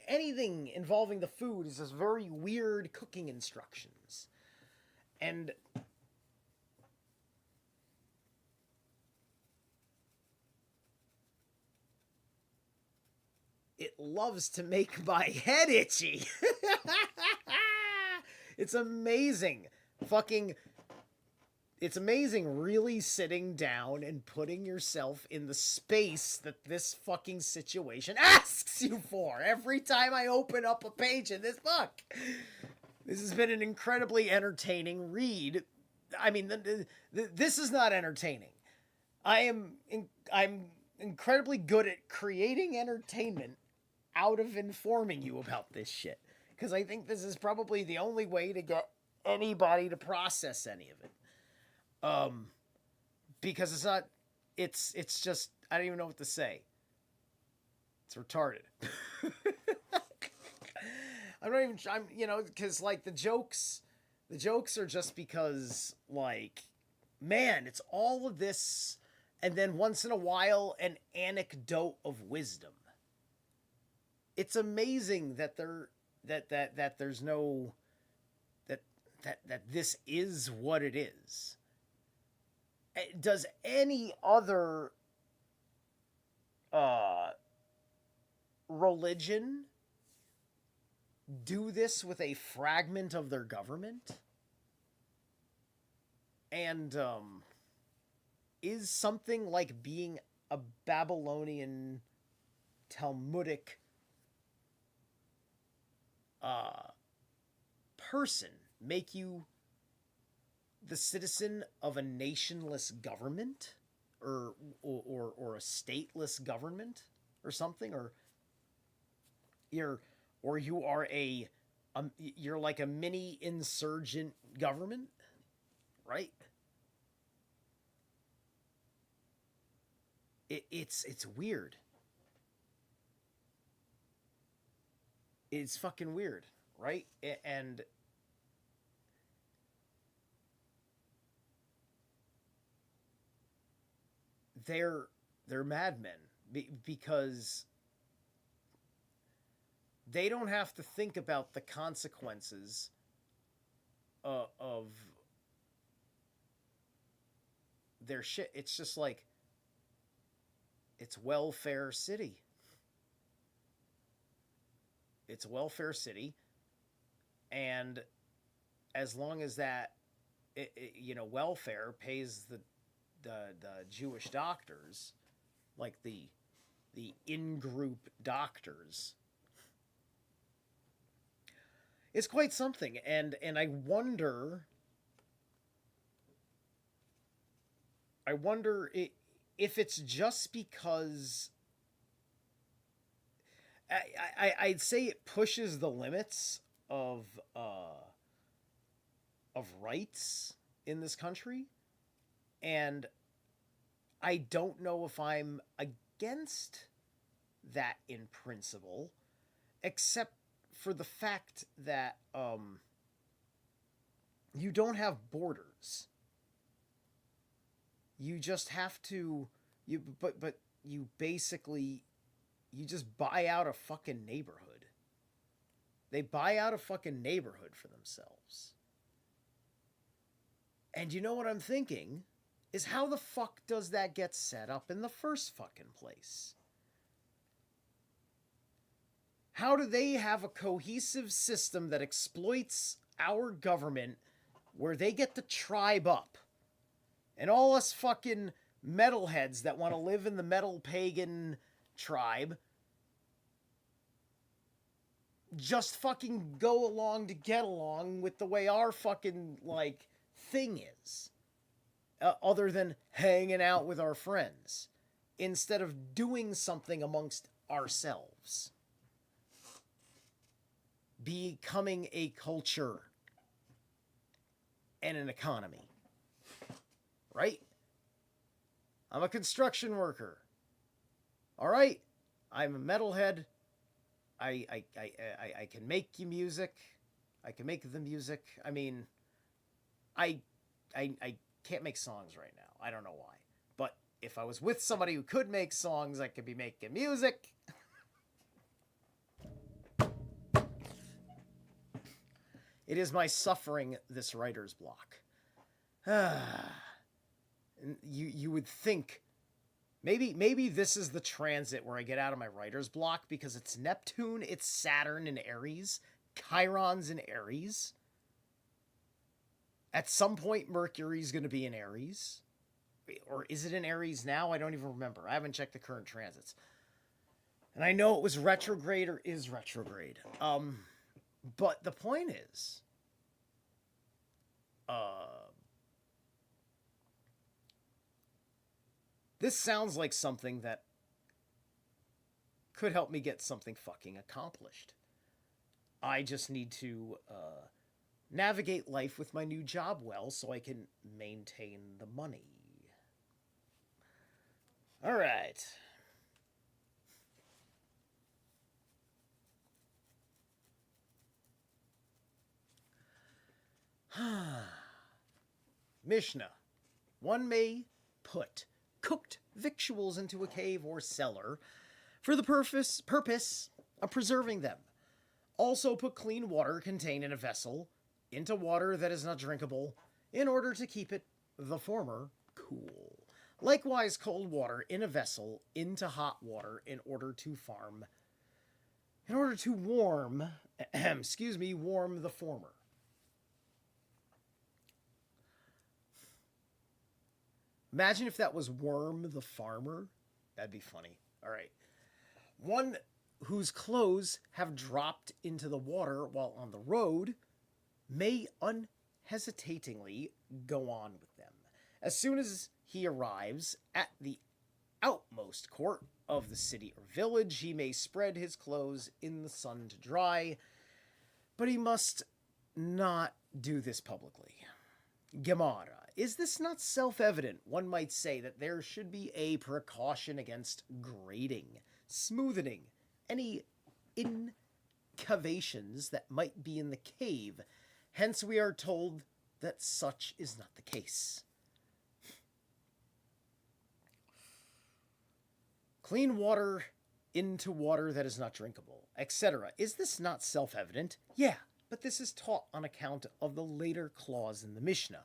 anything involving the food is just very weird cooking instructions. And it loves to make my head itchy. It's amazing. It's amazing really sitting down and putting yourself in the space that this fucking situation asks you for every time I open up a page in this book. This has been an incredibly entertaining read. I mean, this is not entertaining. I'm incredibly good at creating entertainment out of informing you about this shit. Because I think this is probably the only way to get anybody to process any of it. Because it's not, it's just, I don't even know what to say. It's retarded. Because like the jokes are just because like, man, it's all of this, and then once in a while, an anecdote of wisdom. It's amazing that there's no that this is what it is. Does any other religion do this with a fragment of their government? And is something like being a Babylonian Talmudic person make you the citizen of a nationless government or a stateless government or something, or you are you're like a mini insurgent government, right? It's weird. It's fucking weird, right? And they're madmen because they don't have to think about the consequences of their shit. It's just like, it's welfare city. It's a welfare city, and as long as that, welfare pays the Jewish doctors, like the in-group doctors, it's quite something. And I wonder if it's just because I'd say it pushes the limits of rights in this country, and I don't know if I'm against that in principle, except for the fact that you don't have borders. You just have to you basically you just buy out a fucking neighborhood. They buy out a fucking neighborhood for themselves. And you know what I'm thinking? Is how the fuck does that get set up in the first fucking place? How do they have a cohesive system that exploits our government where they get to tribe up? And all us fucking metalheads that want to live in the metal pagan tribe just fucking go along to get along with the way our fucking, like, thing is. Other than hanging out with our friends. Instead of doing something amongst ourselves. Becoming a culture. And an economy. Right? I'm a construction worker. Alright? I'm a metalhead. I can make you music. I can make the music. I mean, I can't make songs right now. I don't know why. But if I was with somebody who could make songs, I could be making music. It is my suffering, this writer's block. You would think, maybe this is the transit where I get out of my writer's block, because it's Neptune, it's Saturn in Aries, Chiron's in Aries. At some point, Mercury's going to be in Aries. Or is it in Aries now? I don't even remember. I haven't checked the current transits. And I know it was retrograde or is retrograde. But the point is, this sounds like something that could help me get something fucking accomplished. I just need to navigate life with my new job well so I can maintain the money. All right. Mishnah. One may put cooked victuals into a cave or cellar for the purpose of preserving them. Also put clean water contained in a vessel into water that is not drinkable in order to keep it, the former, cool. Likewise, cold water in a vessel into hot water in order to warm, warm the former. Imagine if that was Worm the Farmer. That'd be funny. All right. One whose clothes have dropped into the water while on the road may unhesitatingly go on with them. As soon as he arrives at the outmost court of the city or village, he may spread his clothes in the sun to dry, but he must not do this publicly. Gemara. Is this not self-evident? One might say that there should be a precaution against grading, smoothing, any incavations that might be in the cave. Hence we are told that such is not the case. Clean water into water that is not drinkable, etc. Is this not self-evident? Yeah, but this is taught on account of the later clause in the Mishnah,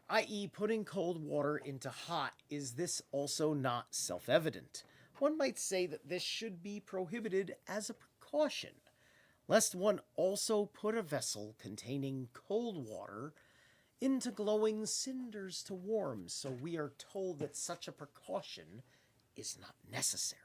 i.e. putting cold water into hot. Is this also not self-evident? One might say that this should be prohibited as a precaution, lest one also put a vessel containing cold water into glowing cinders to warm, so we are told that such a precaution is not necessary.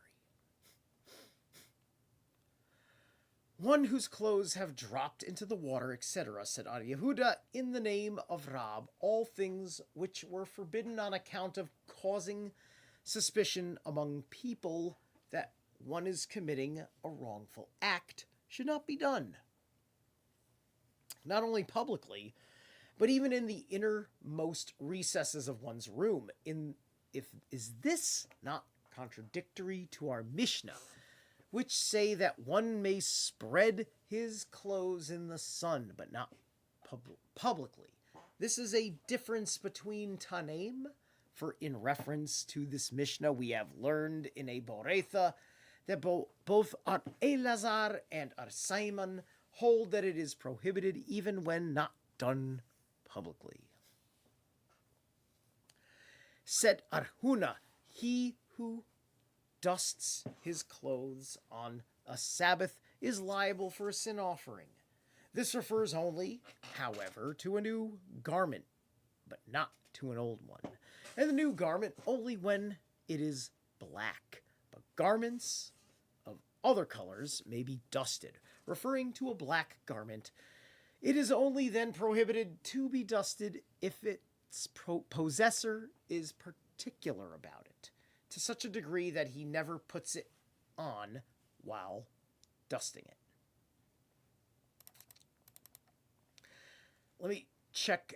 One whose clothes have dropped into the water, etc., said Ad Yehuda, in the name of Rab, all things which were forbidden on account of causing suspicion among people that one is committing a wrongful act should not be done. Not only publicly, but even in the innermost recesses of one's room. Is this not contradictory to our Mishnah, which say that one may spread his clothes in the sun, but not publicly? This is a difference between Tanem, for in reference to this Mishnah we have learned in a Boretha that both Ar Elazar and Ar Simon hold that it is prohibited even when not done publicly. Said Arhuna, he who dusts his clothes on a Sabbath is liable for a sin offering. This refers only, however, to a new garment, but not to an old one. And the new garment only when it is black. But garments of other colors may be dusted, referring to a black garment. It is only then prohibited to be dusted if its possessor is particular about it, to such a degree that he never puts it on while dusting it. Let me check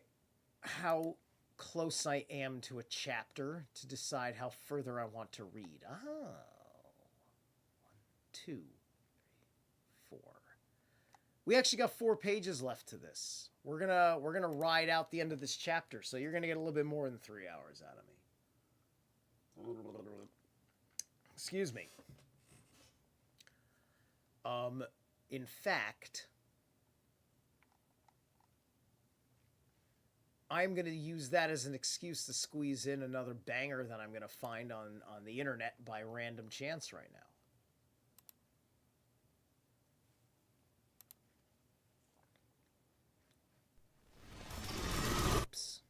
how close I am to a chapter to decide how further I want to read. 1, 2, 3, 4. We actually got 4 pages left to this. We're gonna ride out the end of this chapter, so you're gonna get a little bit more than 3 hours out of me. Excuse me. In fact, I'm going to use that as an excuse to squeeze in another banger that I'm going to find on the internet by random chance right now. Oops.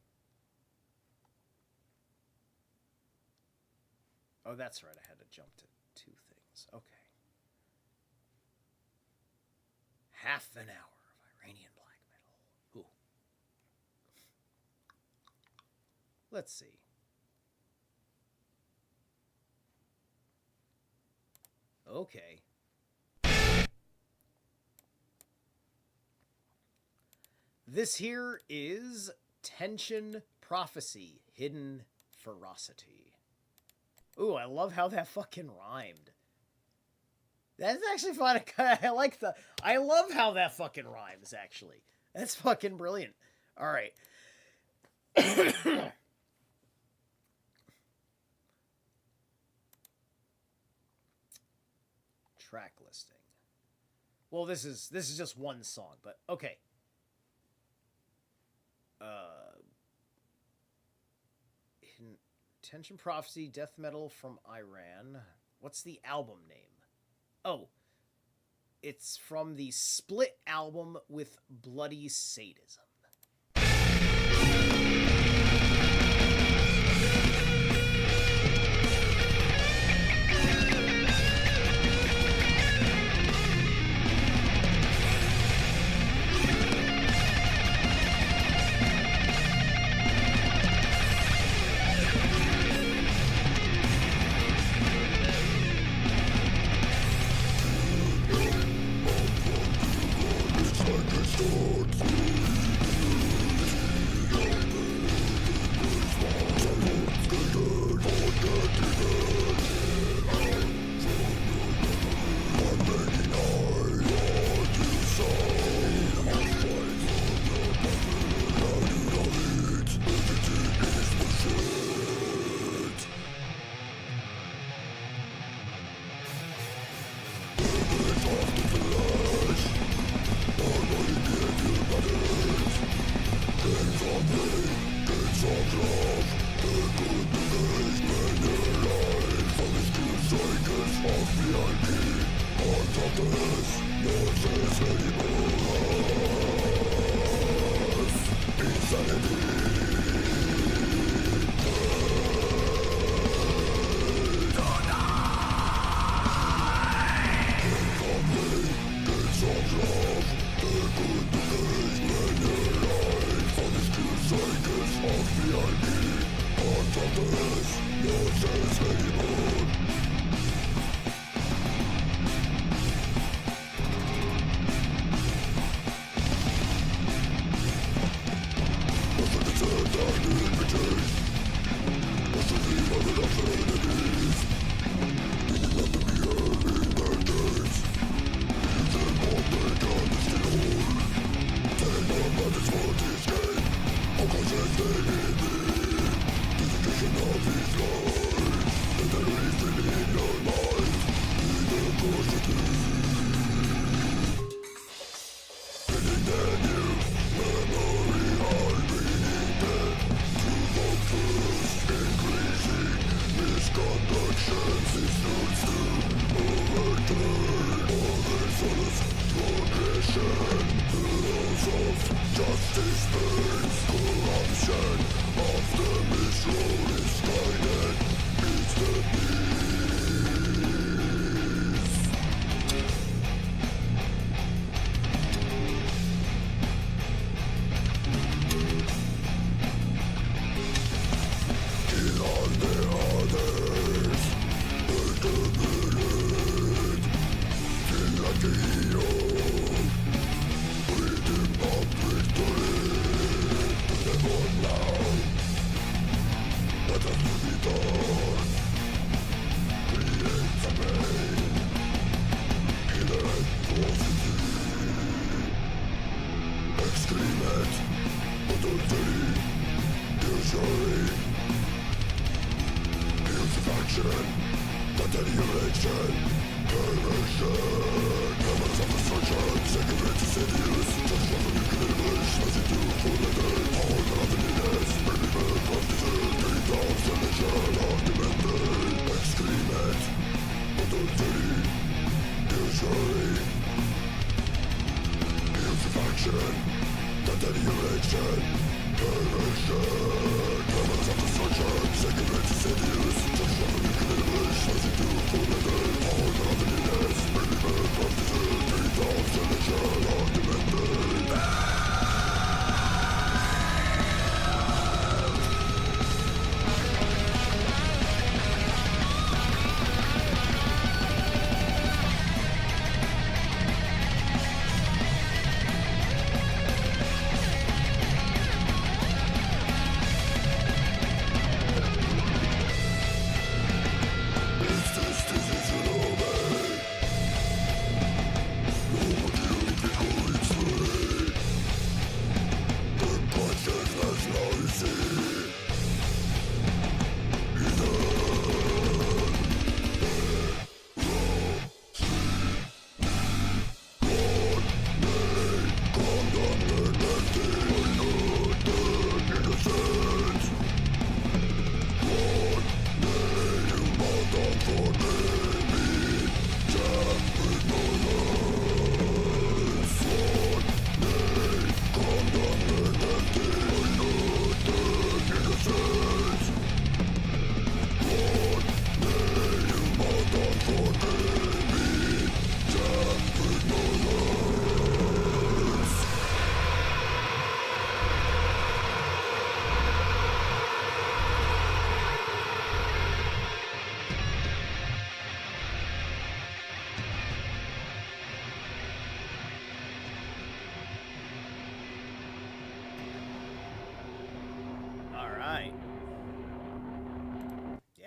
Oh, that's right. I had to jump to 2 things. Okay. Half an hour of Iranian black metal. Ooh. Let's see. Okay. This here is Tension Prophecy, Hidden Ferocity. Ooh, I love how that fucking rhymed. That's actually fun. I love how that fucking rhymes, actually. That's fucking brilliant. All right. Track listing. Well, this is just one song, but okay. Tension Prophecy, death metal from Iran. What's the album name? Oh, it's from the split album with Bloody Sadism.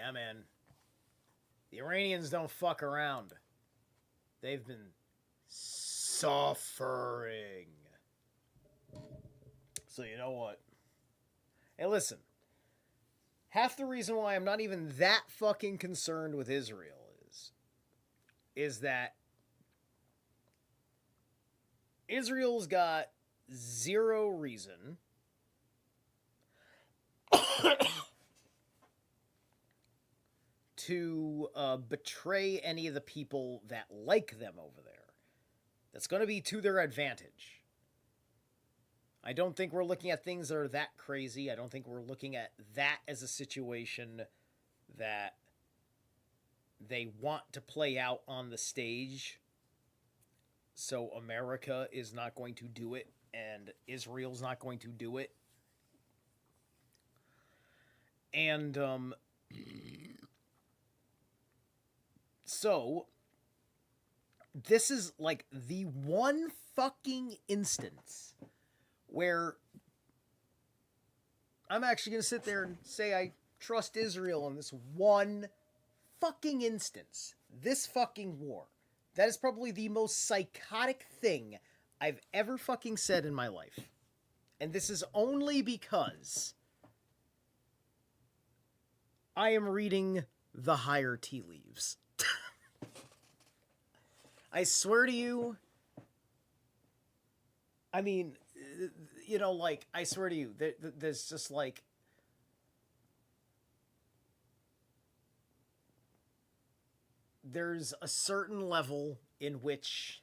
Yeah, man. The Iranians don't fuck around. They've been suffering. So you know what? Hey, listen. Half the reason why I'm not even that fucking concerned with Israel is that Israel's got zero reason to betray any of the people that like them over there. That's going to be to their advantage. I don't think we're looking at things that are that crazy. I don't think we're looking at that as a situation that they want to play out on the stage. So America is not going to do it, and Israel's not going to do it. And so this is like the one fucking instance where I'm actually going to sit there and say I trust Israel in this one fucking instance. This fucking war. That is probably the most psychotic thing I've ever fucking said in my life. And this is only because I am reading the higher tea leaves. I swear to you, I mean, you know, like, I swear to you, there's just like, there's a certain level in which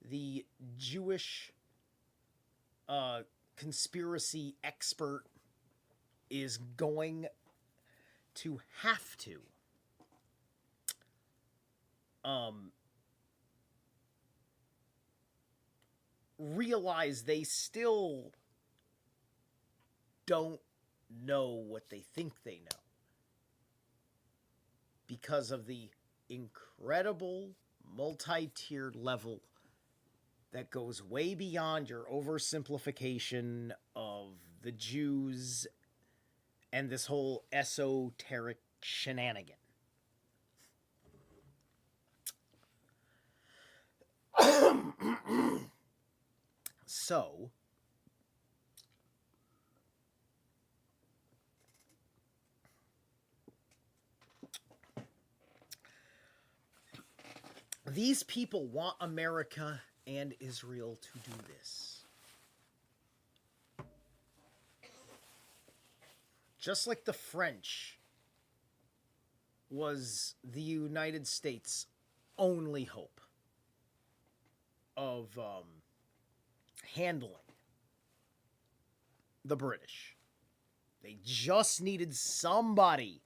the Jewish conspiracy expert is going to have to realize they still don't know what they think they know. because of the incredible multi-tiered level that goes way beyond your oversimplification of the Jews and this whole esoteric shenanigan. So, these people want America and Israel to do this. Just like the French was the United States' only hope of handling the British. They just needed somebody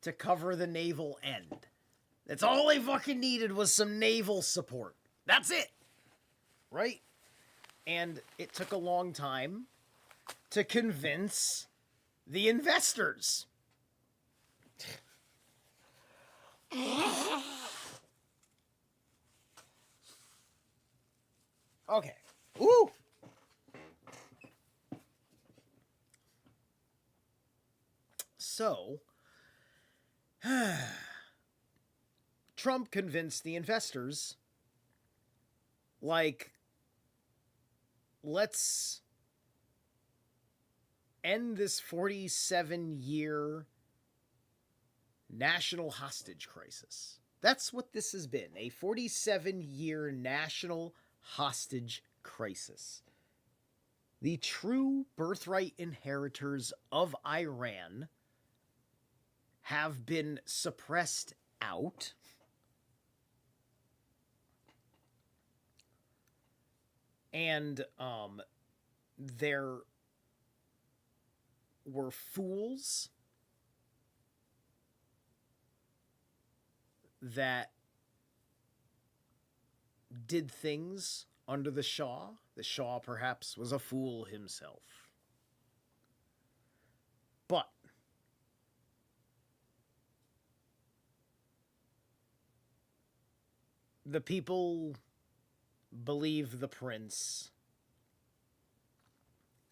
to cover the naval end. That's all they fucking needed, was some naval support. That's it. Right? And it took a long time to convince the investors. Okay. Ooh. So, Trump convinced the investors, like, let's end this 47-year national hostage crisis. That's what this has been, a 47-year national hostage crisis. The true birthright inheritors of Iran have been suppressed out. And there were fools that did things under the Shah. The Shah perhaps was a fool himself. But the people believe the prince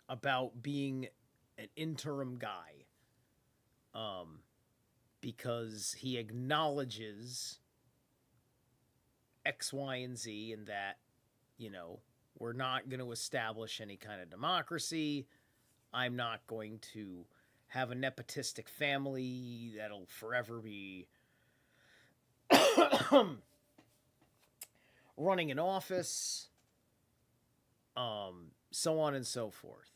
about being an interim guy, because he acknowledges X, Y, and Z, and that, you know, we're not going to establish any kind of democracy. I'm not going to have a nepotistic family that'll forever be running an office, so on and so forth.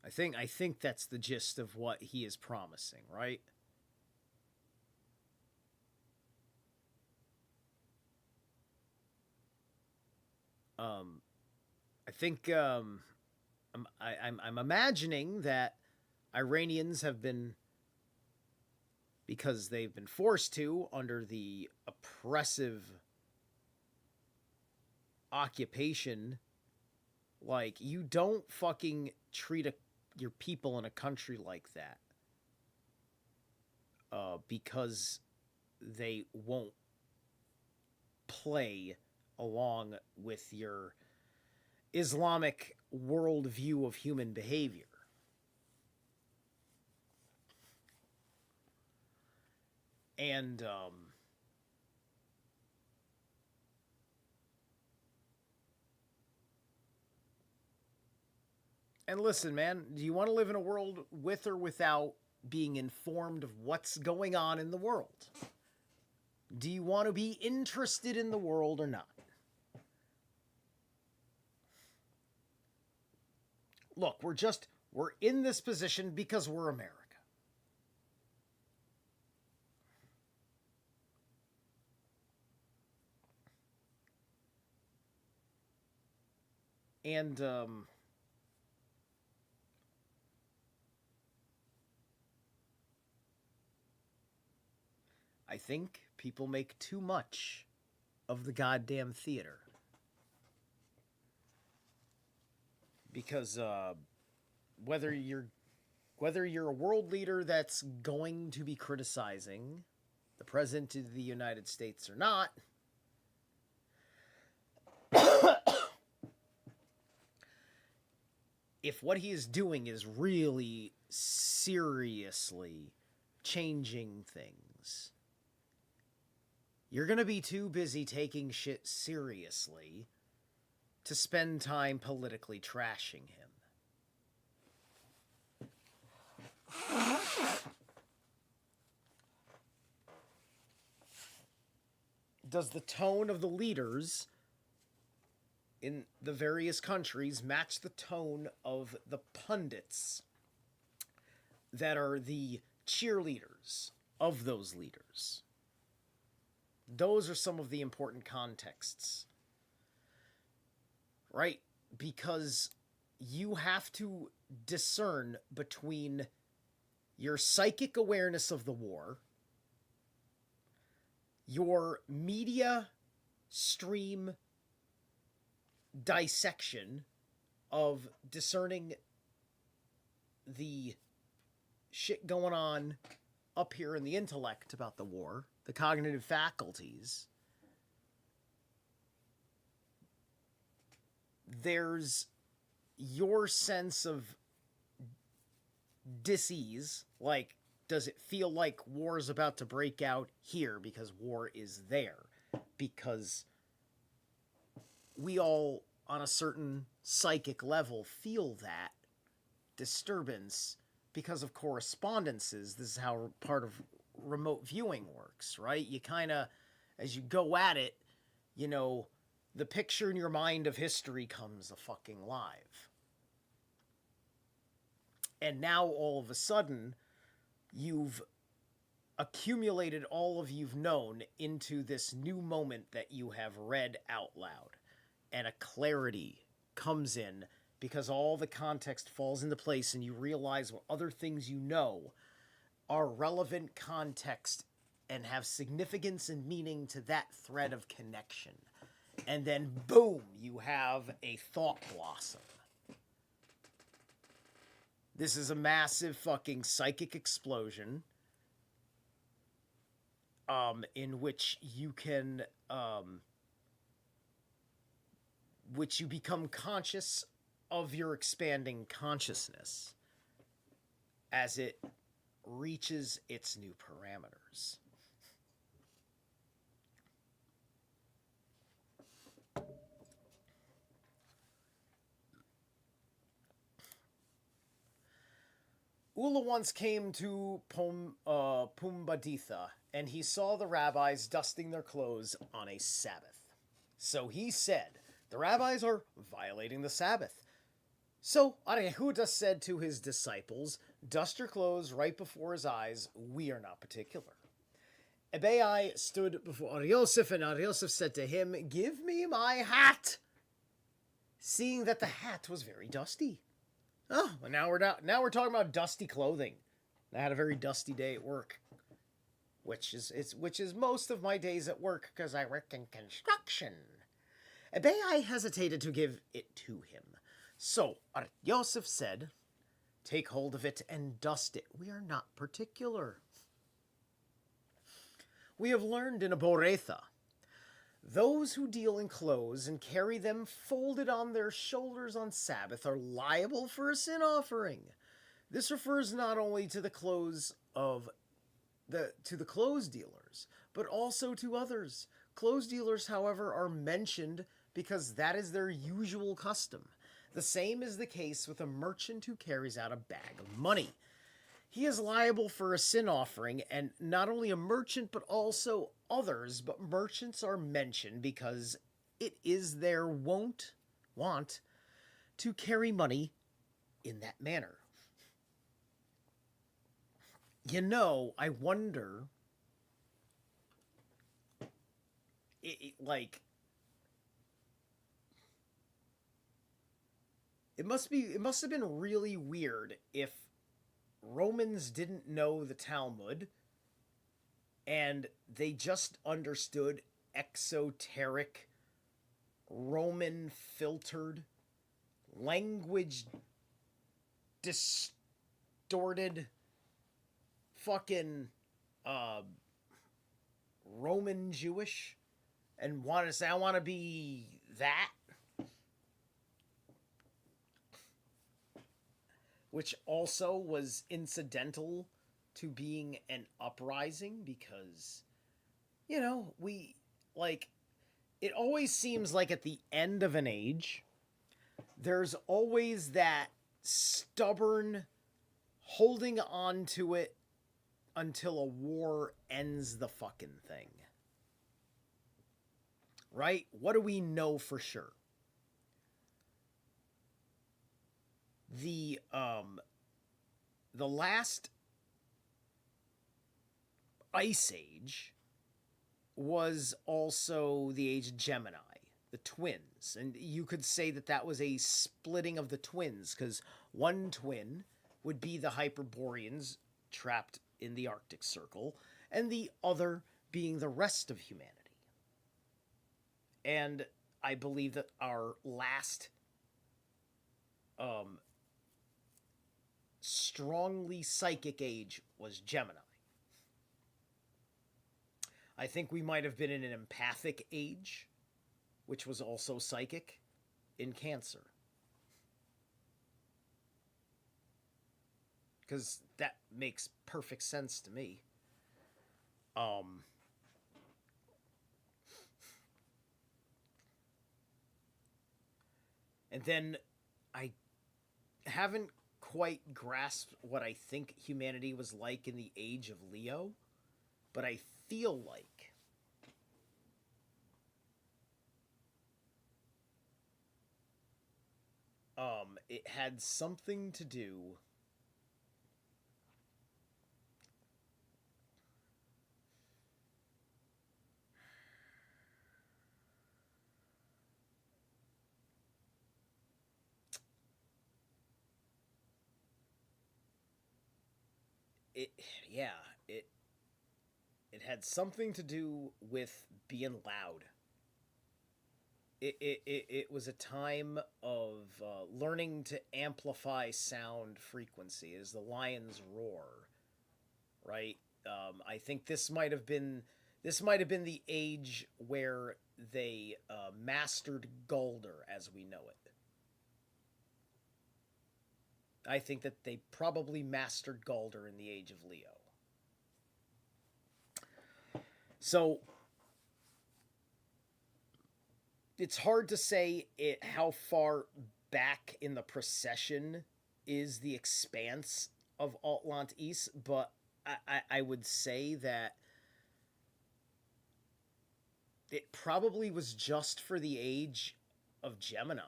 I think that's the gist of what he is promising, right? I think I'm imagining that Iranians have been, because they've been forced to under the oppressive occupation, like, you don't fucking treat your people in a country like that, because they won't play along with your Islamic worldview of human behavior. And listen, man, do you want to live in a world with or without being informed of what's going on in the world? Do you want to be interested in the world or not? Look, we're in this position because we're America. And I think people make too much of the goddamn theater. Because whether you're whether you're a world leader that's going to be criticizing the President of the United States or not, if what he is doing is really seriously changing things, you're going to be too busy taking shit seriously to spend time politically trashing him. Does the tone of the leaders in the various countries match the tone of the pundits that are the cheerleaders of those leaders? Those are some of the important contexts, right? Because you have to discern between your psychic awareness of the war, your media stream dissection of discerning the shit going on up here in the intellect about the war, the cognitive faculties. There's your sense of dis-ease, like, does it feel like war is about to break out here because war is there? Because we all, on a certain psychic level, feel that disturbance because of correspondences. This is how part of remote viewing works, right? You kind of, as you go at it, you know, the picture in your mind of history comes a fucking live. And now, all of a sudden, you've accumulated all of you've known into this new moment that you have read out loud. And a clarity comes in because all the context falls into place and you realize what other things you know are relevant context and have significance and meaning to that thread of connection. And then, boom, you have a thought blossom. This is a massive fucking psychic explosion in which you can, which you become conscious of your expanding consciousness as it reaches its new parameters. Ula once came to Pumbedita, and he saw the rabbis dusting their clothes on a Sabbath. So he said, the rabbis are violating the Sabbath. So Yehuda said to his disciples, dust your clothes right before his eyes, we are not particular. Abai stood before Yosef, and Yosef said to him, give me my hat, seeing that the hat was very dusty. Oh, and now we're talking about dusty clothing. I had a very dusty day at work, which is most of my days at work because I work in construction. Abai hesitated to give it to him. So Yosef said, take hold of it and dust it. We are not particular. We have learned in Aboretha, those who deal in clothes and carry them folded on their shoulders on Sabbath are liable for a sin offering. This refers not only to the clothes dealers, but also to others. Clothes dealers, however, are mentioned because that is their usual custom. The same is the case with a merchant who carries out a bag of money. He is liable for a sin offering, and not only a merchant, but also others, but merchants are mentioned because it is their want to carry money in that manner. You know, I wonder, it must have been really weird if Romans didn't know the Talmud and they just understood exoteric, Roman filtered, language distorted fucking Roman Jewish and want to say I want to be that, which also was incidental to being an uprising because, you know, we like it always seems like at the end of an age there's always that stubborn holding on to it until a war ends the fucking thing. Right? What do we know for sure? The last ice age was also the age of Gemini, the twins. And you could say that that was a splitting of the twins, because one twin would be the Hyperboreans trapped in the Arctic Circle, and the other being the rest of humanity. And I believe that our last strongly psychic age was Gemini. I think we might have been in an empathic age, which was also psychic, in Cancer. Because that makes perfect sense to me. And then I haven't quite grasped what I think humanity was like in the age of Leo, but I feel like it had something to do it yeah, it had something to do with being loud. It was a time of learning to amplify sound frequency as the lions roar, right? I think this might have been the age where they mastered Galder as we know it. I think that they probably mastered Galder in the age of Leo. So it's hard to say how far back in the procession is the expanse of Altland East, but I would say that it probably was just for the age of Gemini.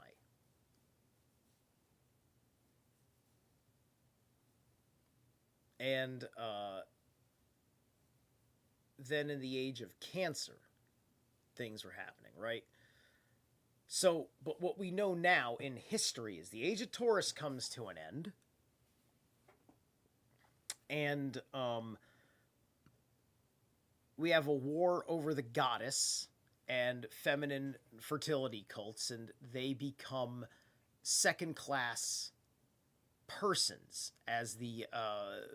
And then in the age of Cancer, things were happening, right? So, but what we know now in history is the age of Taurus comes to an end. And we have a war over the goddess and feminine fertility cults, and they become second-class persons as the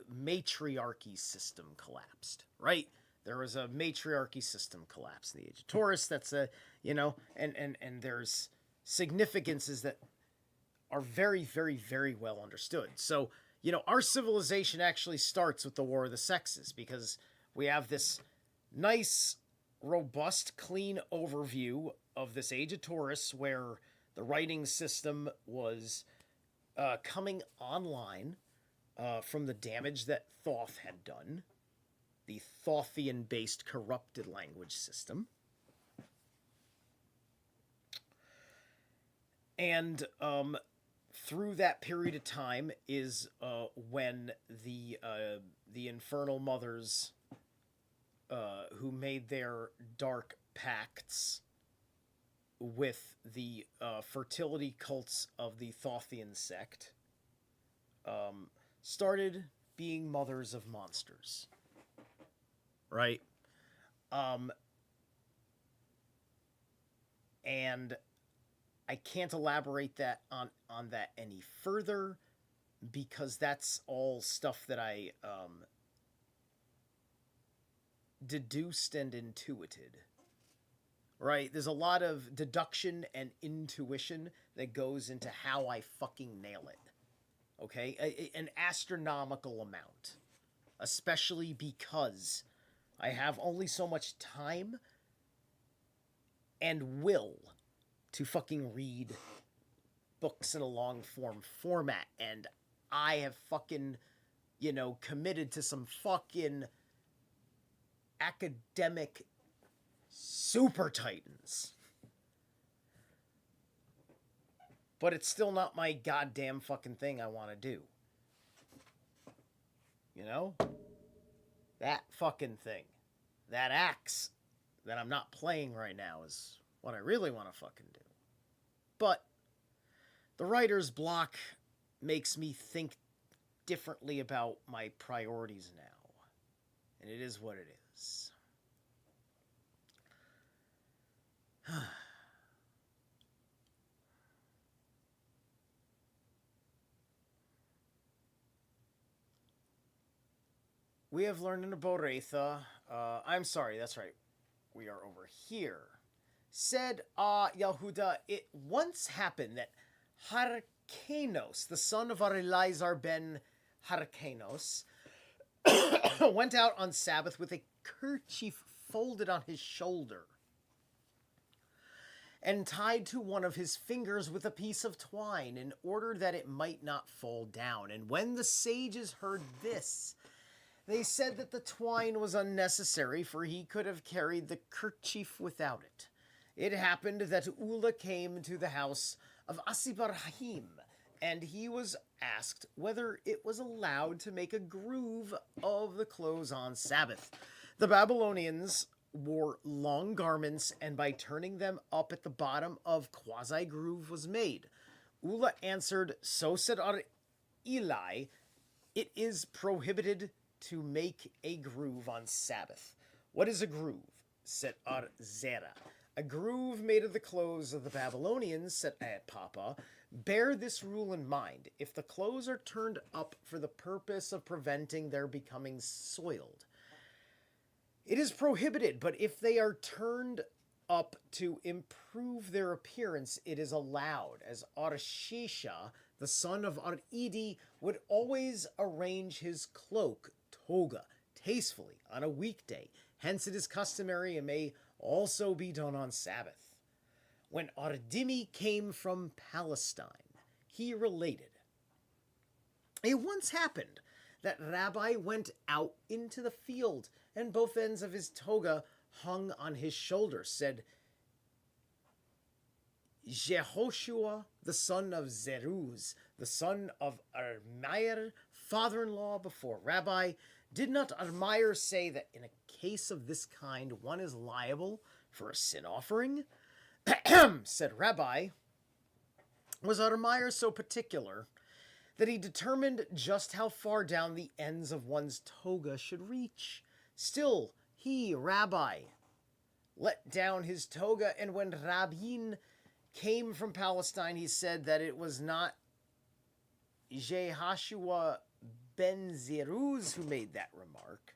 matriarchy system collapsed, right? There was a matriarchy system collapse in the age of Taurus. That's a, and there's significances that are very, very, very well understood. So, our civilization actually starts with the War of the Sexes because we have this nice, robust, clean overview of this age of Taurus where the writing system was coming online from the damage that Thoth had done, the Thothian-based corrupted language system. And through that period of time is when the Infernal Mothers, who made their dark pacts with the fertility cults of the Thothian sect, started being mothers of monsters. Right? And I can't elaborate that on that any further. because that's all stuff that I deduced and intuited. Right? There's a lot of deduction and intuition that goes into how I fucking nail it. Okay? An astronomical amount. Especially because I have only so much time and will to fucking read books in a long form format. And I have fucking, committed to some fucking academic super titans. But it's still not my goddamn fucking thing I want to do. That fucking thing. That axe that I'm not playing right now is what I really want to fucking do. But the writer's block makes me think differently about my priorities now. And it is what it is. We have learned in Boretha. I'm sorry, that's right. We are over here. Said Yahuda, it once happened that Harkenos, the son of Elizar ben Harkenos, went out on Sabbath with a kerchief folded on his shoulder and tied to one of his fingers with a piece of twine in order that it might not fall down. And when the sages heard this, they said that the twine was unnecessary, for he could have carried the kerchief without it. It happened that Ula came to the house of Asibarahim, and he was asked whether it was allowed to make a groove of the clothes on Sabbath. The Babylonians wore long garments, and by turning them up at the bottom of quasi-groove was made. Ula answered, so said Eli, it is prohibited to make a groove on Sabbath. What is a groove? Said Zera. A groove made of the clothes of the Babylonians, said Papa. Bear this rule in mind. If the clothes are turned up for the purpose of preventing their becoming soiled, it is prohibited, but if they are turned up to improve their appearance, it is allowed, as Arshisha, the son of Aridi, would always arrange his cloak, toga, tastefully on a weekday. Hence it is customary and may also be done on Sabbath. When Ardimi came from Palestine, he related, it once happened that Rabbi went out into the field, and both ends of his toga hung on his shoulder. Said Jehoshua, the son of Zeruz, the son of Armair, father-in-law before Rabbi, did not Armair say that in a case of this kind one is liable for a sin offering? Said Rabbi, was Armair so particular that he determined just how far down the ends of one's toga should reach? Still, he, Rabbi, let down his toga, and when Rabin came from Palestine, he said that it was not Jehoshua ben Zeruz who made that remark,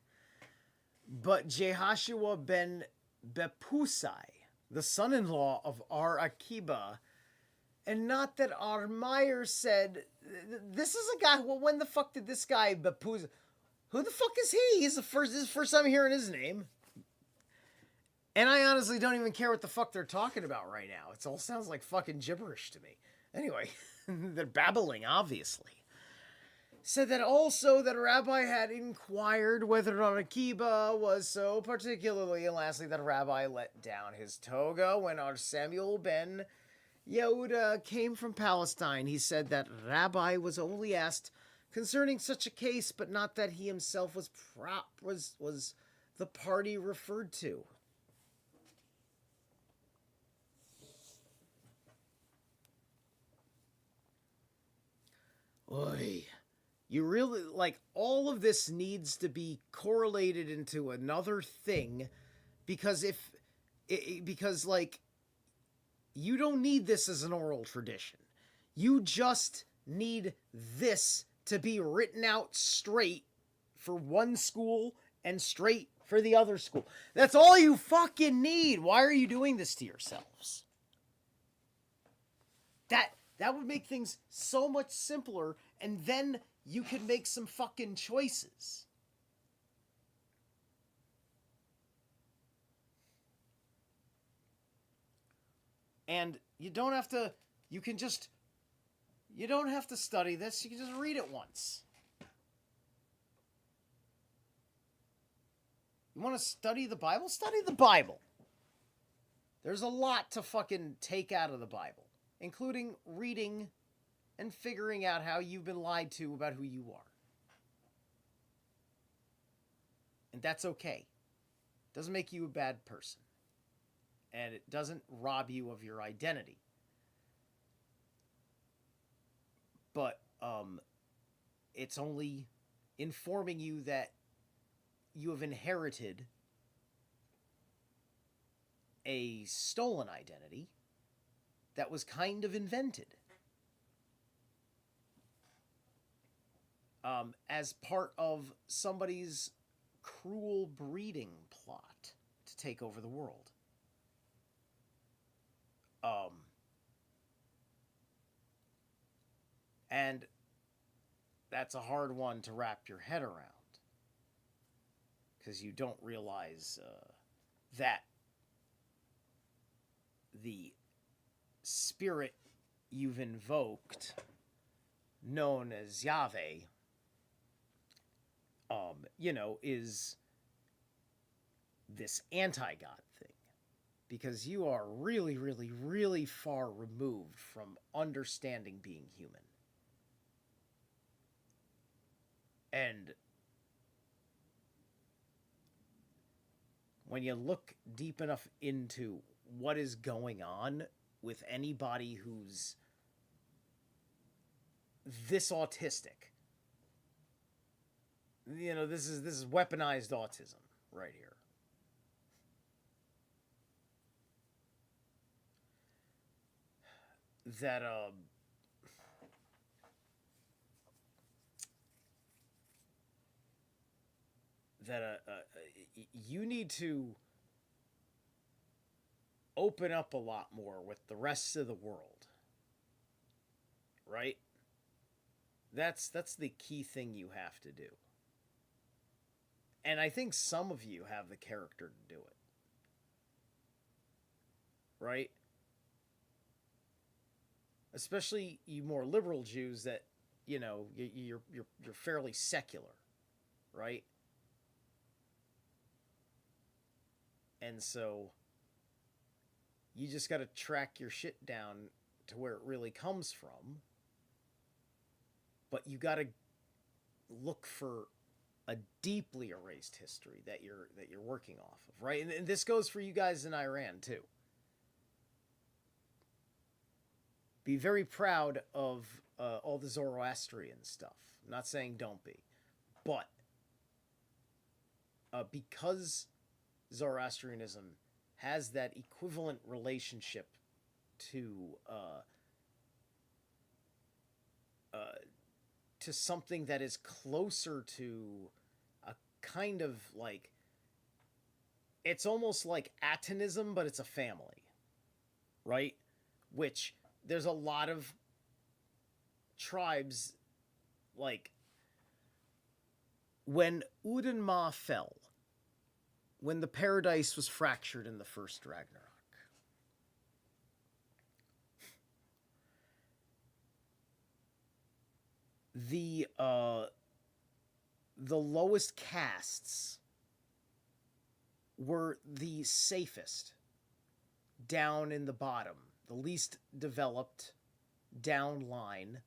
but Jehoshua ben Bepusai, the son-in-law of Ar Akiba, and not that Armair said, this is a guy, well, when the fuck did this guy Bepusai, who the fuck is he? This is the first time hearing his name. And I honestly don't even care what the fuck they're talking about right now. It all sounds like fucking gibberish to me. Anyway, they're babbling, obviously. Said that also that Rabbi had inquired whether Akiba was so particularly, and lastly that Rabbi let down his toga when our Samuel ben Yehuda came from Palestine. He said that Rabbi was only asked concerning such a case, but not that he himself was the party referred to. Oy. You really, all of this needs to be correlated into another thing, because you don't need this as an oral tradition. You just need this to be written out straight for one school and straight for the other school. That's all you fucking need. Why are you doing this to yourselves? That would make things so much simpler, and then you could make some fucking choices. And you don't have to study this. You can just read it once. You want to study the Bible? Study the Bible. There's a lot to fucking take out of the Bible, including reading and figuring out how you've been lied to about who you are. And that's okay. It doesn't make you a bad person. And it doesn't rob you of your identity. But it's only informing you that you have inherited a stolen identity that was kind of invented as part of somebody's cruel breeding plot to take over the world. And that's a hard one to wrap your head around, because you don't realize that the spirit you've invoked, known as Yahweh, is this anti-God thing. Because you are really, really, really far removed from understanding being human. And when you look deep enough into what is going on with anybody who's this autistic, this is weaponized autism right here. That you need to open up a lot more with the rest of the world, right? That's the key thing you have to do. And I think some of you have the character to do it, right? Especially you more liberal Jews that, you're fairly secular, right? And so you just got to track your shit down to where it really comes from. But you got to look for a deeply erased history that you're working off of, right? And this goes for you guys in Iran too. Be very proud of all the Zoroastrian stuff. I'm not saying don't be, but because Zoroastrianism has that equivalent relationship to something that is closer to a kind of like, it's almost like atonism, but it's a family, right? Which there's a lot of tribes, like when Udenma fell, when the paradise was fractured in the first Ragnarok, the lowest castes were the safest down in the bottom, the least developed down line,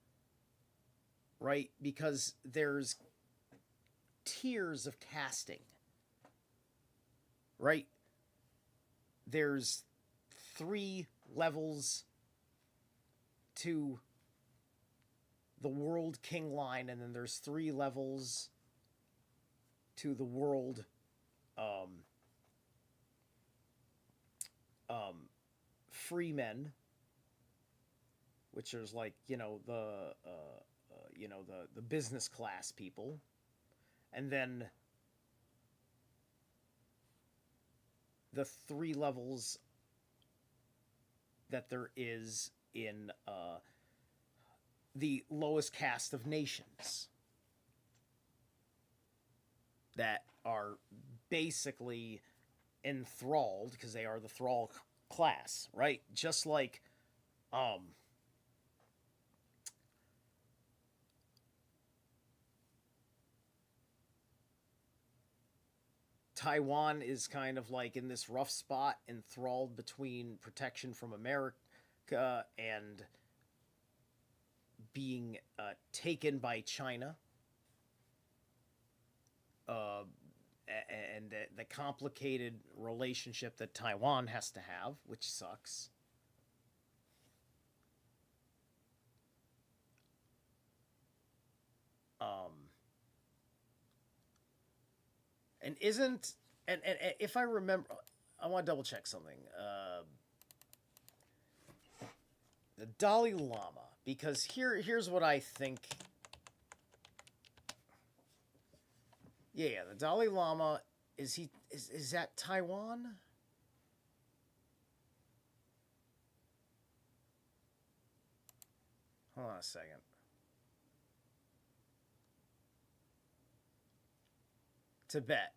right? Because there's tiers of casting, right? There's 3 levels to the world king line, and then there's 3 levels to the world free men, which is like, the the business class people, and then the 3 levels that there is in the lowest caste of nations that are basically enthralled because they are the thrall class, right? Just like Taiwan is kind of like in this rough spot, enthralled between protection from America and being taken by China. And the complicated relationship that Taiwan has to have, which sucks. And isn't and if I remember, I want to double check something. The Dalai Lama, because here's what I think. Yeah, the Dalai Lama is that Taiwan? Hold on a second. Tibet.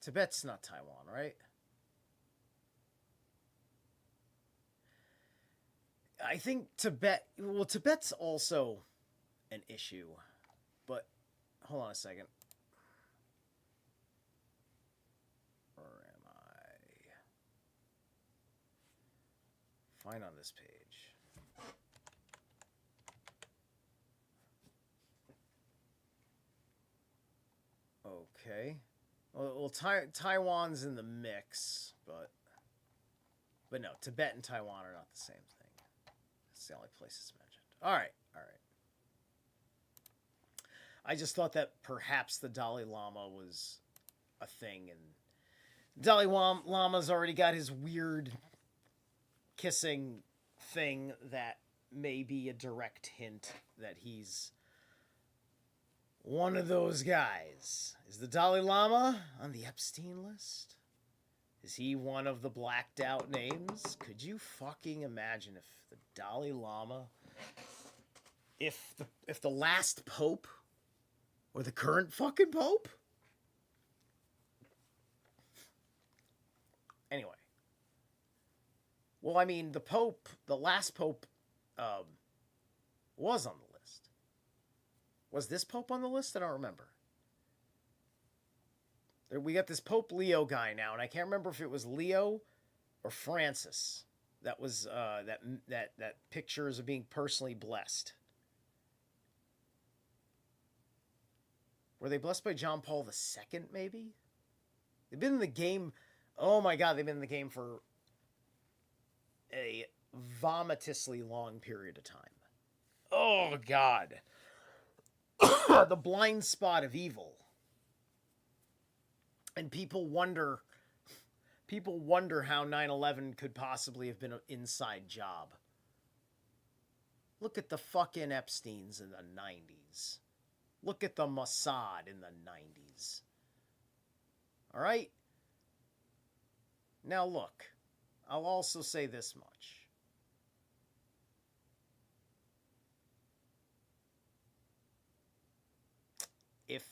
Tibet's not Taiwan, right? I think Tibet. Well, Tibet's also an issue, but hold on a second. Where am I? Find on this page. Okay. Well, Taiwan's in the mix, but no, Tibet and Taiwan are not the same thing. That's the only place it's mentioned. All right. I just thought that perhaps the Dalai Lama was a thing, and Dalai Lama's already got his weird kissing thing that may be a direct hint that he's one of those guys. Is the Dalai Lama on the Epstein list? Is he one of the blacked out names? Could you fucking imagine if the Dalai Lama, if the last pope, or the current fucking pope? Anyway. Well, I mean, the last pope, was on the list. Was this pope on the list? I don't remember. We got this Pope Leo guy now, and I can't remember if it was Leo or Francis. That was that pictures of being personally blessed. Were they blessed by John Paul II? Maybe. They've been in the game. Oh my God, they've been in the game for a vomitously long period of time. Oh God. The blind spot of evil. And people wonder how 9/11 could possibly have been an inside job. Look at the fucking Epsteins in the 90s. Look at the Mossad in the 90s. All right? Now look, I'll also say this much. If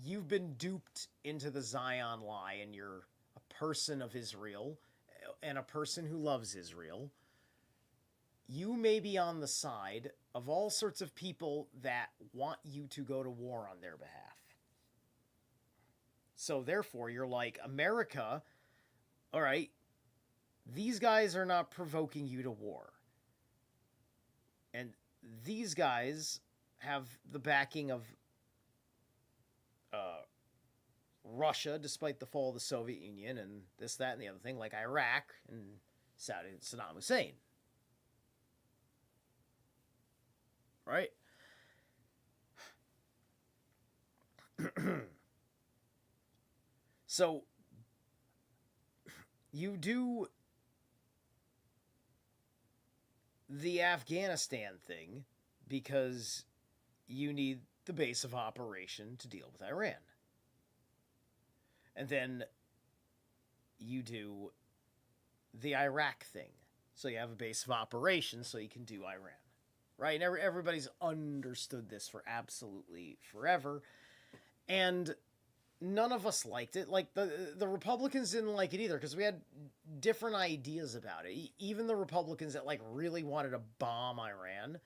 you've been duped into the Zion lie and you're a person of Israel and a person who loves Israel, you may be on the side of all sorts of people that want you to go to war on their behalf. So therefore, you're like, America, all right, these guys are not provoking you to war. And these guys have the backing of Russia, despite the fall of the Soviet Union and this, that, and the other thing, like Iraq and Saddam Hussein. Right? So, you do the Afghanistan thing because you need the base of operation to deal with Iran. And then you do the Iraq thing. So you have a base of operations so you can do Iran. Right? And everybody's understood this for absolutely forever. And none of us liked it. Like, the Republicans didn't like it either because we had different ideas about it. Even the Republicans that, like, really wanted to bomb Iran,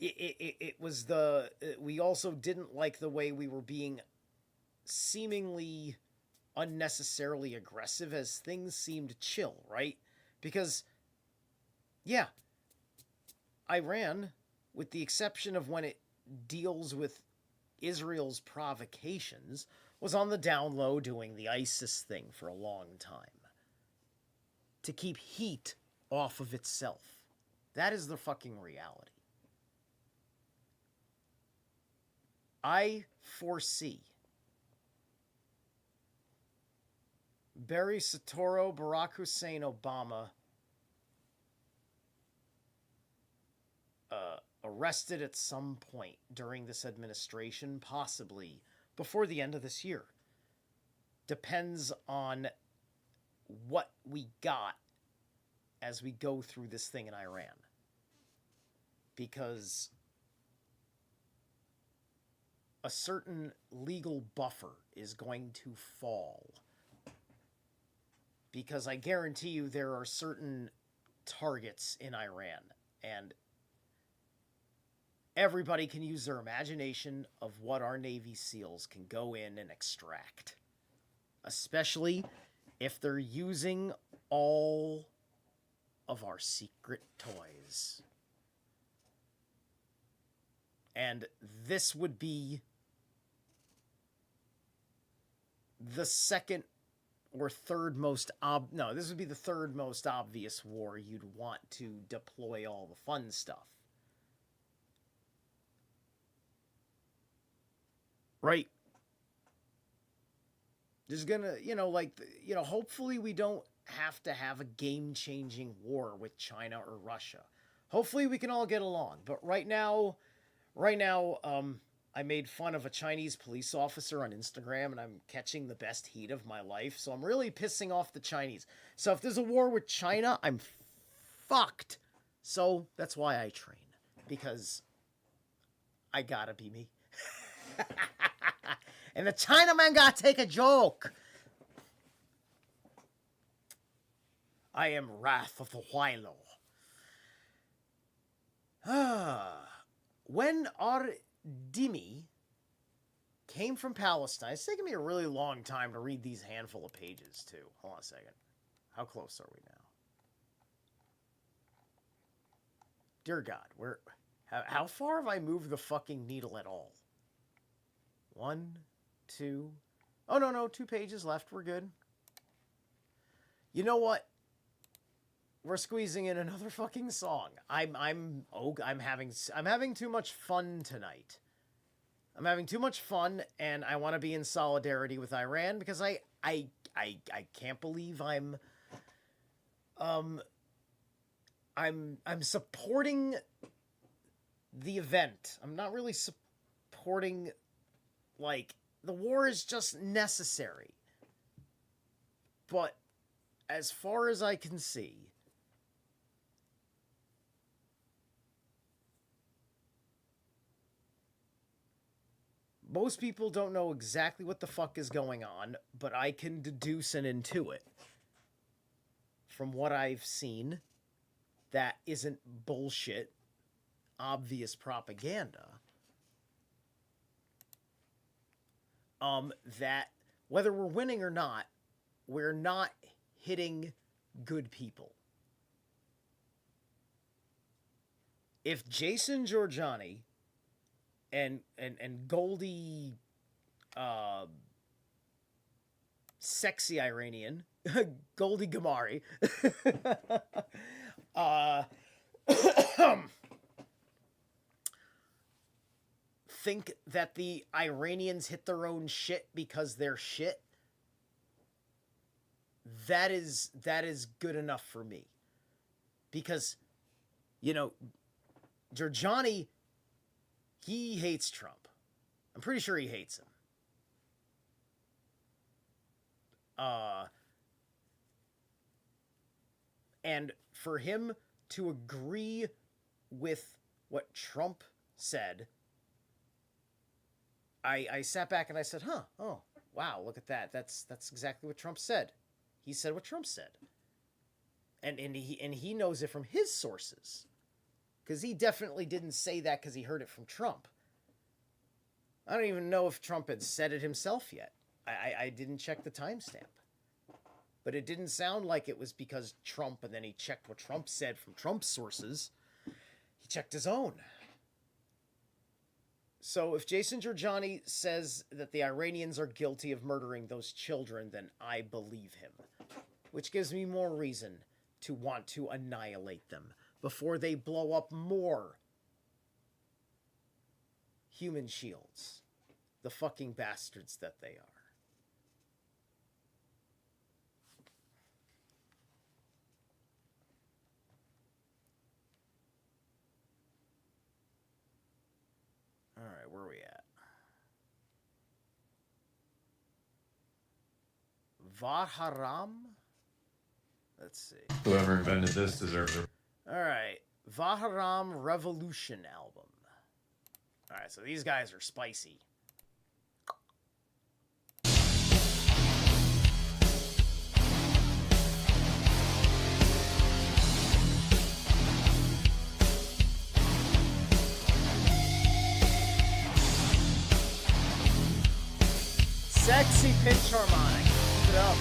it was we also didn't like the way we were being seemingly unnecessarily aggressive as things seemed chill, right? Because, yeah, Iran, with the exception of when it deals with Israel's provocations, was on the down low doing the ISIS thing for a long time to keep heat off of itself. That is the fucking reality. I foresee Barry Soetoro, Barack Hussein Obama arrested at some point during this administration, possibly before the end of this year. Depends on what we got as we go through this thing in Iran. Because a certain legal buffer is going to fall. Because I guarantee you there are certain targets in Iran, and everybody can use their imagination of what our Navy SEALs can go in and extract. Especially if they're using all of our secret toys. And this would be the second or third most this would be the third most obvious war you'd want to deploy all the fun stuff. Right? There's gonna, hopefully we don't have to have a game-changing war with China or Russia. Hopefully we can all get along. But right now, I made fun of a Chinese police officer on Instagram, and I'm catching the best heat of my life. So I'm really pissing off the Chinese. So if there's a war with China, I'm fucked. So that's why I train. Because I gotta be me. And the Chinaman gotta take a joke. I am Wrath of the Huilo. When Ardimi came from Palestine, it's taken me a really long time to read these handful of pages, too. Hold on a second. How close are we now? Dear God, how far have I moved the fucking needle at all? 1, 2... Oh, no, 2 pages left. We're good. You know what? We're squeezing in another fucking song. I'm having too much fun tonight. I'm having too much fun, and I want to be in solidarity with Iran because I can't believe I'm supporting the event. I'm not really supporting, like, the war is just necessary. But as far as I can see, most people don't know exactly what the fuck is going on, but I can deduce and intuit from what I've seen that isn't bullshit, obvious propaganda, that whether we're winning or not, we're not hitting good people. If Jason Giorgiani and Goldie, sexy Iranian, Goldie Gamari, think that the Iranians hit their own shit because they're shit, that is good enough for me. because, you know, Giorgiani, he hates Trump. I'm pretty sure he hates him. And for him to agree with what Trump said, I sat back and I said, oh, wow, look at that. That's exactly what Trump said. He said what Trump said. And he knows it from his sources. Because he definitely didn't say that because he heard it from Trump. I don't even know if Trump had said it himself yet. I didn't check the timestamp. But it didn't sound like it was because Trump, and then he checked what Trump said from Trump's sources. He checked his own. So if Jason Giorgiani says that the Iranians are guilty of murdering those children, then I believe him. Which gives me more reason to want to annihilate them before they blow up more human shields. The fucking bastards that they are. All right, where are we at? Vaharam? Let's see. Whoever invented this deserves it. All right, Vaharam Revolution album. All right, so these guys are spicy. Sexy pinch harmonic. Keep it up.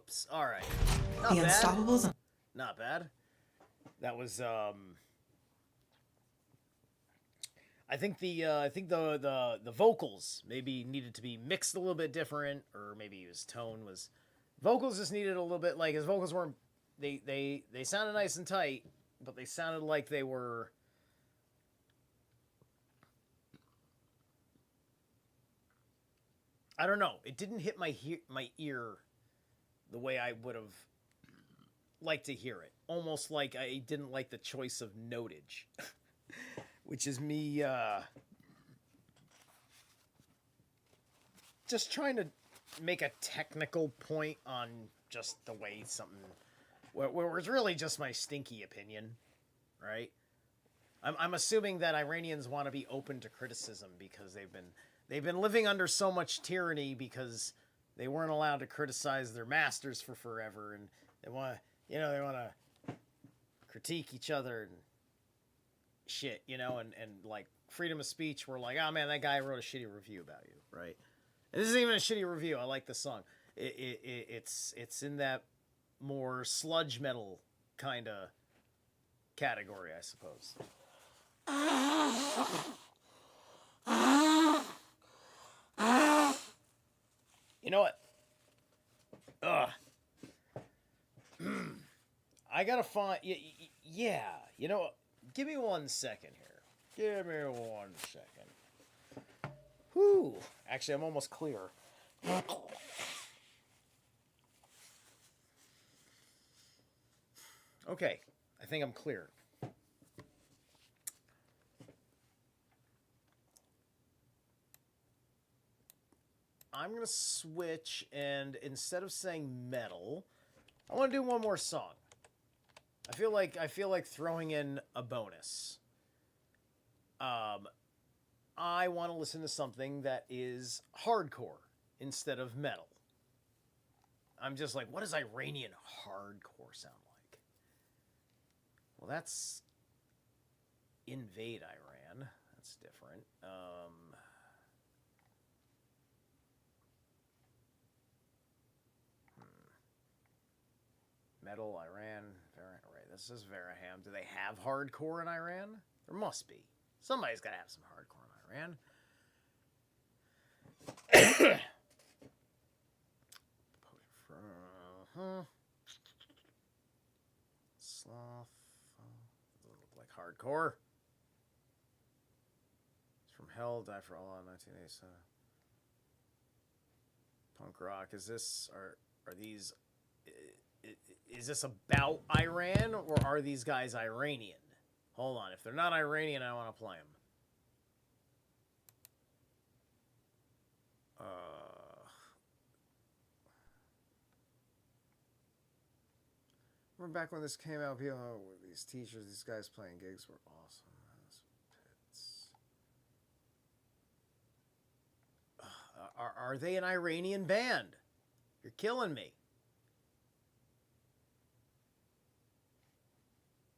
Whoops. All right. Not The bad. Unstoppables. Not bad. That was I think the vocals maybe needed to be mixed a little bit different, or maybe his tone was. Vocals just needed a little bit, like his vocals weren't. They sounded nice and tight, but they sounded like they were. I don't know. It didn't hit my ear the way I would have liked to hear it. Almost like I didn't like the choice of notage, which is me just trying to make a technical point on just the way something, where it's really just my stinky opinion, right? I'm assuming that Iranians want to be open to criticism because they've been living under so much tyranny because they weren't allowed to criticize their masters for forever, and they want to critique each other and shit, and like freedom of speech. We're like, oh man, that guy wrote a shitty review about you, right? And this isn't even a shitty review. I like the song. It's in that more sludge metal kind of category, I suppose. You know what? I gotta find. Yeah. You know what? Give me 1 second here. Give me 1 second. Whew. Actually, I'm almost clear. Okay. I think I'm clear. I'm going to switch, and instead of saying metal, I want to do one more song. I feel like throwing in a bonus. I want to listen to something that is hardcore instead of metal. I'm just like, what does Iranian hardcore sound like? Well, that's Invade Iran. That's different. Metal, Iran, right, this is Veraham. Do they have hardcore in Iran? There must be. Somebody's got to have some hardcore in Iran. Sloth. Doesn't look like hardcore. It's from Hell, Die for Allah, 1987. Punk rock. Is this, are these... Is this about Iran, or are these guys Iranian? Hold on. If they're not Iranian, I want to play them. Remember back when this came out, people with these t-shirts, these guys playing gigs were awesome. Are they an Iranian band? You're killing me.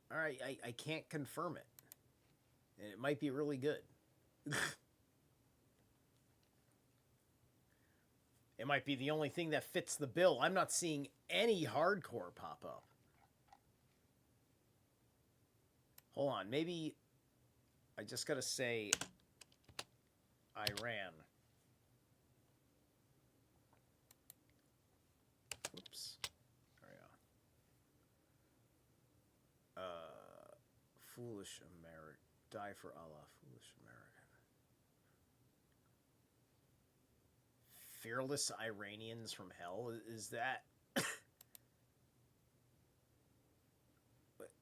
All right, I can't confirm it. And it might be really good. It might be the only thing that fits the bill. I'm not seeing any hardcore pop up. Hold on, maybe I just gotta say Iran. Whoops. There we go. Foolish American. Die for Allah. Foolish American. Fearless Iranians from Hell? Is that...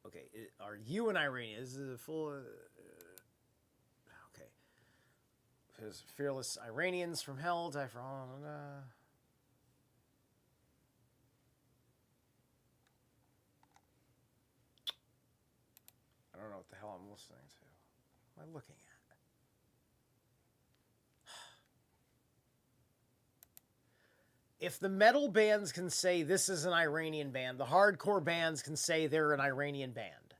Okay, are you an Iranian? Is it a full... okay. Fearless Iranians from Hell. Die for Allah. I don't know what the hell I'm listening to. What am I looking at? If the metal bands can say this is an Iranian band, the hardcore bands can say they're an Iranian band.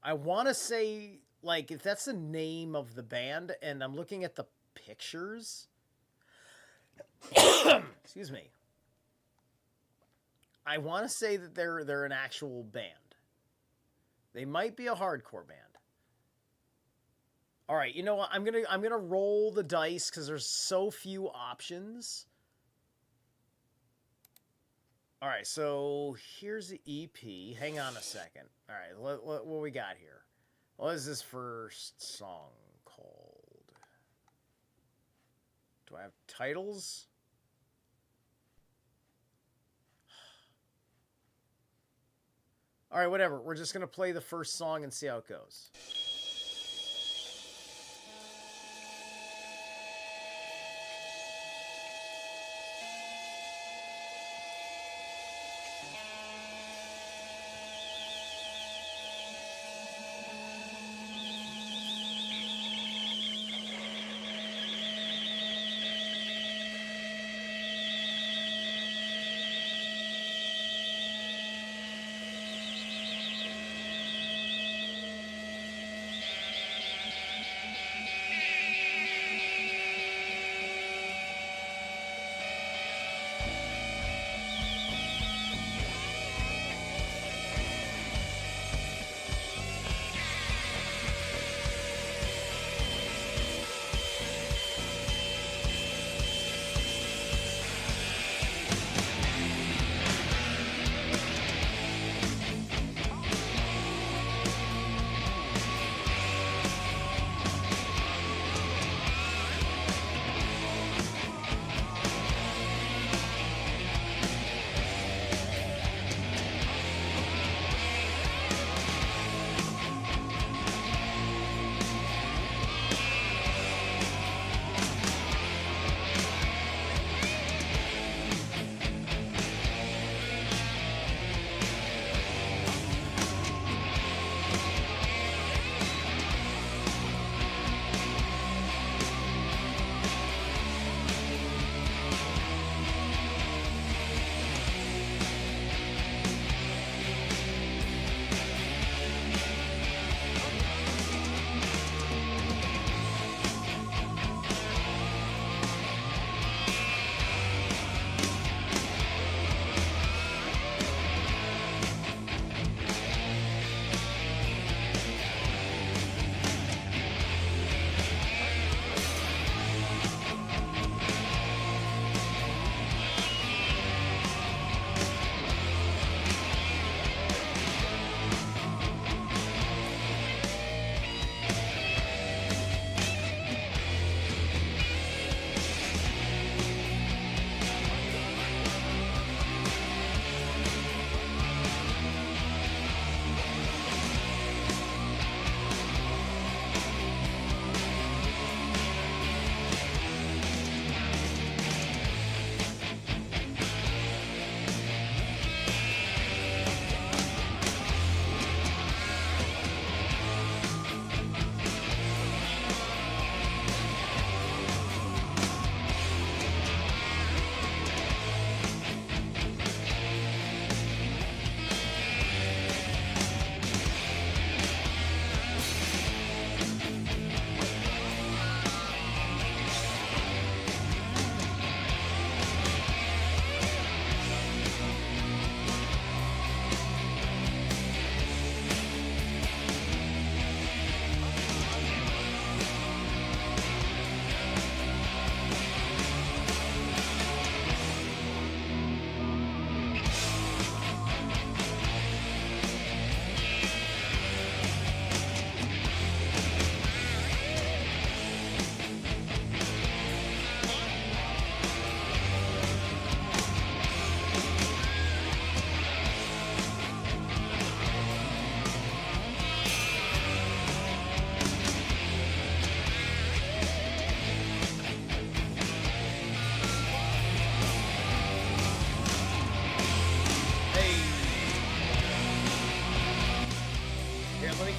I want to say like, if that's the name of the band, and I'm looking at the pictures. Excuse me. I want to say that they're an actual band. They might be a hardcore band. All right, you know what? I'm gonna roll the dice because there's so few options. All right, so here's the EP. Hang on a second. All right, what we got here? What is this first song called? Do I have titles? All right, whatever. We're just gonna play the first song and see how it goes.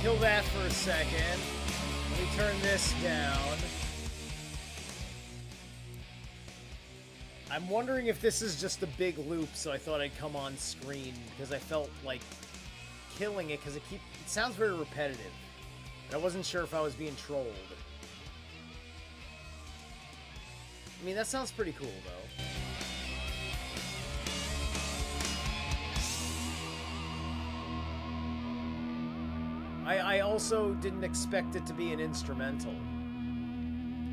Kill that for a second. Let me turn this down. I'm wondering if this is just a big loop, so I thought I'd come on screen because I felt like killing it because it sounds very repetitive. I wasn't sure if I was being trolled. I mean, that sounds pretty cool, though. I also didn't expect it to be an instrumental.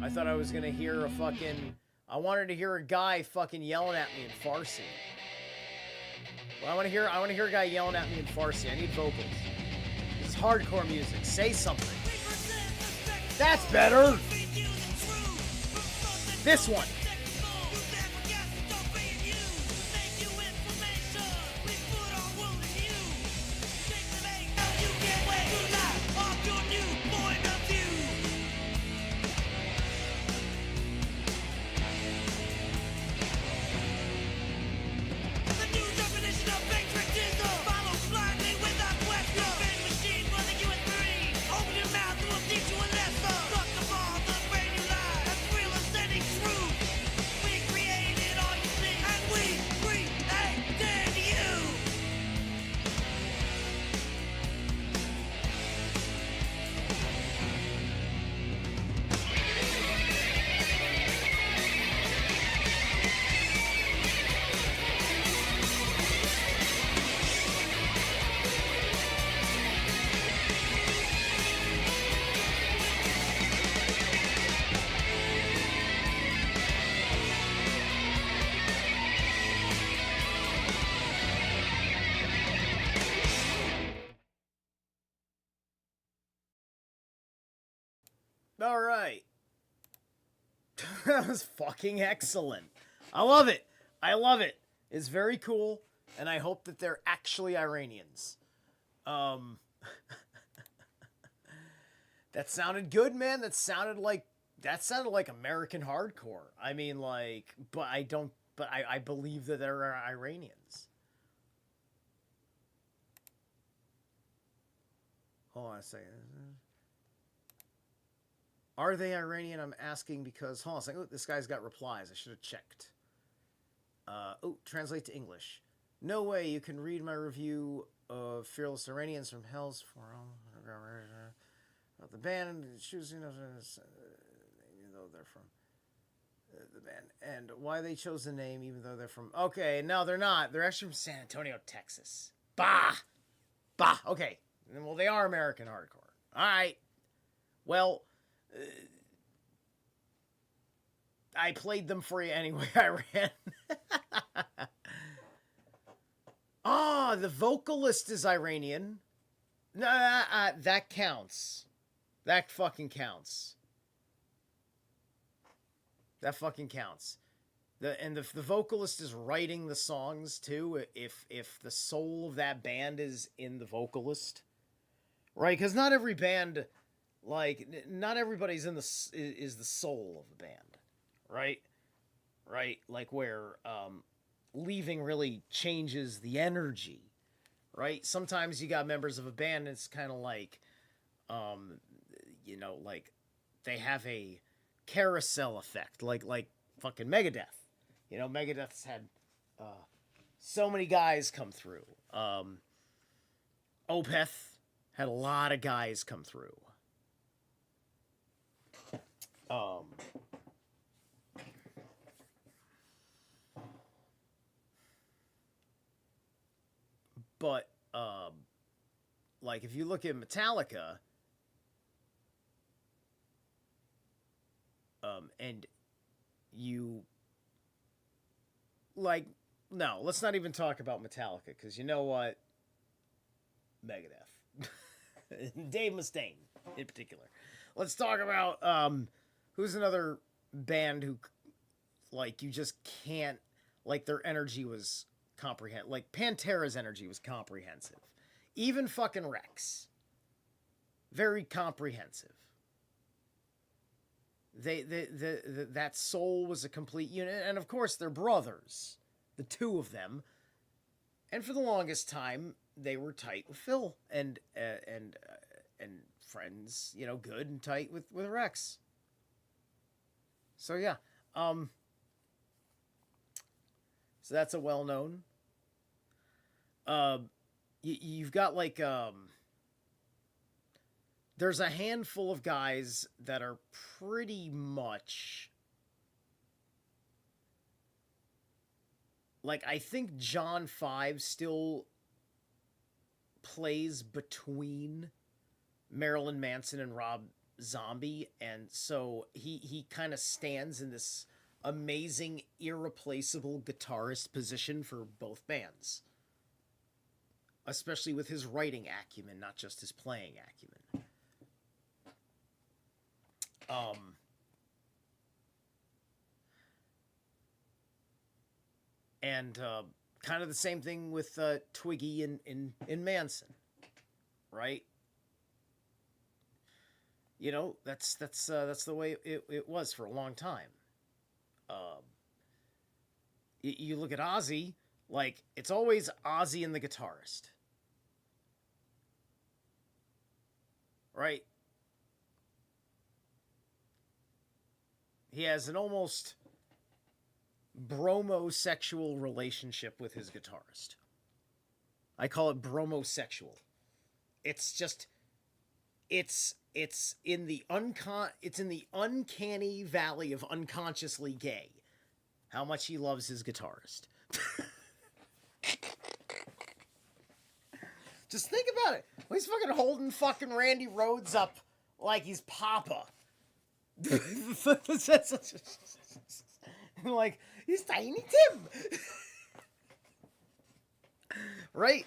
I thought I was gonna hear a fucking... I wanted to hear a guy fucking yelling at me in Farsi. Well, I want to hear a guy yelling at me in Farsi. I need vocals. This is hardcore music. Say something. That's better! This one! Alright. That was fucking excellent. I love it. I love it. It's very cool, and I hope that they're actually Iranians. That sounded good, man. That sounded like American hardcore. I mean, like, but I believe that they're Iranians. Hold on a second. Are they Iranian? I'm asking because... Hold on a second. Oh, this guy's got replies. I should have checked. Translate to English. No way you can read my review of Fearless Iranians from Hell's Forum. The band choosing... even though they're from... the band. And why they chose the name even though they're from... Okay, no, they're not. They're actually from San Antonio, Texas. Bah! Bah! Okay. Well, they are American hardcore. Alright. Well... I played them for you anyway, Iran. Ah, the vocalist is Iranian. No, that counts. That fucking counts. That fucking counts. The vocalist is writing the songs too. If the soul of that band is in the vocalist, right? Because not every band. Like, not everybody's is the soul of the band, right? Right? Like, where leaving really changes the energy, right? Sometimes you got members of a band, and it's kind of like, like, they have a carousel effect, like fucking Megadeth. You know, Megadeth's had so many guys come through. Opeth had a lot of guys come through. But like if you look at Metallica, and you like, no, let's not even talk about Metallica, because you know what? Megadeth. Dave Mustaine in particular. Let's talk about who's another band who, like, you just can't, like, their energy was like Pantera's energy was comprehensive. Even fucking Rex. Very comprehensive. That soul was a complete unit, and of course they're brothers, the two of them. And for the longest time, they were tight with Phil and friends, you know, good and tight with Rex. So yeah, so that's a well known. You've got like there's a handful of guys that are pretty much like, I think John 5 still plays between Marilyn Manson and Rob Zombie, and so he kind of stands in this amazing, irreplaceable guitarist position for both bands, especially with his writing acumen, not just his playing acumen. And kind of the same thing with Twiggy in Manson, right? You know, that's the way it was for a long time. You look at Ozzy, like, it's always Ozzy and the guitarist, right? He has an almost bromosexual relationship with his guitarist. I call it bromosexual. It's just, it's in the uncanny valley of unconsciously gay how much he loves his guitarist. Just think about it. He's fucking holding fucking Randy Rhoads up like he's Papa. Like, he's Tiny Tim. Right?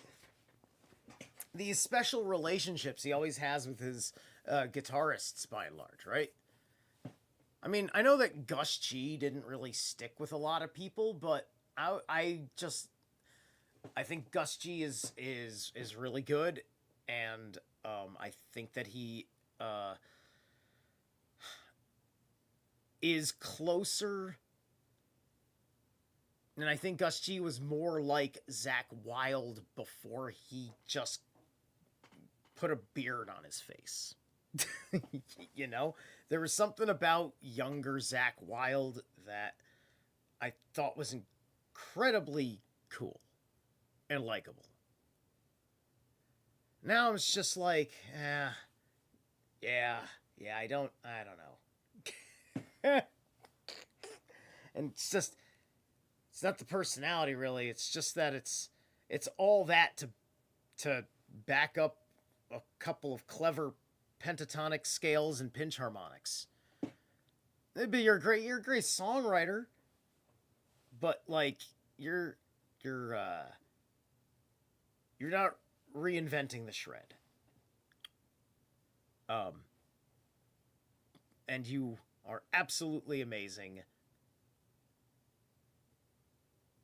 These special relationships he always has with his guitarists, by and large, right? I mean, I know that Gus G didn't really stick with a lot of people, but I think Gus G is really good, and I think that he is closer. And I think Gus G was more like Zakk Wylde before he just put a beard on his face. You know? There was something about younger Zakk Wylde that I thought was incredibly cool and likable. Now it's just like, yeah, I don't know. And it's not the personality, really. It's just that it's all that to back up a couple of clever pentatonic scales and pinch harmonics. But you're a great songwriter, but like you're not reinventing the shred. And you are absolutely amazing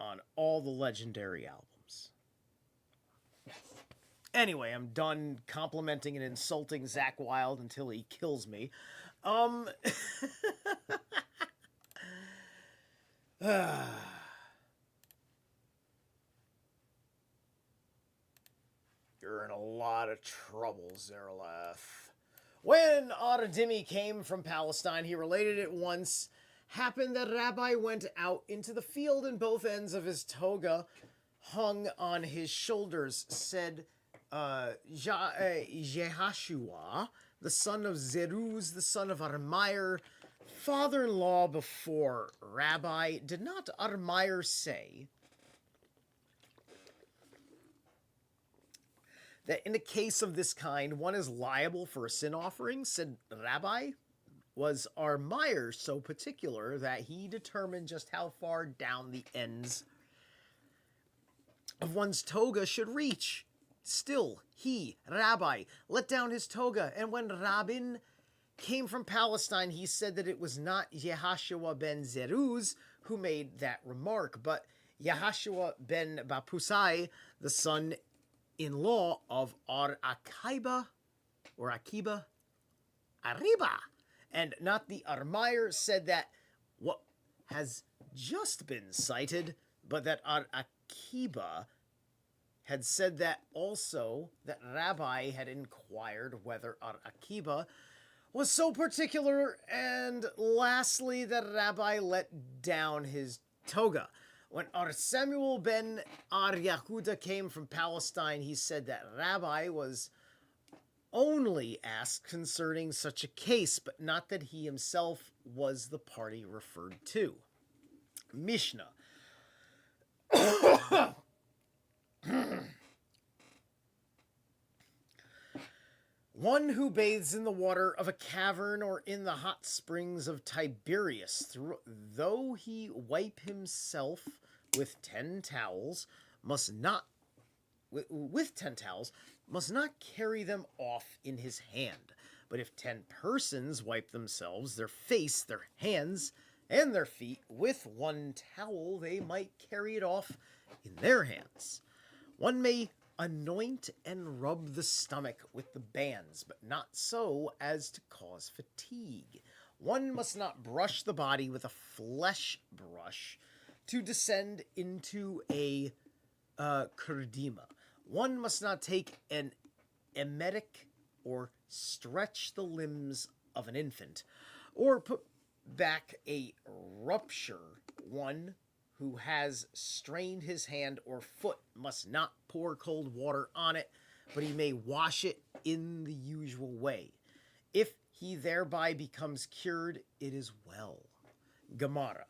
on all the legendary albums. Anyway, I'm done complimenting and insulting Zakk Wylde until he kills me. You're in a lot of trouble, Zerilath. When Ardimi came from Palestine, he related it once happened that Rabbi went out into the field and both ends of his toga hung on his shoulders, said Jehashua, the son of Zeruz, the son of Armire, father-in-law before Rabbi. Did not Armire say that in a case of this kind, one is liable for a sin offering? Said Rabbi. Was Armire so particular that he determined just how far down the ends of one's toga should reach? Still, he, Rabbi, let down his toga, and when Rabin came from Palestine, he said that it was not Yehashua ben Zeruz who made that remark, but Yehashua ben Bapusai, the son-in-law of Ar-Akiba, or Akiba, Arriba. And not the Armire said that what has just been cited, but that Ar-Akiba had said that also, that Rabbi had inquired whether Ar-Akiba was so particular, and lastly, that Rabbi let down his toga. When Ar-Samuel ben Ar-Yahuda came from Palestine, he said that Rabbi was only asked concerning such a case, but not that he himself was the party referred to. Mishnah. One who bathes in the water of a cavern or in the hot springs of Tiberias, though he wipe himself with 10 towels, must not carry them off in his hand. But if 10 persons wipe themselves, their face, their hands, and their feet with 1 towel, they might carry it off in their hands. One may anoint and rub the stomach with the bands, but not so as to cause fatigue. One must not brush the body with a flesh brush to descend into a kurdima. One must not take an emetic or stretch the limbs of an infant, or put back a rupture. One who has strained his hand or foot must not pour cold water on it, but he may wash it in the usual way. If he thereby becomes cured, it is well. Gemara.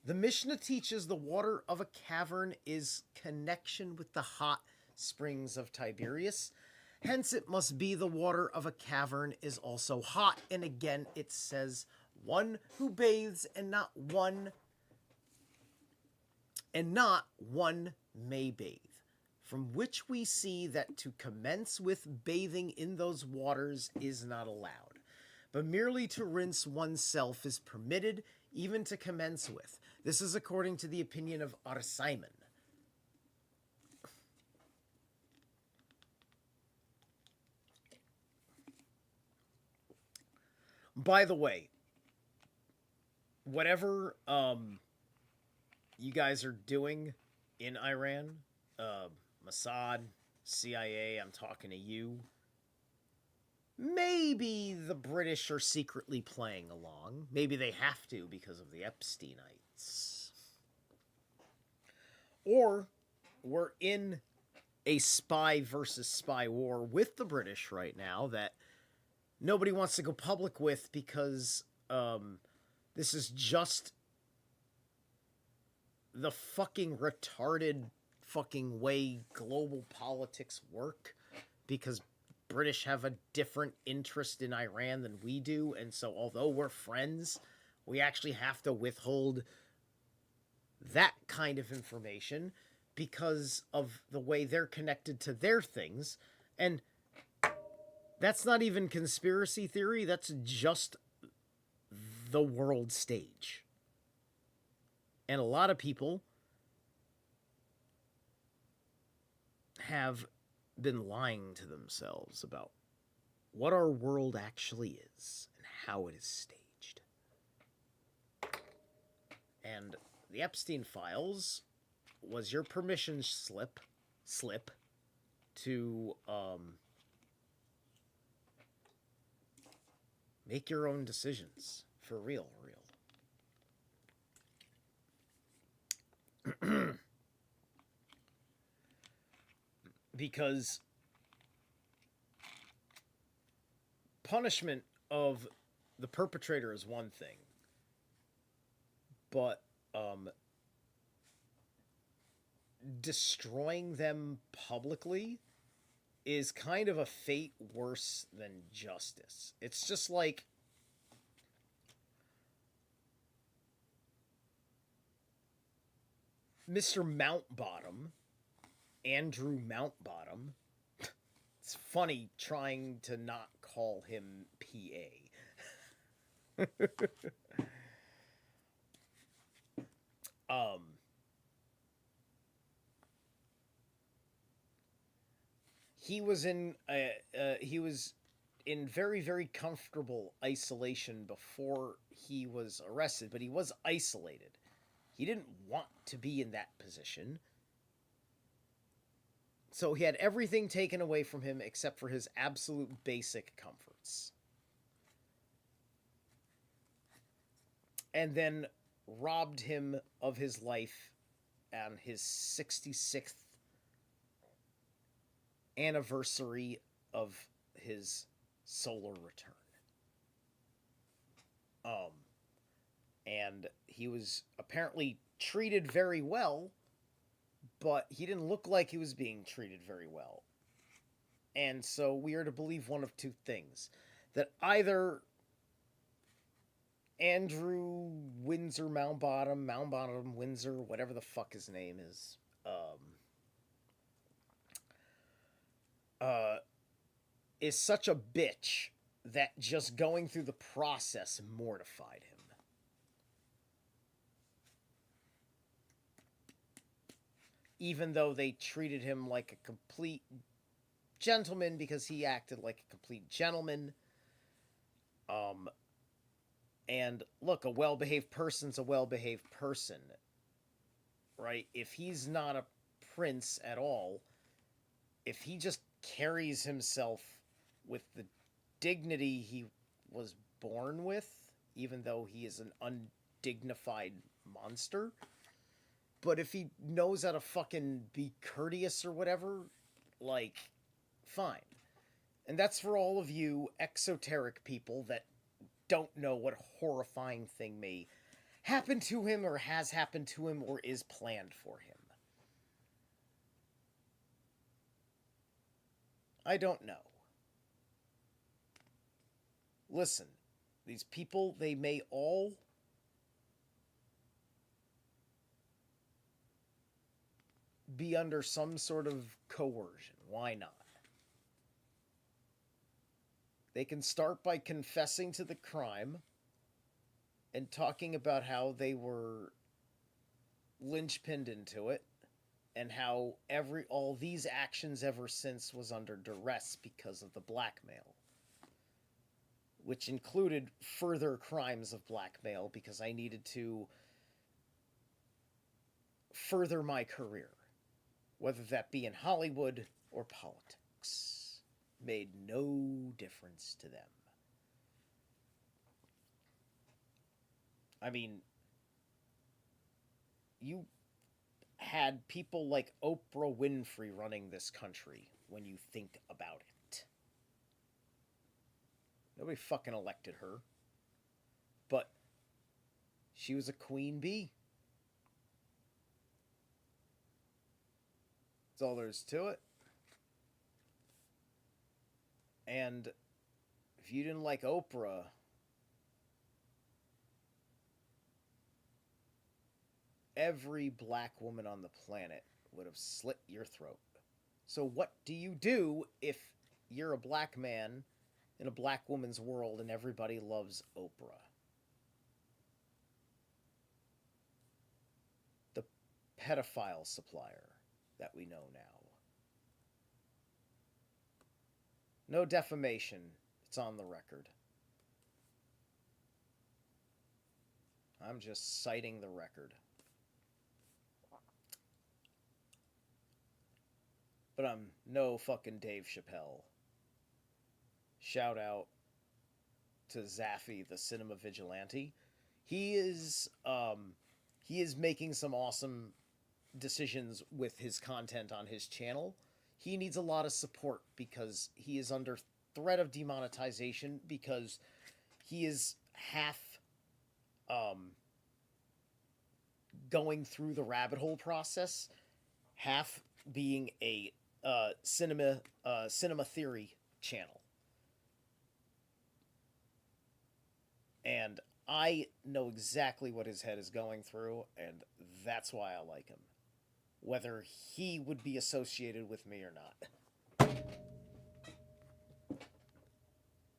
The Mishnah teaches the water of a cavern is connection with the hot springs of Tiberias. Hence it must be the water of a cavern is also hot. And again it says one who bathes and not one may bathe. From which we see that to commence with bathing in those waters is not allowed, but merely to rinse oneself is permitted, even to commence with. This is according to the opinion of Simon. By the way, whatever you guys are doing in Iran, Mossad, CIA, I'm talking to you. Maybe the British are secretly playing along. Maybe they have to because of the Epsteinites. Or we're in a spy versus spy war with the British right now that nobody wants to go public with because this is just the fucking retarded fucking way global politics work, because British have a different interest in Iran than we do, and so although we're friends, we actually have to withhold that kind of information because of the way they're connected to their things. And that's not even conspiracy theory, that's just the world stage. And a lot of people have been lying to themselves about what our world actually is and how it is staged. And the Epstein files was your permission slip to make your own decisions for real. Because punishment of the perpetrator is one thing, but destroying them publicly is kind of a fate worse than justice. It's just like Mr. Mountbottom, Andrew Mountbottom. It's funny trying to not call him PA. He was in very, very comfortable isolation before he was arrested, but he was isolated. He didn't want to be in that position. So he had everything taken away from him except for his absolute basic comforts. And then robbed him of his life on his 66th anniversary of his solar return. And he was apparently treated very well, but he didn't look like he was being treated very well. And so we are to believe one of two things. That either Andrew Windsor Mountbottom Windsor, whatever the fuck his name is, is such a bitch that just going through the process mortified him. Even though they treated him like a complete gentleman because he acted like a complete gentleman. And look, a well-behaved person's a well-behaved person, right? If he's not a prince at all, if he just carries himself with the dignity he was born with, even though he is an undignified monster, but if he knows how to fucking be courteous or whatever, like, fine. And that's for all of you exoteric people that don't know what horrifying thing may happen to him or has happened to him or is planned for him. I don't know. Listen, these people, they may all be under some sort of coercion. Why not? They can start by confessing to the crime and talking about how they were linchpinned into it and how all these actions ever since was under duress because of the blackmail, which included further crimes of blackmail because I needed to further my career, whether that be in Hollywood or politics. Made no difference to them. I mean, you had people like Oprah Winfrey running this country when you think about it. Nobody fucking elected her. But she was a queen bee. That's all there is to it. And if you didn't like Oprah, every black woman on the planet would have slit your throat. So what do you do if you're a black man in a black woman's world and everybody loves Oprah? The pedophile supplier that we know now. No defamation. It's on the record. I'm just citing the record. But I'm no fucking Dave Chappelle. Shout out to Zaffy, the cinema vigilante. He is making some awesome decisions with his content on his channel. He needs a lot of support because he is under threat of demonetization because he is half going through the rabbit hole process, half being a cinema theory channel. And I know exactly what his head is going through, and that's why I like him. Whether he would be associated with me or not.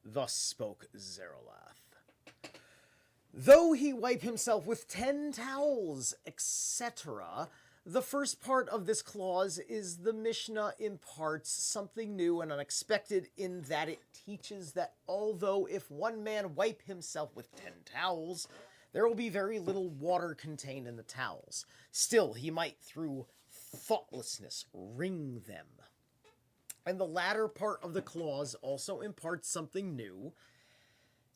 Thus spoke Zerilath. Though he wipe himself with 10 towels, etc., the first part of this clause is the Mishnah imparts something new and unexpected in that it teaches that although if one man wipe himself with 10 towels, there will be very little water contained in the towels. Still, he might, through thoughtlessness, wring them. And the latter part of the clause also imparts something new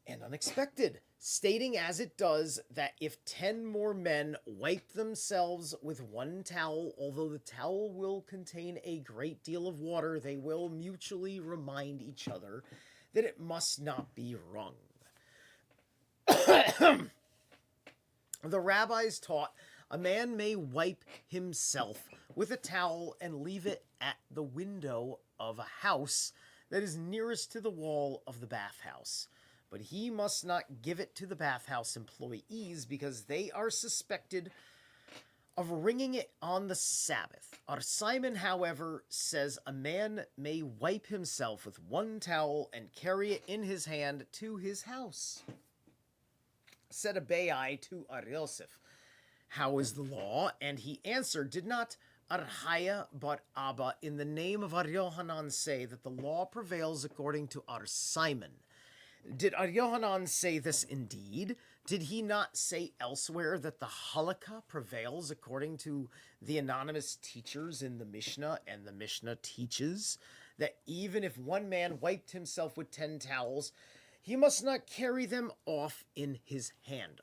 and unexpected, stating as it does that if 10 more men wipe themselves with one towel, although the towel will contain a great deal of water, they will mutually remind each other that it must not be wrung. The rabbis taught a man may wipe himself with a towel and leave it at the window of a house that is nearest to the wall of the bathhouse. But he must not give it to the bathhouse employees because they are suspected of wringing it on the Sabbath. Our Simon, however, says a man may wipe himself with one towel and carry it in his hand to his house. Said Abai to Ar Yosef, how is the law? And he answered, did not Arhaya bar Abba in the name of Ar Yohanan say that the law prevails according to Ar Simon? Did Ar Yohanan say this indeed? Did he not say elsewhere that the halakha prevails according to the anonymous teachers in the Mishnah, and the Mishnah teaches that even if one man wiped himself with 10 towels, he must not carry them off in his hand.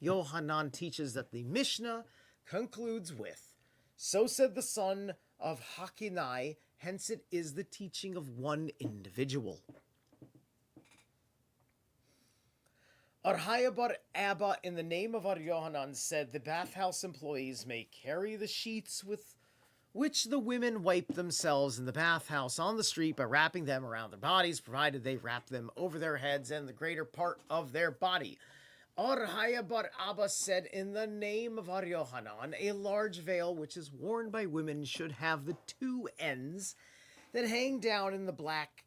Yohanan teaches that the Mishnah concludes with, so said the son of Hakinai, hence it is the teaching of one individual. Arhaya bar Abba, in the name of Ar Yohanan, said the bathhouse employees may carry the sheets with which the women wipe themselves in the bathhouse on the street by wrapping them around their bodies, provided they wrap them over their heads and the greater part of their body. Arhaya bar Abba said, in the name of Ar Yohanan, a large veil which is worn by women should have the 2 ends that hang down in the back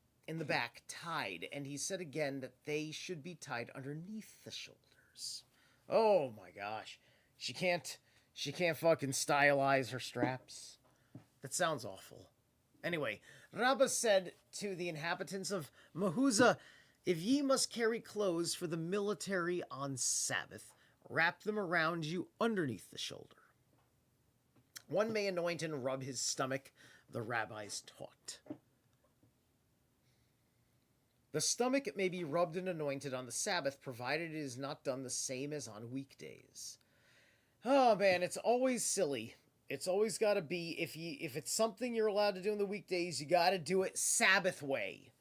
tied, and he said again that they should be tied underneath the shoulders. Oh my gosh. She can't fucking stylize her straps. That sounds awful. Anyway, Rabbah said to the inhabitants of Mahuza, if ye must carry clothes for the military on Sabbath, wrap them around you underneath the shoulder. One may anoint and rub his stomach, the rabbis taught. The stomach may be rubbed and anointed on the Sabbath, provided it is not done the same as on weekdays. Oh man, it's always silly. It's always got to be, if it's something you're allowed to do in the weekdays, you got to do it Sabbath way.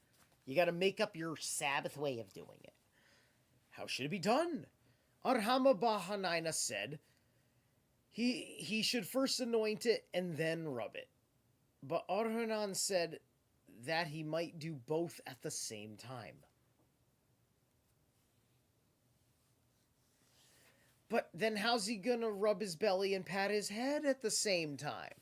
You got to make up your Sabbath way of doing it. How should it be done? Arhama Bahanaina said, he should first anoint it and then rub it. But Arhanan said that he might do both at the same time. But then how's he gonna rub his belly and pat his head at the same time?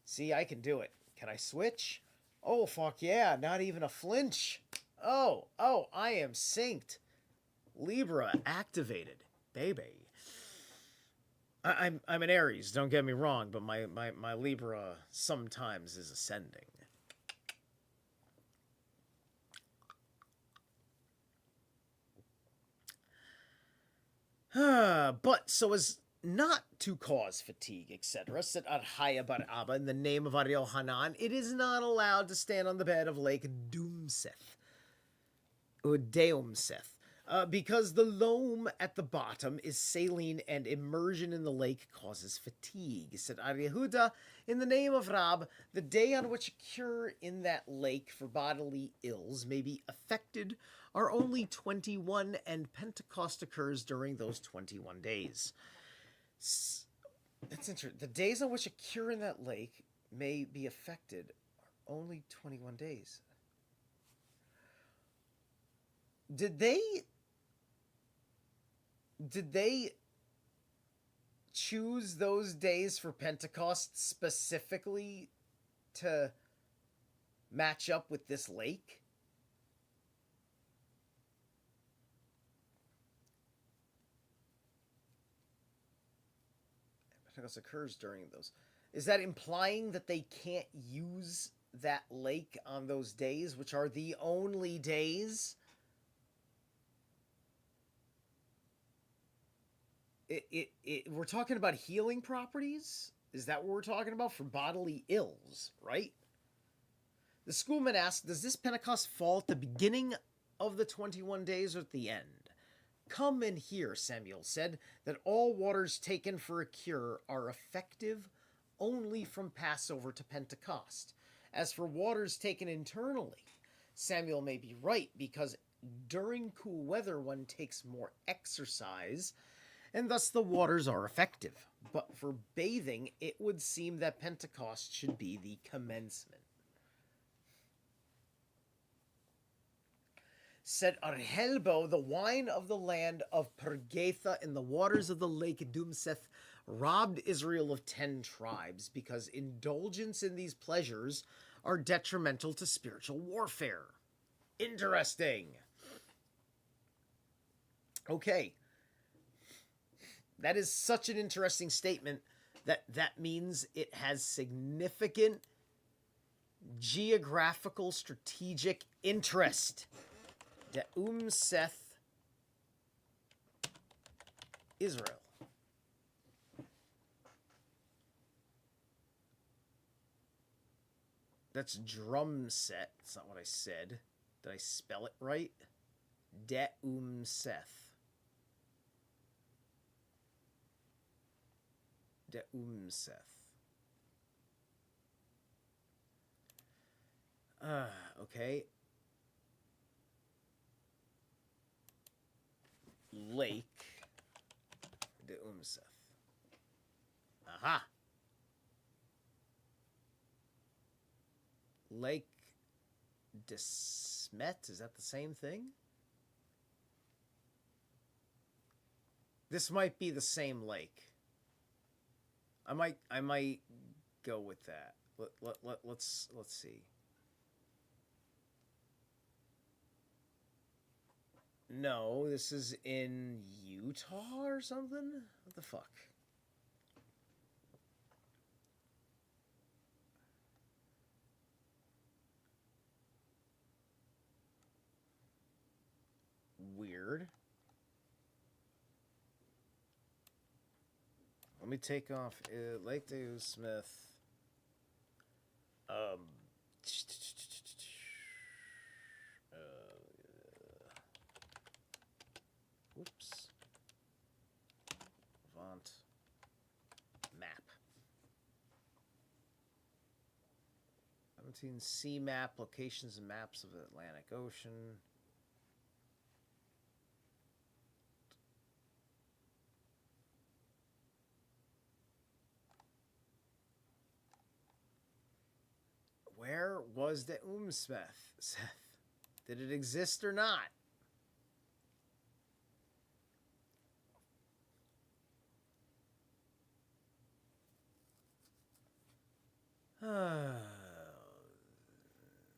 See, I can do it. Can I switch? Oh, fuck yeah, not even a flinch. Oh, I am synced. Libra activated. Baby. I'm an Aries, don't get me wrong, but my Libra sometimes is ascending. But so as not to cause fatigue, etc., said Arhaya bar Abba in the name of Ar Yohanan, it is not allowed to stand on the bed of Lake Deumseth, because the loam at the bottom is saline and immersion in the lake causes fatigue. Said Ar Yehuda, in the name of Rab, the day on which a cure in that lake for bodily ills may be effected are only 21, and Pentecost occurs during those 21 days. That's interesting. The days on which a cure in that lake may be effected are only 21 days. Did they choose those days for Pentecost specifically to match up with this lake? Pentecost occurs during those. Is that implying that they can't use that lake on those days, which are the only days? We're talking about healing properties? Is that what we're talking about for bodily ills, right? The schoolman asked, does this Pentecost fall at the beginning of the 21 days or at the end? "Come and hear," Samuel said, "that all waters taken for a cure are effective only from Passover to Pentecost. As for waters taken internally, Samuel may be right, because during cool weather one takes more exercise, and thus the waters are effective. But for bathing, it would seem that Pentecost should be the commencement." Said Arhelbo, "The wine of the land of Pergetha and the waters of the lake Dumseth robbed Israel of 10 tribes, because indulgence in these pleasures are detrimental to spiritual warfare." Interesting. Okay. That is such an interesting statement that means it has significant geographical strategic interest. Seth Israel. That's drum set. That's not what I said. Did I spell it right? Seth. Seth. Okay. Lake Seth. Aha. Lake de Smet, is that the same thing? This might be the same lake. I might go with that. Let's see. No, this is in Utah or something? What the fuck? Weird. Let me take off Lake de Smith. Whoops. Avant. Map. 17 sea map, locations and maps of the Atlantic Ocean. Where was the Seth? Did it exist or not?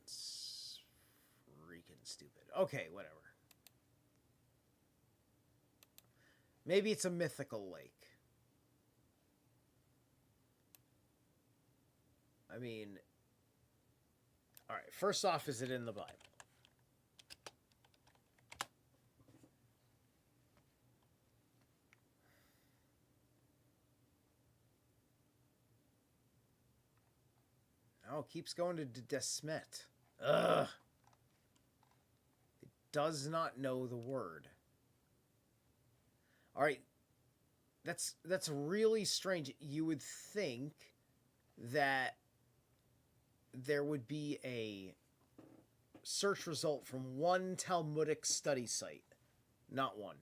It's freaking stupid. Okay, whatever. Maybe it's a mythical lake. I mean, all right, first off, is it in the Bible? Oh, it keeps going to Desmet. Ugh. It does not know the word. All right. That's really strange. You would think that there would be a search result from one Talmudic study site. Not one.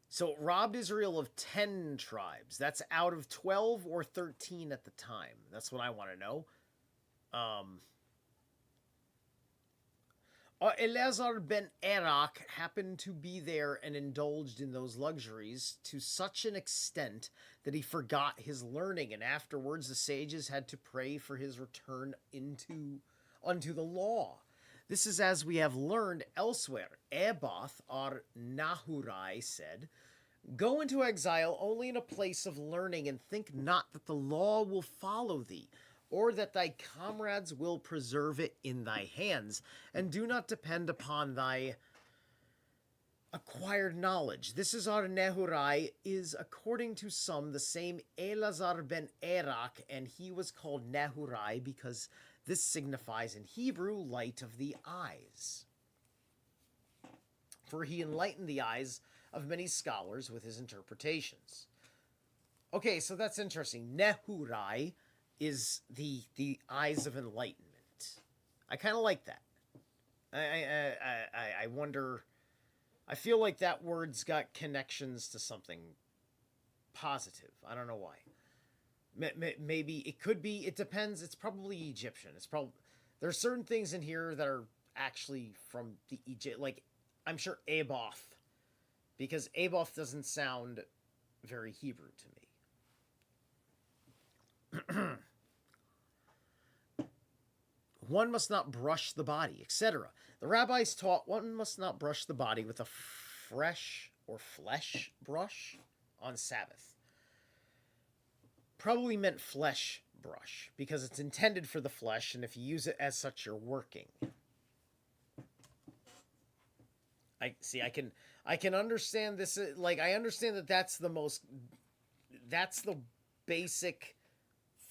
So it robbed Israel of 10 tribes. That's out of 12 or 13 at the time. That's what I want to know. Eleazar ben Erak happened to be there and indulged in those luxuries to such an extent that he forgot his learning, and afterwards the sages had to pray for his return unto the law. This is as we have learned elsewhere. Eboth, or Nahurai, said, "Go into exile only in a place of learning, and think not that the law will follow thee, or that thy comrades will preserve it in thy hands, and do not depend upon thy acquired knowledge. This is our Nehurai, is according to some the same Elazar ben Erak, and he was called Nehurai because this signifies in Hebrew light of the eyes. For he enlightened the eyes of many scholars with his interpretations. Okay, so that's interesting. Nehurai is the eyes of enlightenment. I kind of like that. I wonder. I feel like that word's got connections to something positive. I don't know why. Maybe it could be. It depends. It's probably Egyptian. It's probably there's certain things in here that are actually from the Egypt. Like I'm sure Aboth, because Aboth doesn't sound very Hebrew to me. One must not brush the body, etc. The rabbis taught one must not brush the body with a fresh or flesh brush on Sabbath. Probably meant flesh brush because it's intended for the flesh, and if you use it as such, you're working. I can understand this. Like I understand that that's the basic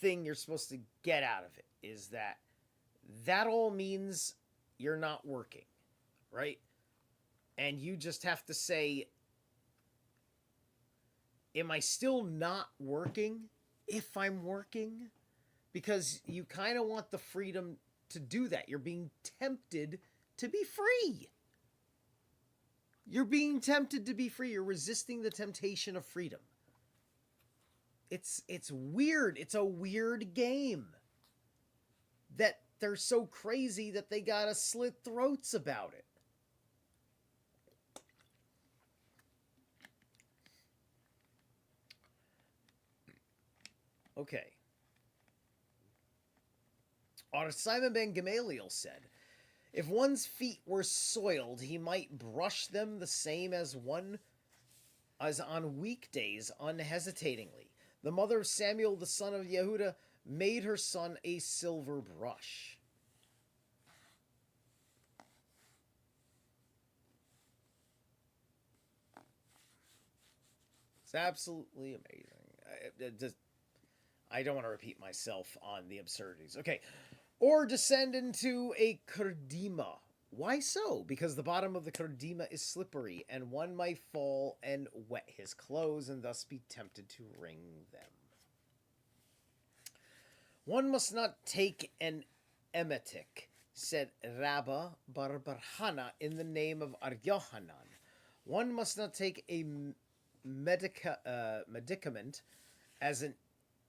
thing you're supposed to get out of it is that all means you're not working, right? And you just have to say, am I still not working if I'm working? Because you kind of want the freedom to do that. You're being tempted to be free. You're being tempted to be free. You're resisting the temptation of freedom. It's weird. It's a weird game. That they're so crazy that they gotta slit throats about it. Okay. Our Simon ben Gamaliel said, if one's feet were soiled, he might brush them the same as on weekdays unhesitatingly. The mother of Samuel, the son of Yehuda, made her son a silver brush. It's absolutely amazing. I don't want to repeat myself on the absurdities. Okay. Or descend into a kerdima. Why so? Because the bottom of the kerdima is slippery, and one might fall and wet his clothes, and thus be tempted to wring them. One must not take an emetic, said Rabba bar Barhana in the name of Ar Yohanan. One must not take a medicament as an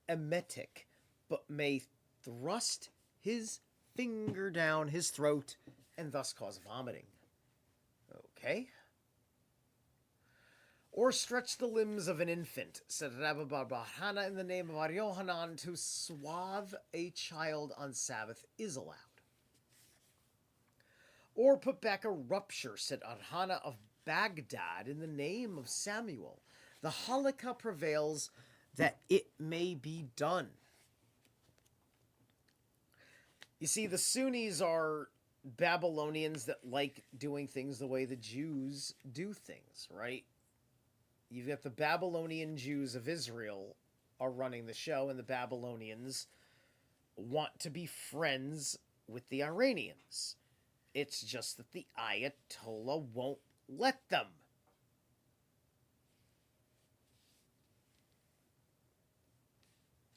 emetic, but may thrust his finger down his throat and thus cause vomiting. Okay. Or stretch the limbs of an infant, said Rabbi bar Barhana in the name of Ar Yohanan, to swathe a child on Sabbath is allowed. Or put back a rupture, said Arhana of Baghdad in the name of Samuel. The halakha prevails that it may be done. You see, the Sunnis are Babylonians that like doing things the way the Jews do things, right? You've got the Babylonian Jews of Israel are running the show, and the Babylonians want to be friends with the Iranians. It's just that the Ayatollah won't let them.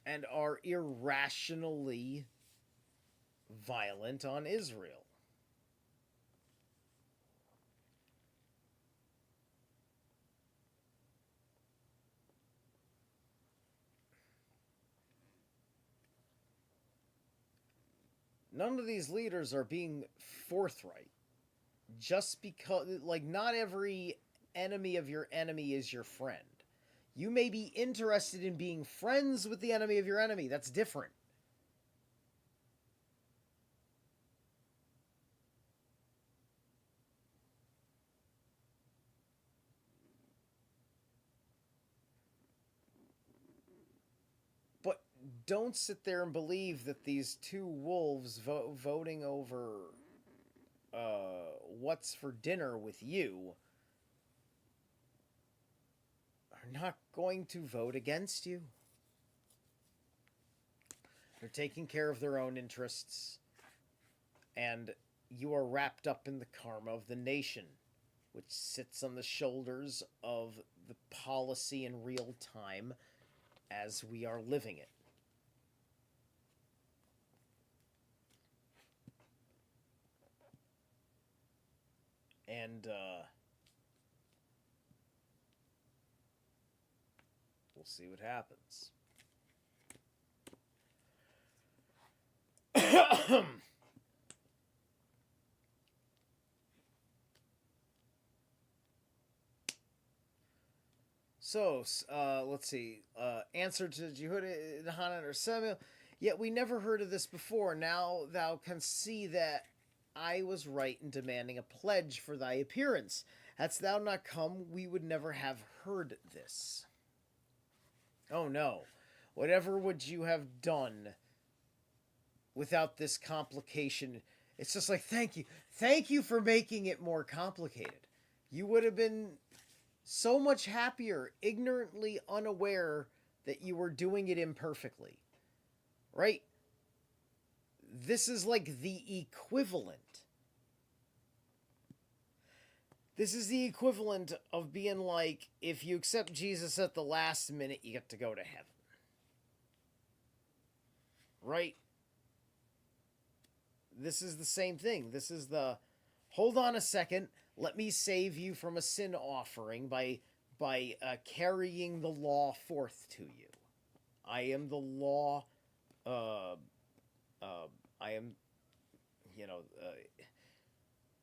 And are irrationally violent on Israel. None of these leaders are being forthright. Just because, like, not every enemy of your enemy is your friend. You may be interested in being friends with the enemy of your enemy. That's different. But don't sit there and believe that these two wolves voting over what's for dinner with you are not going to vote against you. They're taking care of their own interests, and you are wrapped up in the karma of the nation, which sits on the shoulders of the policy in real time as we are living it. And, we'll see what happens. So, let's see. Answer to Jehuda, Hanan, or Samuel. Yet we never heard of this before. Now thou canst see that I was right in demanding a pledge for thy appearance. Hadst thou not come, we would never have heard this. Oh no. Whatever would you have done without this complication? It's just like, thank you. Thank you for making it more complicated. You would have been so much happier, ignorantly unaware that you were doing it imperfectly. Right? This is like the equivalent. This is the equivalent of being like, if you accept Jesus at the last minute, you get to go to heaven. Right? This is the same thing. This is the, hold on a second, let me save you from a sin offering by carrying the law forth to you. I am the law. I am,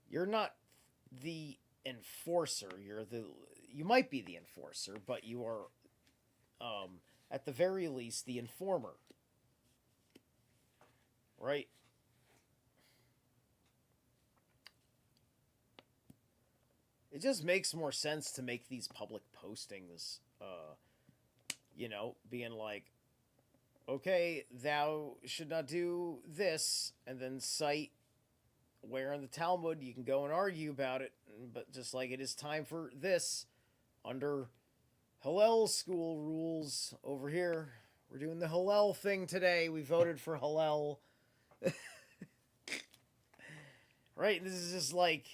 you're not the enforcer. You might be the enforcer, but you are, at the very least, the informer. Right? It just makes more sense to make these public postings, being like, okay, thou should not do this, and then cite where in the Talmud you can go and argue about it, but just like it is time for this, under Hillel school rules over here. We're doing the Hillel thing today. We voted for Hillel. Right? This is like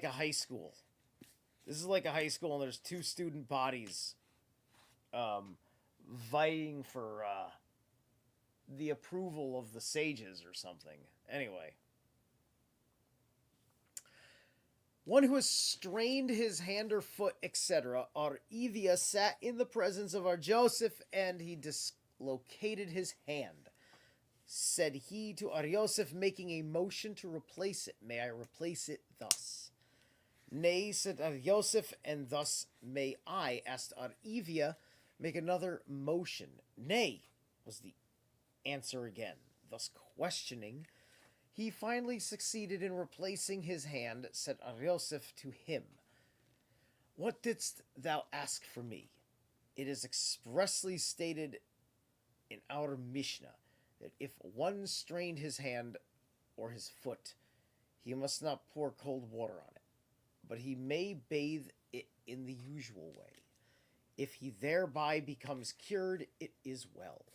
a high school. This is like a high school, and there's two student bodies vying for the approval of the sages or something. Anyway. One who has strained his hand or foot, etc. Arivia sat in the presence of our Joseph, and he dislocated his hand. Said he to Arioseph, making a motion to replace it, may I replace it thus? Nay, said Arioseph, and thus may I, asked Arivia, make another motion. Nay, was the answer again. Thus questioning, he finally succeeded in replacing his hand, said Arioseph to him. What didst thou ask for me? It is expressly stated in our Mishnah that if one strained his hand or his foot, he must not pour cold water on it, but he may bathe it in the usual way. If he thereby becomes cured, it is well.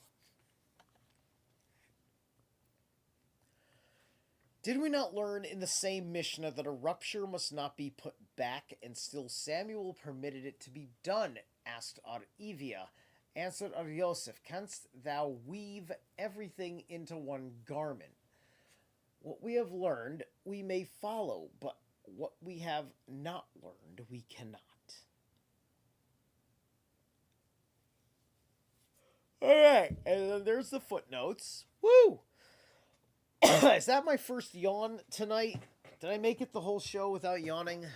Did we not learn in the same Mishnah that a rupture must not be put back, and still Samuel permitted it to be done? Asked Arivia. Answered Arioseph, canst thou weave everything into one garment? What we have learned, we may follow, but what we have not learned, we cannot. Alright, and then there's the footnotes. Woo! Is that my first yawn tonight? Did I make it the whole show without yawning?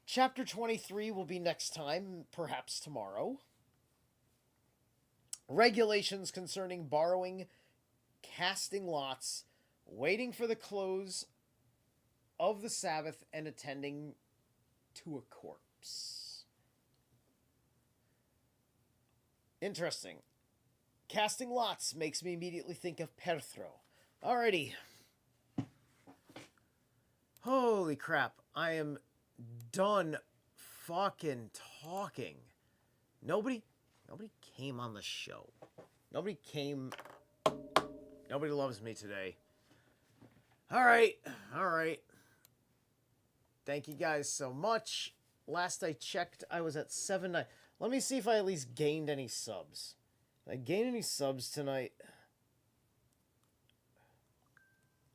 Chapter 23 will be next time, perhaps tomorrow. Regulations concerning borrowing, casting lots, waiting for the close of the Sabbath, and attending to a corpse. Interesting. Casting lots makes me immediately think of Perthro. Alrighty. Holy crap. I am done fucking talking. Nobody came on the show. Nobody came. Nobody loves me today. All right. Thank you guys so much. Last I checked, I was at 7-9. Let me see if I at least gained any subs. Did I gain any subs tonight?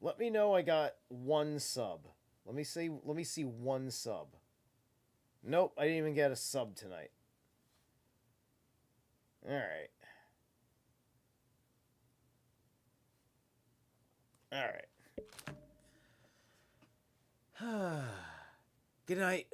Let me know I got 1 sub. Let me see 1 sub. Nope, I didn't even get a sub tonight. Alright. Alright. Good night.